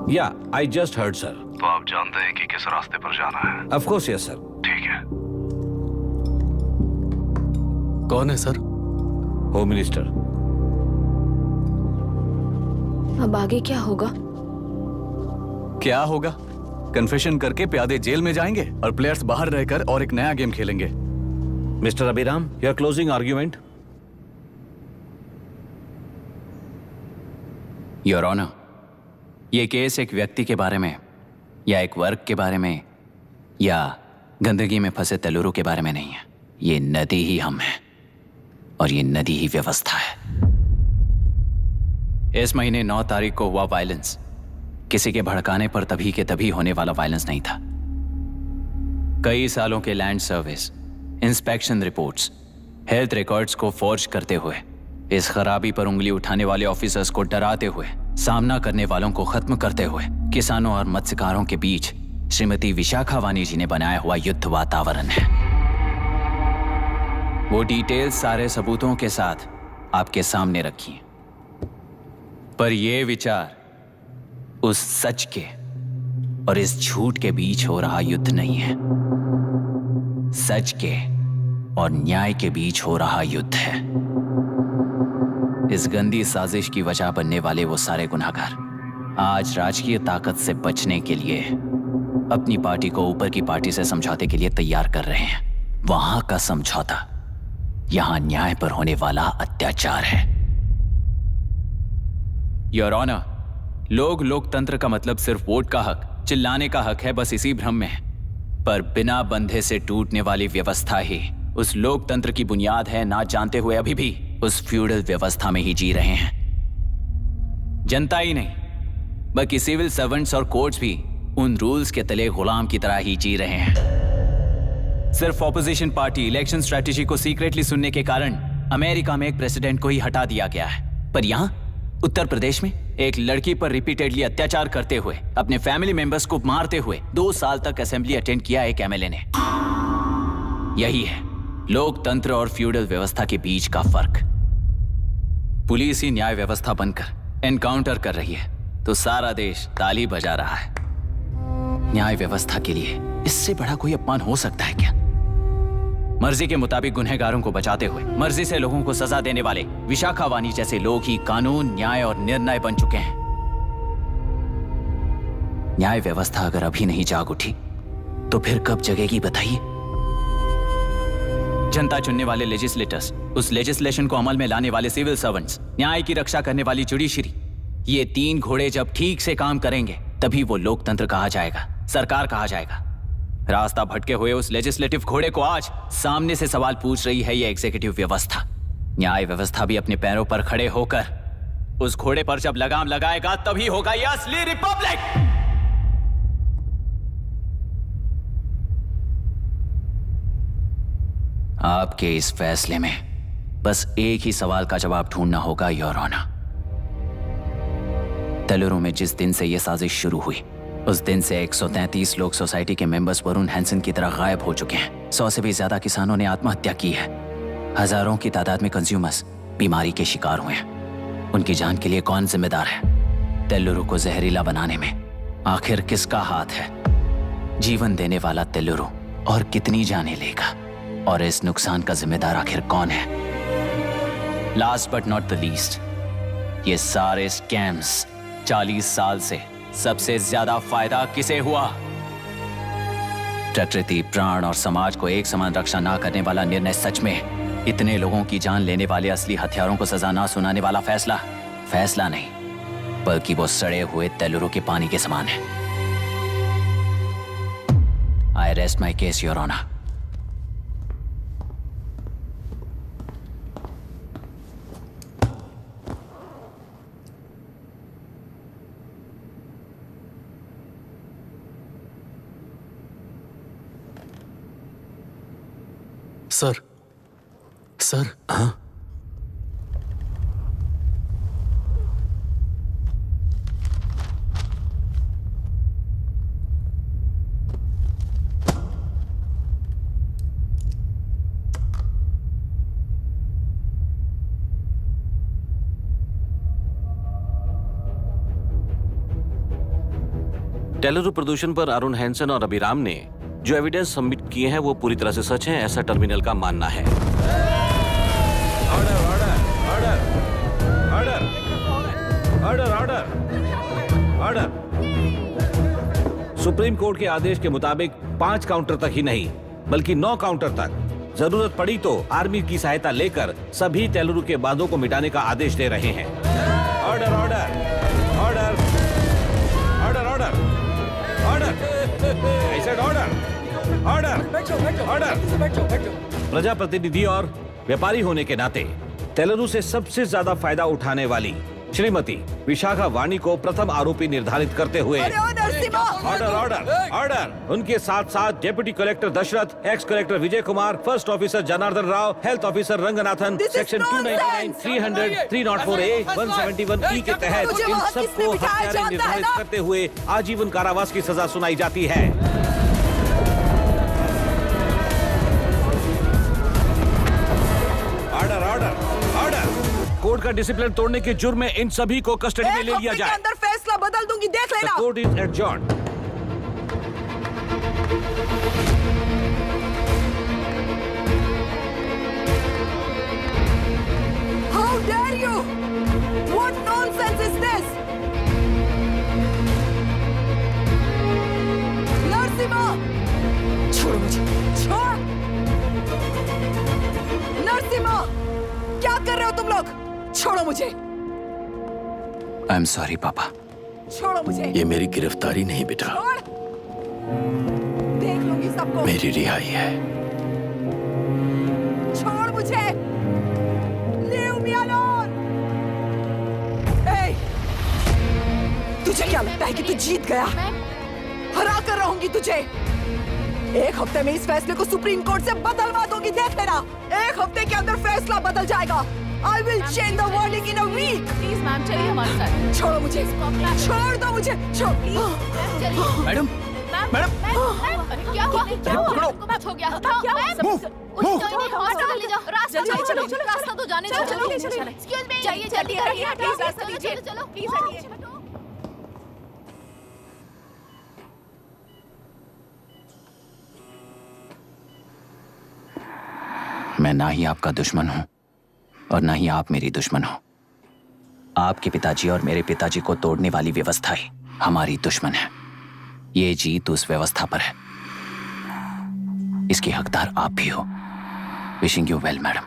Speaker 3: या आई जस्ट हर्ड सर।
Speaker 9: तो आप जानते हैं कि किस रास्ते पर जाना है?
Speaker 3: Of course yes sir.
Speaker 9: ठीक है।
Speaker 8: कौन है सर?
Speaker 3: Home minister.
Speaker 5: अब आगे क्या होगा?
Speaker 15: क्या होगा? कन्फेशन करके प्यादे जेल में जाएंगे और प्लेयर्स बाहर रहकर और एक नया गेम खेलेंगे।
Speaker 3: Mister Abhiram, your closing argument.
Speaker 1: Your honour, ये केस एक व्यक्ति के बारे में या एक वर्ग के बारे में या गंदगी में फंसे तेलुरु के बारे में नहीं है। ये नदी ही हम हैं और ये नदी ही व्यवस्था है। इस महीने 9 तारीख को हुआ वायलेंस किसी के भड़काने पर तभी के तभी होने वाला वायलेंस नहीं था। कई सालों के land service, inspection reports, health records को फोर्ज करते हुए, इस खराबी पर उंगली उठाने वाले ऑफिसर्स को डराते हुए, सामना करने वालों को खत्म करते हुए किसानों और मत्स्यकारों के बीच श्रीमती विशाखा वानी जी ने बनाया हुआ युद्ध वातावरण है। वो डिटेल्स सारे सबूतों के साथ आपके सामने रखी हैं। पर ये विचार उस सच के और इस झूठ के बीच हो रहा युद्ध नहीं है, सच के और न्याय के बीच हो रहा युद्ध है। इस गंदी साजिश की वजह बनने वाले वो सारे गुनहगार आज राजकीय ताकत से बचने के लिए अपनी पार्टी को ऊपर की पार्टी से समझौते के लिए तैयार कर रहे हैं। वहां का समझौता यहां न्याय पर होने वाला अत्याचार है। योर ऑनर, लोकतंत्र का मतलब सिर्फ वोट का हक, चिल्लाने का हक है, बस इसी भ्रम में है। पर बिना बंधे से टूटने वाली व्यवस्था ही उस लोकतंत्र की बुनियाद है, ना जानते हुए अभी भी उस फ्यूडल व्यवस्था में ही जी रहे हैं। जनता ही नहीं बल्कि सिविल सर्वेंट्स और कोर्ट्स भी उन रूल्स के तले गुलाम की तरह ही जी रहे हैं। सिर्फ ऑपोजिशन पार्टी इलेक्शन स्ट्रेटेजी को सीक्रेटली सुनने के कारण अमेरिका में एक प्रेसिडेंट को ही हटा दिया गया है, पर यहां उत्तर प्रदेश में एक लड़की पर रिपीटेडली अत्याचार करते हुए, अपने फैमिली मेंबर्स को मारते हुए 2 साल तक असेंबली अटेंड किया एक एमएलए ने। यही है लोकतंत्र और फ्यूडल व्यवस्था के बीच का फर्क। पुलिस ही न्याय व्यवस्था बनकर एनकाउंटर कर रही है तो सारा देश ताली बजा रहा है। न्याय व्यवस्था के लिए इससे बड़ा कोई अपमान हो सकता है क्या? मर्जी के मुताबिक गुनहगारों को बचाते हुए मर्जी से लोगों को सजा देने वाले विशाखा वानी जैसे लोग ही कानून, न्याय और निर्णय बन चुके हैं। न्याय व्यवस्था अगर अभी नहीं जाग उठी तो फिर कब जगेगी बताइए? जनता चुनने वाले लेजिस्लेटर्स, उस लेजिस्लेशन को अमल में लाने वाले सिविल सर्वेंट्स, न्याय की रक्षा करने वाली जुडिशरी, ये 3 घोड़े जब ठीक से काम करेंगे तभी वो लोकतंत्र कहा जाएगा, सरकार कहा जाएगा। रास्ता भटके हुए उस लेजिस्लेटिव घोड़े को आज सामने से सवाल पूछ रही है ये एग्जीक्यूटिव व्यवस्था। न्याय व्यवस्था भी अपने पैरों पर खड़े होकर उस घोड़े पर जब लगाम लगाएगा तभी होगा ये असली रिपब्लिक। आपके इस फैसले में बस एक ही सवाल का जवाब ढूंढना होगा योर ऑनर। तेलुरु में जिस दिन से यह साजिश शुरू हुई, उस दिन से 133 लोग सोसाइटी के मेंबर्स वरुण हैंसन की तरह गायब हो चुके हैं। 100 से भी ज्यादा किसानों ने आत्महत्या की है। हजारों की तादाद में कंज्यूमर्स बीमारी के शिकार हुए हैं। उनकी जान के लिए कौन जिम्मेदार है? तेलुरु को जहरीला बनाने में आखिर किसका हाथ है? जीवन देने वाला तेलुरु और कितनी जाने लेगा? और इस नुकसान का जिम्मेदार आखिर कौन है? Last but not the least, ये सारे स्कैम्स 40 साल से सबसे ज्यादा फायदा किसे हुआ? प्रकृति, प्राण और समाज को एक समान रक्षा ना करने वाला निर्णय सच में इतने लोगों की जान लेने वाले असली हथियारों को सजा ना सुनाने वाला फैसला नहीं, बल्कि वो सड़े हुए तेलुरु के पानी के समान है। I rest my case your honour.
Speaker 8: Sir
Speaker 3: हाँ? तेलुरु प्रदूषण पर अरुण हैंसन और अभिराम ने जो एविडेंस सबमिट किए हैं वो पूरी तरह से सच है, ऐसा टर्मिनल का मानना है। ऑर्डर। सुप्रीम कोर्ट के आदेश के मुताबिक 5 काउंटर तक ही नहीं बल्कि 9 काउंटर तक जरूरत पड़ी तो आर्मी की सहायता लेकर सभी तेलुरु के बांधों को मिटाने का आदेश दे रहे हैं। Order order order order order order I said order order. प्रजाप्रतिनिधि और व्यापारी होने के नाते तेलुरु से सबसे ज्यादा फायदा उठाने वाली श्रीमती विशाखा वाणी को प्रथम आरोपी निर्धारित करते हुए ऑर्डर ऑर्डर ऑर्डर। उनके साथ साथ deputy collector Dashrath, ex collector Vijay Kumar, first officer Janardhan Rao, health officer Ranganathan, section 299, 300, 304A, 171E के तहत इन सबको हत्यारे निर्धारित करते हुए आजीवन कारावास की सजा सुनाई जाती है। Order order order. कोर्ट का डिसिप्लिन तोड़ने के जुर्म में इन सभी को कस्टडी में ले लिया जाए।
Speaker 18: अंदर फैसला बदल दूंगी, देख लेना।
Speaker 3: The court is adjourned.
Speaker 18: How dare you? What nonsense is this? Narasimha, छोड़ो मुझे, छोड़। नरसिम्हा, क्या कर रहे हो तुम लोग? छोड़ो मुझे।
Speaker 1: आई एम सॉरी पापा।
Speaker 18: छोड़ो मुझे।
Speaker 2: ये मेरी गिरफ्तारी नहीं बेटा,
Speaker 18: छोड़। देख लूंगी सबको।
Speaker 2: मेरी रिहाई है।
Speaker 18: छोड़ मुझे। Leave me alone. Hey, तुझे क्या लगता है कि तू जीत गया? हरा कर रहूंगी तुझे। एक हफ्ते में इस फैसले को सुप्रीम कोर्ट से बदलवा दूंगी, देख लेना। एक हफ्ते के अंदर फैसला बदल जाएगा। I will change the verdict in a week.
Speaker 16: Please ma'am, चलिए हमारे साथ।
Speaker 18: छोड़ो मुझे, छोड़ दो मुझे, छोड़।
Speaker 8: मैडम, मैडम,
Speaker 16: क्या हुआ? कुछ हो गया? रास्ता तो जाने दो। एक्सक्यूज मी, जाइए जल्दी, रास्ता दीजिए। चलो प्लीज हटिए।
Speaker 1: मैं ना ही आपका दुश्मन हूं और ना ही आप मेरी दुश्मन हो। आपके पिताजी और मेरे पिताजी को तोड़ने वाली व्यवस्था ही हमारी दुश्मन है। ये जीत उस व्यवस्था पर है, इसकी हकदार आप भी हो। Wishing you well madam.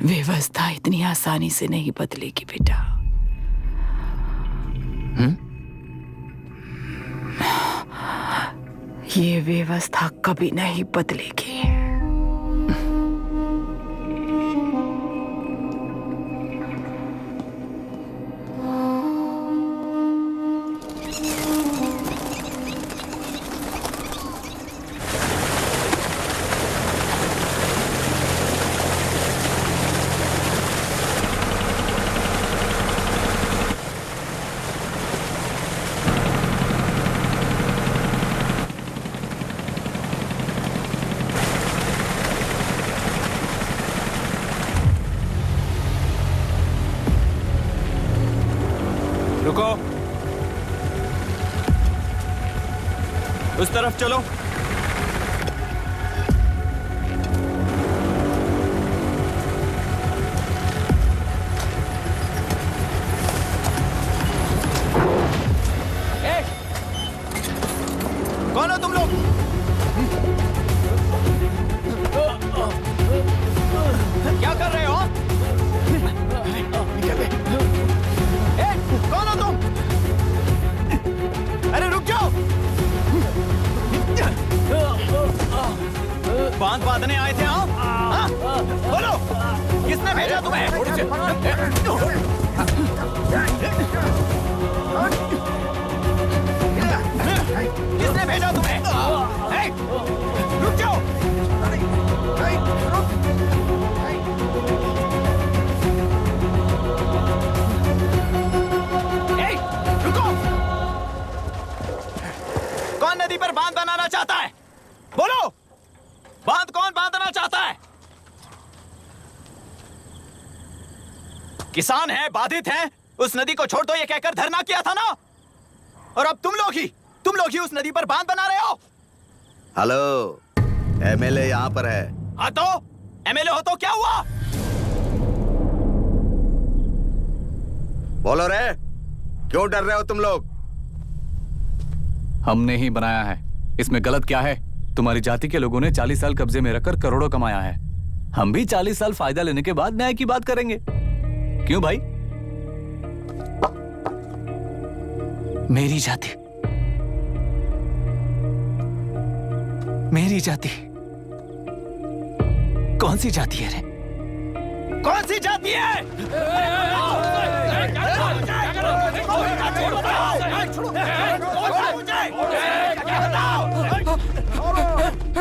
Speaker 11: व्यवस्था इतनी आसानी से नहीं बदलेगी बेटा। ये व्यवस्था कभी नहीं बदलेगी।
Speaker 20: रुको, उस तरफ चलो।
Speaker 17: कौन हो तुम लोग? क्या कर रहे हो? कौन हो तुम? अरे रुक जाओ! बांध बांधने आए थे आप? बोलो, किसने भेजा तुम्हें? किसने भेजा तुम्हें? रुक जाओ! रुको! कौन नदी पर बांध बनाना चाहता है? बोलो, बांध कौन बांधना चाहता है? किसान हैं, बाधित हैं, उस नदी को छोड़ दो ये कहकर धरना किया था ना? और अब तुम लोग ही उस नदी पर बांध बना रहे हो।
Speaker 14: हेलो, एमएलए यहाँ पर है।
Speaker 17: हाँ तो एमएलए हो तो क्या हुआ?
Speaker 14: बोलो रे, क्यों डर रहे हो तुम लोग?
Speaker 15: हमने ही बनाया है, इसमें गलत क्या है? तुम्हारी जाति के लोगों ने 40 साल कब्जे में रखकर करोड़ों कमाया है। हम भी 40 साल फायदा लेने के बाद न्याय की बात करेंगे। क्यों भाई?
Speaker 1: मेरी जाति, मेरी जाति कौन सी जाति है रे?
Speaker 17: कौन सी जाति है?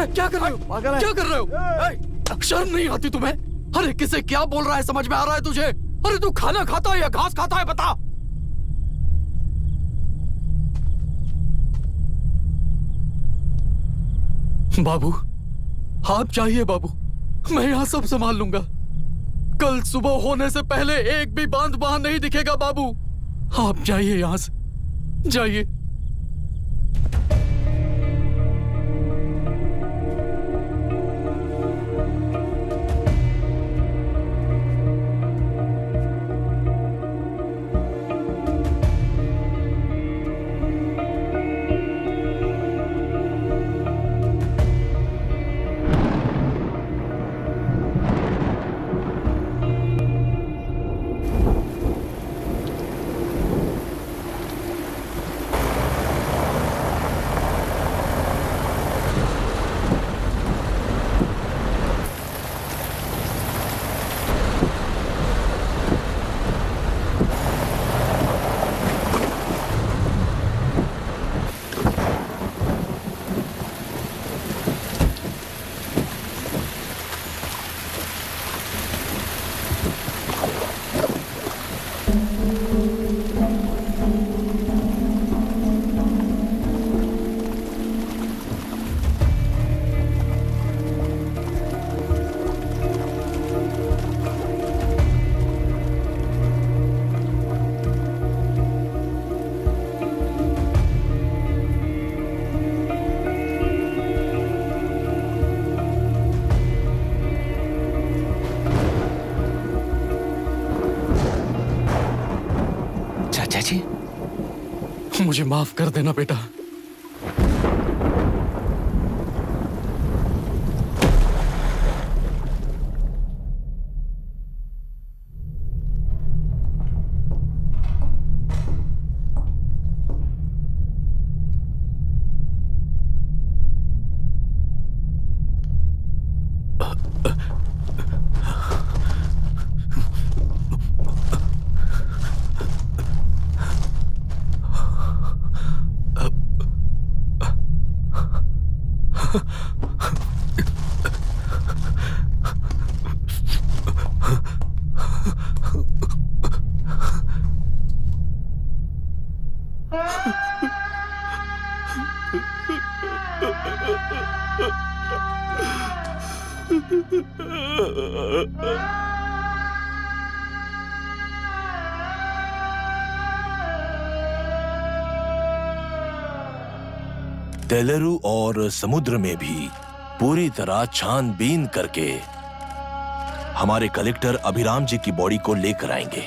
Speaker 8: क्या कर रहे हो? क्या कर रहे हो? शर्म नहीं आती तुम्हें? अरे किसे क्या बोल रहा है, समझ में आ रहा है तुझे? अरे तू खाना खाता है या घास खाता है, बता। बाबू, आप चाहिए बाबू, मैं यहाँ सब संभाल लूंगा। कल सुबह होने से पहले एक भी बांध वहां नहीं दिखेगा बाबू। आप जाइए यहाँ से, जाइए। मुझे माफ कर देना बेटा।
Speaker 13: तेलुरु और समुद्र में भी पूरी तरह छानबीन करके हमारे कलेक्टर अभिराम जी की बॉडी को लेकर आएंगे।